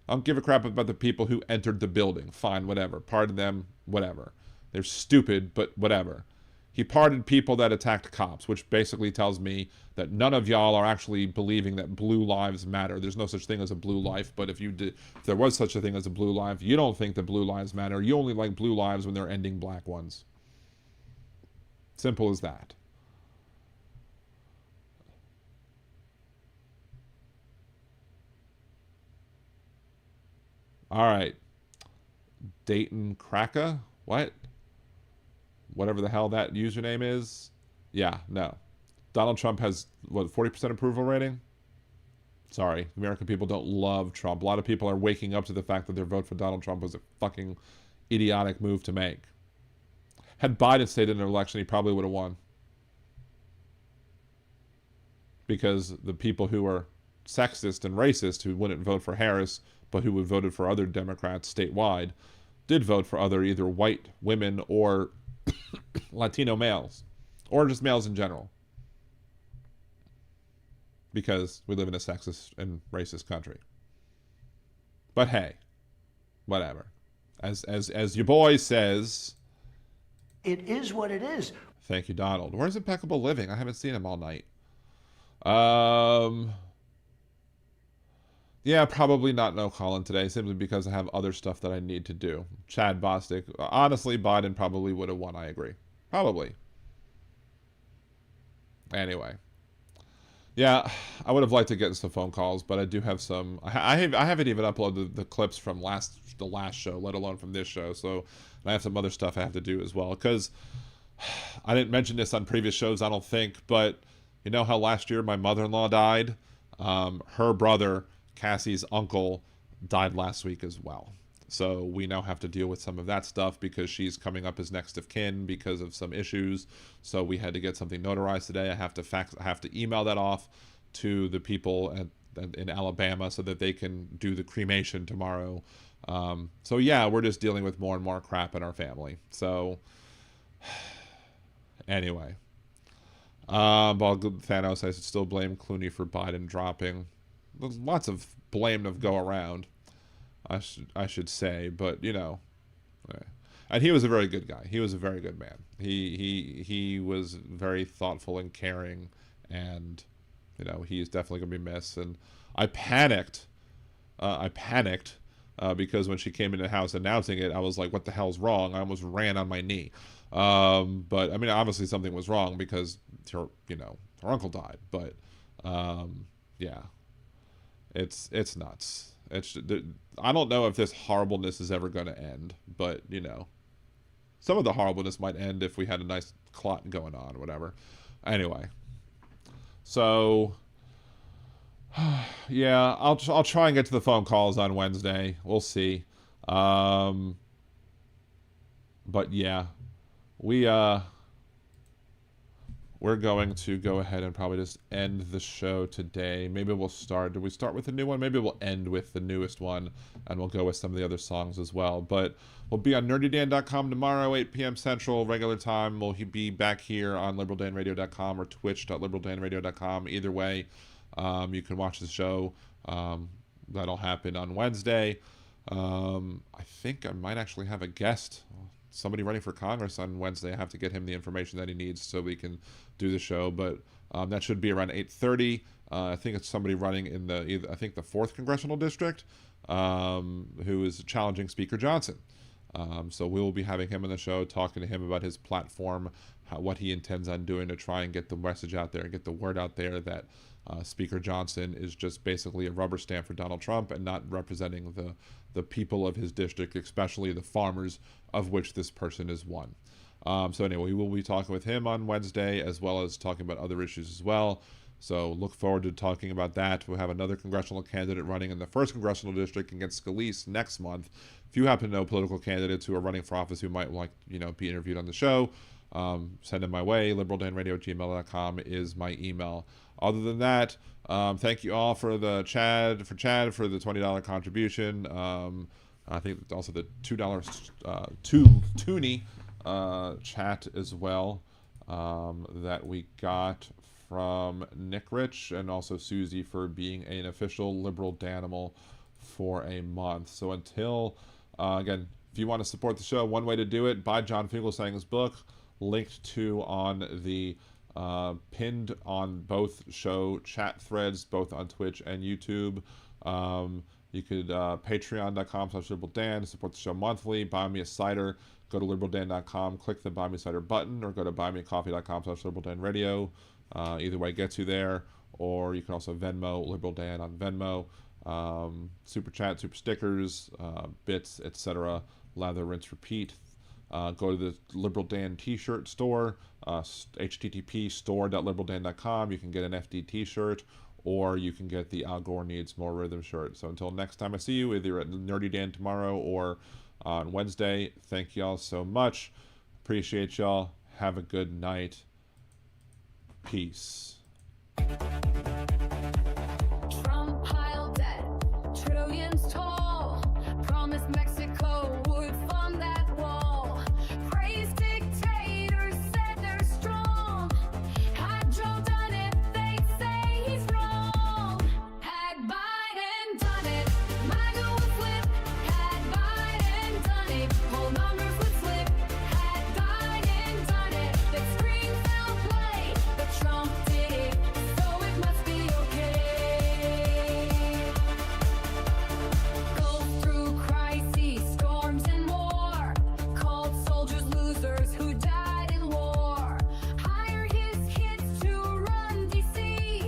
C: I don't give a crap about the people who entered the building. Fine, whatever. Pardon them, whatever. They're stupid, but whatever. He pardoned people that attacked cops, which basically tells me that none of y'all are actually believing that blue lives matter. There's no such thing as a blue life, but if there was such a thing as a blue life, you don't think that blue lives matter. You only like blue lives when they're ending black ones. Simple as that. All right. Dayton Kraka? What? Whatever the hell that username is. Yeah, no. Donald Trump has, what, 40% approval rating? Sorry, American people don't love Trump. A lot of people are waking up to the fact that their vote for Donald Trump was a fucking idiotic move to make. Had Biden stayed in an election, he probably would have won. Because the people who are sexist and racist, who wouldn't vote for Harris, but who would voted for other Democrats statewide, did vote for other either white women or Latino males, or just males in general, because we live in a sexist and racist country. But hey, whatever. As your boy says,
J: it is what it is.
C: Thank you, Donald. Where's Impeccable Living? I haven't seen him all night. Yeah, probably not no Colin today, simply because I have other stuff that I need to do. Chad Bostic. Honestly, Biden probably would have won, I agree. Probably. Anyway. Yeah, I would have liked to get some phone calls, but I do have some... I haven't even uploaded the clips from the last show, let alone from this show, so I have some other stuff I have to do as well, because I didn't mention this on previous shows, I don't think, but you know how last year my mother-in-law died? Her brother... Cassie's uncle died last week as well. So we now have to deal with some of that stuff because she's coming up as next of kin because of some issues. So we had to get something notarized today. I have to email that off to the people in Alabama so that they can do the cremation tomorrow. So yeah, we're just dealing with more and more crap in our family. So anyway, Thanos, I still blame Clooney for Biden dropping. There's lots of blame to go around, I should say, but you know, and he was a very good guy. He was a very good man. He was very thoughtful and caring, and you know, he's definitely gonna be missed. And I panicked because when she came into the house announcing it, I was like, what the hell's wrong? I almost ran on my knee. But I mean, obviously something was wrong because her uncle died. But yeah. It's nuts. I don't know if this horribleness is ever going to end, but you know, some of the horribleness might end if we had a nice clot going on or whatever. Anyway, so yeah, I'll try and get to the phone calls on Wednesday. We'll see. But yeah, we're going to go ahead and probably just end the show today. Maybe we'll start... Do we start with the new one? Maybe we'll end with the newest one, and we'll go with some of the other songs as well. But we'll be on nerdydan.com tomorrow, 8 p.m. Central, regular time. We'll be back here on liberaldanradio.com or twitch.liberaldanradio.com. Either way, you can watch the show. That'll happen on Wednesday. I think I might actually have a guest... somebody running for Congress on Wednesday. I have to get him the information that he needs so we can do the show, but that should be around 8:30. I think it's somebody running in the 4th Congressional District who is challenging Speaker Johnson. So we will be having him on the show, talking to him about his platform, what he intends on doing to try and get the message out there and get the word out there that Speaker Johnson is just basically a rubber stamp for Donald Trump and not representing the people of his district, especially the farmers, of which this person is one. So anyway, we will be talking with him on Wednesday, as well as talking about other issues as well. So look forward to talking about that. We'll have another congressional candidate running in the 1st Congressional District against Scalise next month. If you happen to know political candidates who are running for office who might like, be interviewed on the show, send them my way. liberaldanradio@gmail.com is my email. Other than that, thank you all for the Chad for the $20 contribution. I think also the $2 Toonie chat as well that we got from Nick Rich, and also Susie for being an official Liberal Danimal for a month. So until, again, if you want to support the show, one way to do it, buy John Fugelsang's book, linked to on the pinned on both show chat threads, both on Twitch and YouTube. You could patreon.com/liberaldan to support the show monthly. Buy me a cider. Go to liberaldan.com, click the Buy Me Cider button, or go to buymeacoffee.com/liberaldanradio. Either way gets you there. Or you can also Venmo Liberal Dan on Venmo. Super chat, super stickers, bits, etc. Lather, rinse, repeat. Go to the Liberal Dan t-shirt store, http://store.liberaldan.com. You can get an FD t-shirt, or you can get the Al Gore Needs More Rhythm shirt. So until next time I see you, either at Nerdy Dan tomorrow or on Wednesday, thank y'all so much. Appreciate y'all. Have a good night. Peace.
B: Trump piled debt, trillions tall. Promised Mexico would fund that wall. Praised dictators, said they're strong. Had Joe done it, they'd say he's wrong. Had Biden done it, MAGA would flip. Had Biden done it, whole numbers would slip. Had Biden done it, that screen fell play. But Trump did it, so it must be okay. Go through crises, storms, and war. Called soldiers losers who died in war. Hired his kids to run DC.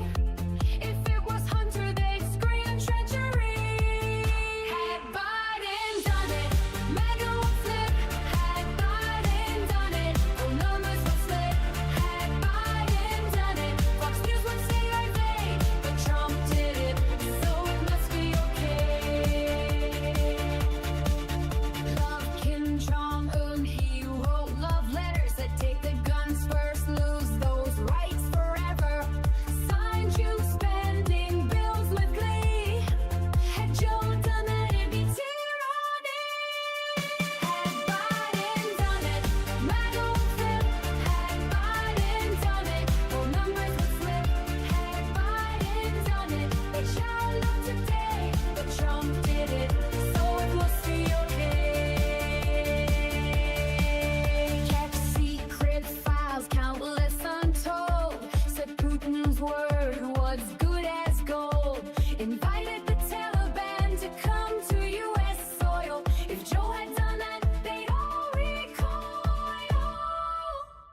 B: If it was Hunter, they'd scream treachery. Had Biden done it, MAGA would flip. Had Biden done it, the numbers would slip. Had Biden done it, Fox News would say our day. But Trump did it, so it must be okay. Love Kim Jong-un, he wrote love letters that take the guns first, lose those rights forever. Signed you spending bills with glee. Had Joe done that, it'd be tyranny. Had Biden done it, MAGA would flip. Had Biden done it, whole numbers would slip. Had Biden done it, they shout out today. But Trump did it, so it must be okay. Kept secret files, countless untold. Said Putin's word was good as gold. Invited the Taliban to come to U.S. soil. If Joe had done that, they'd all recoil.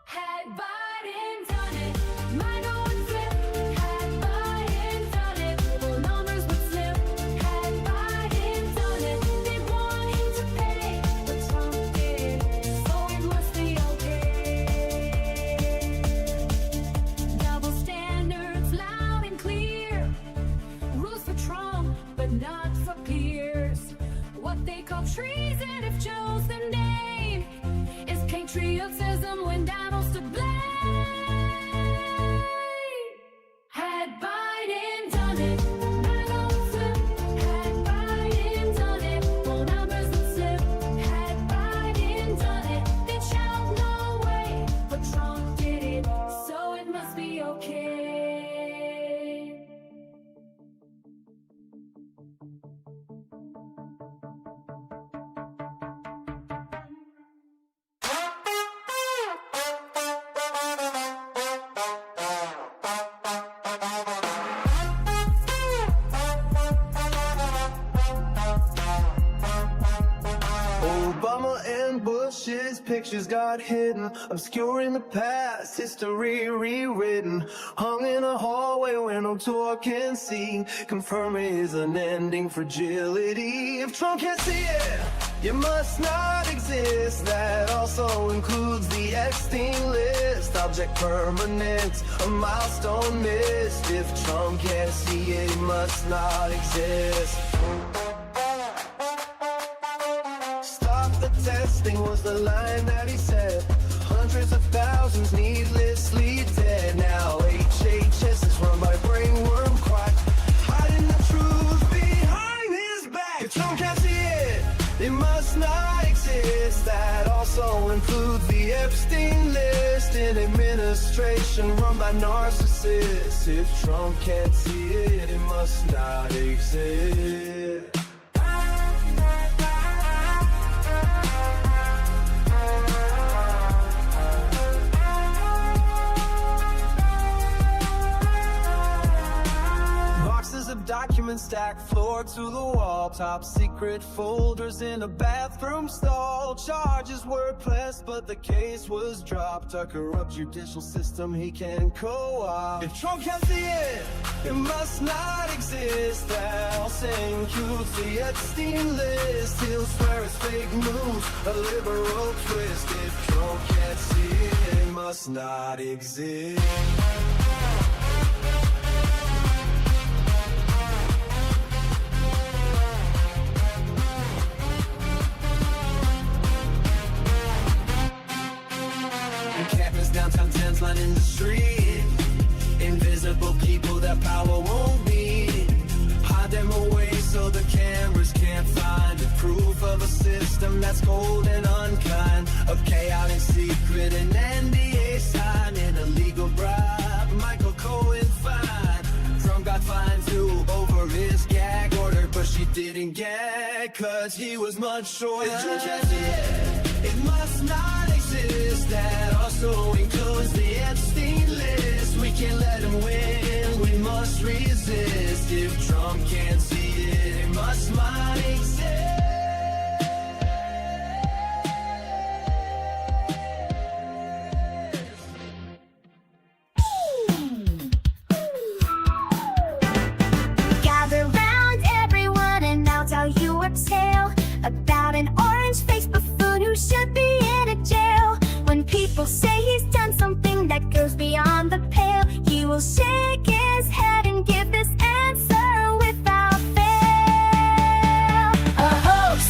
B: Had Biden done it, MAGA would flip. Had Biden done it, whole numbers would slip. Had Biden done it, they'd want him to pay. But Trump did it, so it must be okay. Double standards loud and clear. Rules for Trump, but not for peers. What they call treason, if Joe's the name, is patriotism when Donald's to blame. Had Biden done it, MAGA would flip. Had Biden done it, whole numbers would slip. Had Biden done it, they'd shout no way. But Trump did it, so it must be okay.
A: pictures got hidden, obscuring the past, history rewritten. Hung in a hallway where no door can see, confirming his unending fragility. If Trump can't see it, you must not exist. That also includes the Epstein list. Object permanent, a milestone missed. If Trump can't see it, he must not exist. Stop the testing was the line that he said. Hundreds of thousands needlessly dead. Now HHS is run by brainworm quack, hiding the truth behind his back. If Trump can't see it, it must not exist. That also includes the Epstein list. An administration run by narcissists. If Trump can't see it, it must not exist. Of documents stacked floor to the wall, top secret folders in a bathroom stall. Charges were pressed but the case was dropped. A corrupt judicial system he can co-opt. If Trump can't see it, it must not exist. That also includes the Epstein list. He'll swear it's fake news, a liberal twist. If Trump can't see it, it must not exist. Downtown tents lining the street. Invisible people that power won't beat. Hide them away so the cameras can't find it. Proof of a system that's cold and unkind. A chaotic secret, an NDA sign, an illegal bribe. Michael Cohen fine. Trump got fined too over his gag order, but she didn't gag, cause he was much shorter. It must not exist. That also includes the Epstein list. We can't let him win, we must resist. If Trump can't see it, it must not exist.
I: Gather round everyone and I'll tell you a tale about an orange-faced buffoon who should be in a jail. When people say he's done something that goes beyond the pale, he will shake his head and give this answer without fail. A hoax,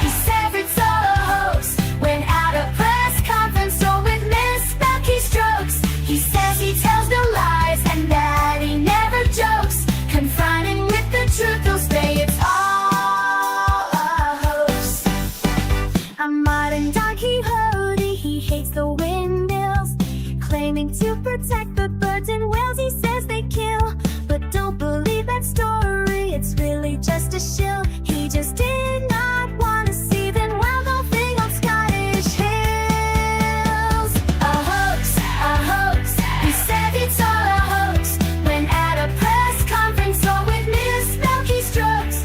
I: he says it's all a hoax. When at a press conference or with misspelled keystrokes, he says he tells no lies and that he never jokes. Confronting with the truth, he'll say it's all a hoax. A modern Don Quixote, he hates the windmills, claiming to protect the birds and whales he says they kill. But don't believe that story, it's really just a shill. He just did not want to see them wild golfing on Scottish hills. A hoax, he said it's all a hoax. When at a press conference or with misspelled keystrokes,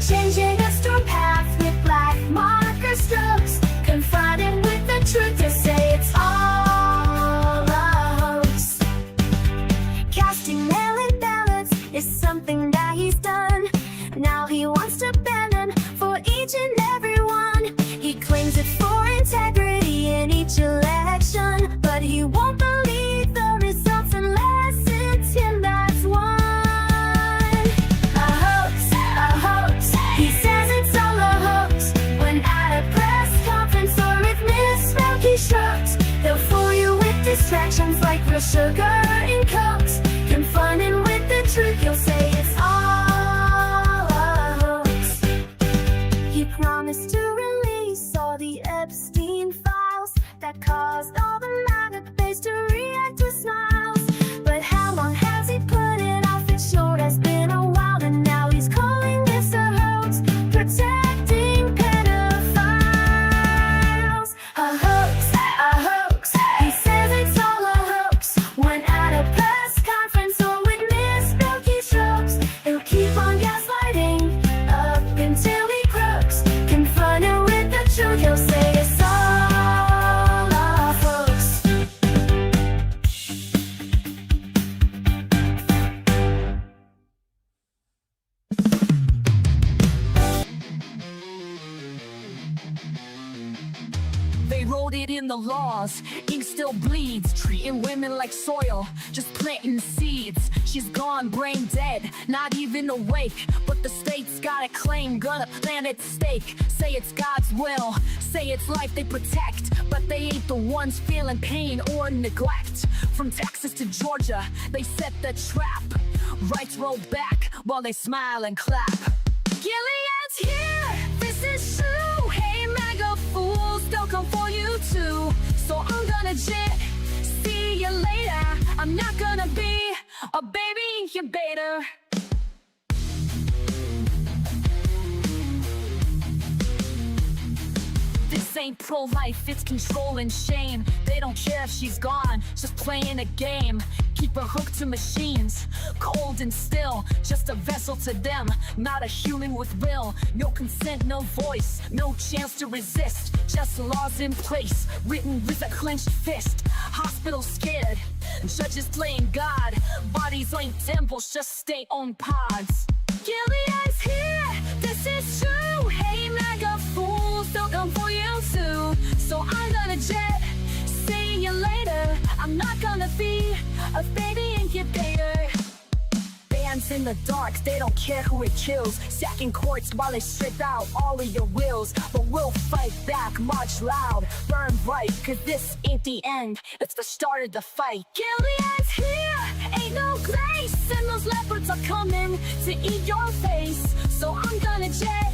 I: changing a storm path with black marker strokes. Confronted with the truth, to say it's all a hoax. Casting mail-in ballots is something that he's done. Now he wants to ban them for each and every one. He claims it for integrity in each election, but he won't believe the results unless it's him that's won. A hoax, he says it's all a hoax. When at a press conference or with misspelled keystrokes, they'll fool you with distractions like real sugar in Cokes. Confronting with the truth, you'll say it's all a hoax. He promised to release all the Epstein files that caused all the MAGA base to react with smiles. But how long has he put it off? It sure has been a while, and now he's calling this a hoax, protecting pedophiles. A hoax, he says it's all a hoax. When at a press conference or with misspelled keystrokes, he'll keep on gaslighting up until he croaks. Confronted with the truth, he'll say it's all
B: bending the laws. Ink still bleeds, treating women like soil, just planting seeds. She's gone, brain dead, not even awake, but the state's got a claim, gonna plant its stake. Say it's God's will, say it's life they protect, but they ain't the ones feeling pain or neglect. From Texas to Georgia, they set the trap. Rights roll back while they smile and clap. Gilead's here, this is true. Hey, MAGA fools, they'll come for you too. So I'm gonna jet, see you later. I'm not gonna be a baby incubator. This ain't pro-life, it's control and shame. They don't care if she's gone, just playing a game. Keep her hooked to machines, cold and still, just a vessel to them, not a human with will. No consent, no voice, no chance to resist. Just laws in place, written with a clenched fist. Hospitals scared, judges playing God. Bodies ain't temples, just stay on pods. Gilead's here, this is true. Hey, MAGA fools, they'll come for you too. So I'm gonna jet, see you later. I'm not gonna be a baby incubator. Bands in the dark, they don't care who it kills. Sacking courts while they strip out all of your wills. But we'll fight back, march loud, burn bright. Cause this ain't the end, it's the start of the fight. Gilead's here, ain't no grace. And those leopards are coming to eat your face. So I'm gonna jet,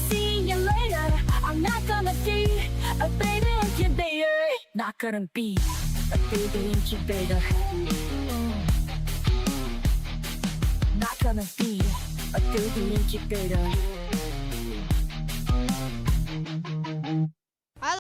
B: see you later. I'm not gonna be a baby incubator. Not gonna be a baby incubator. Not gonna be a baby incubator.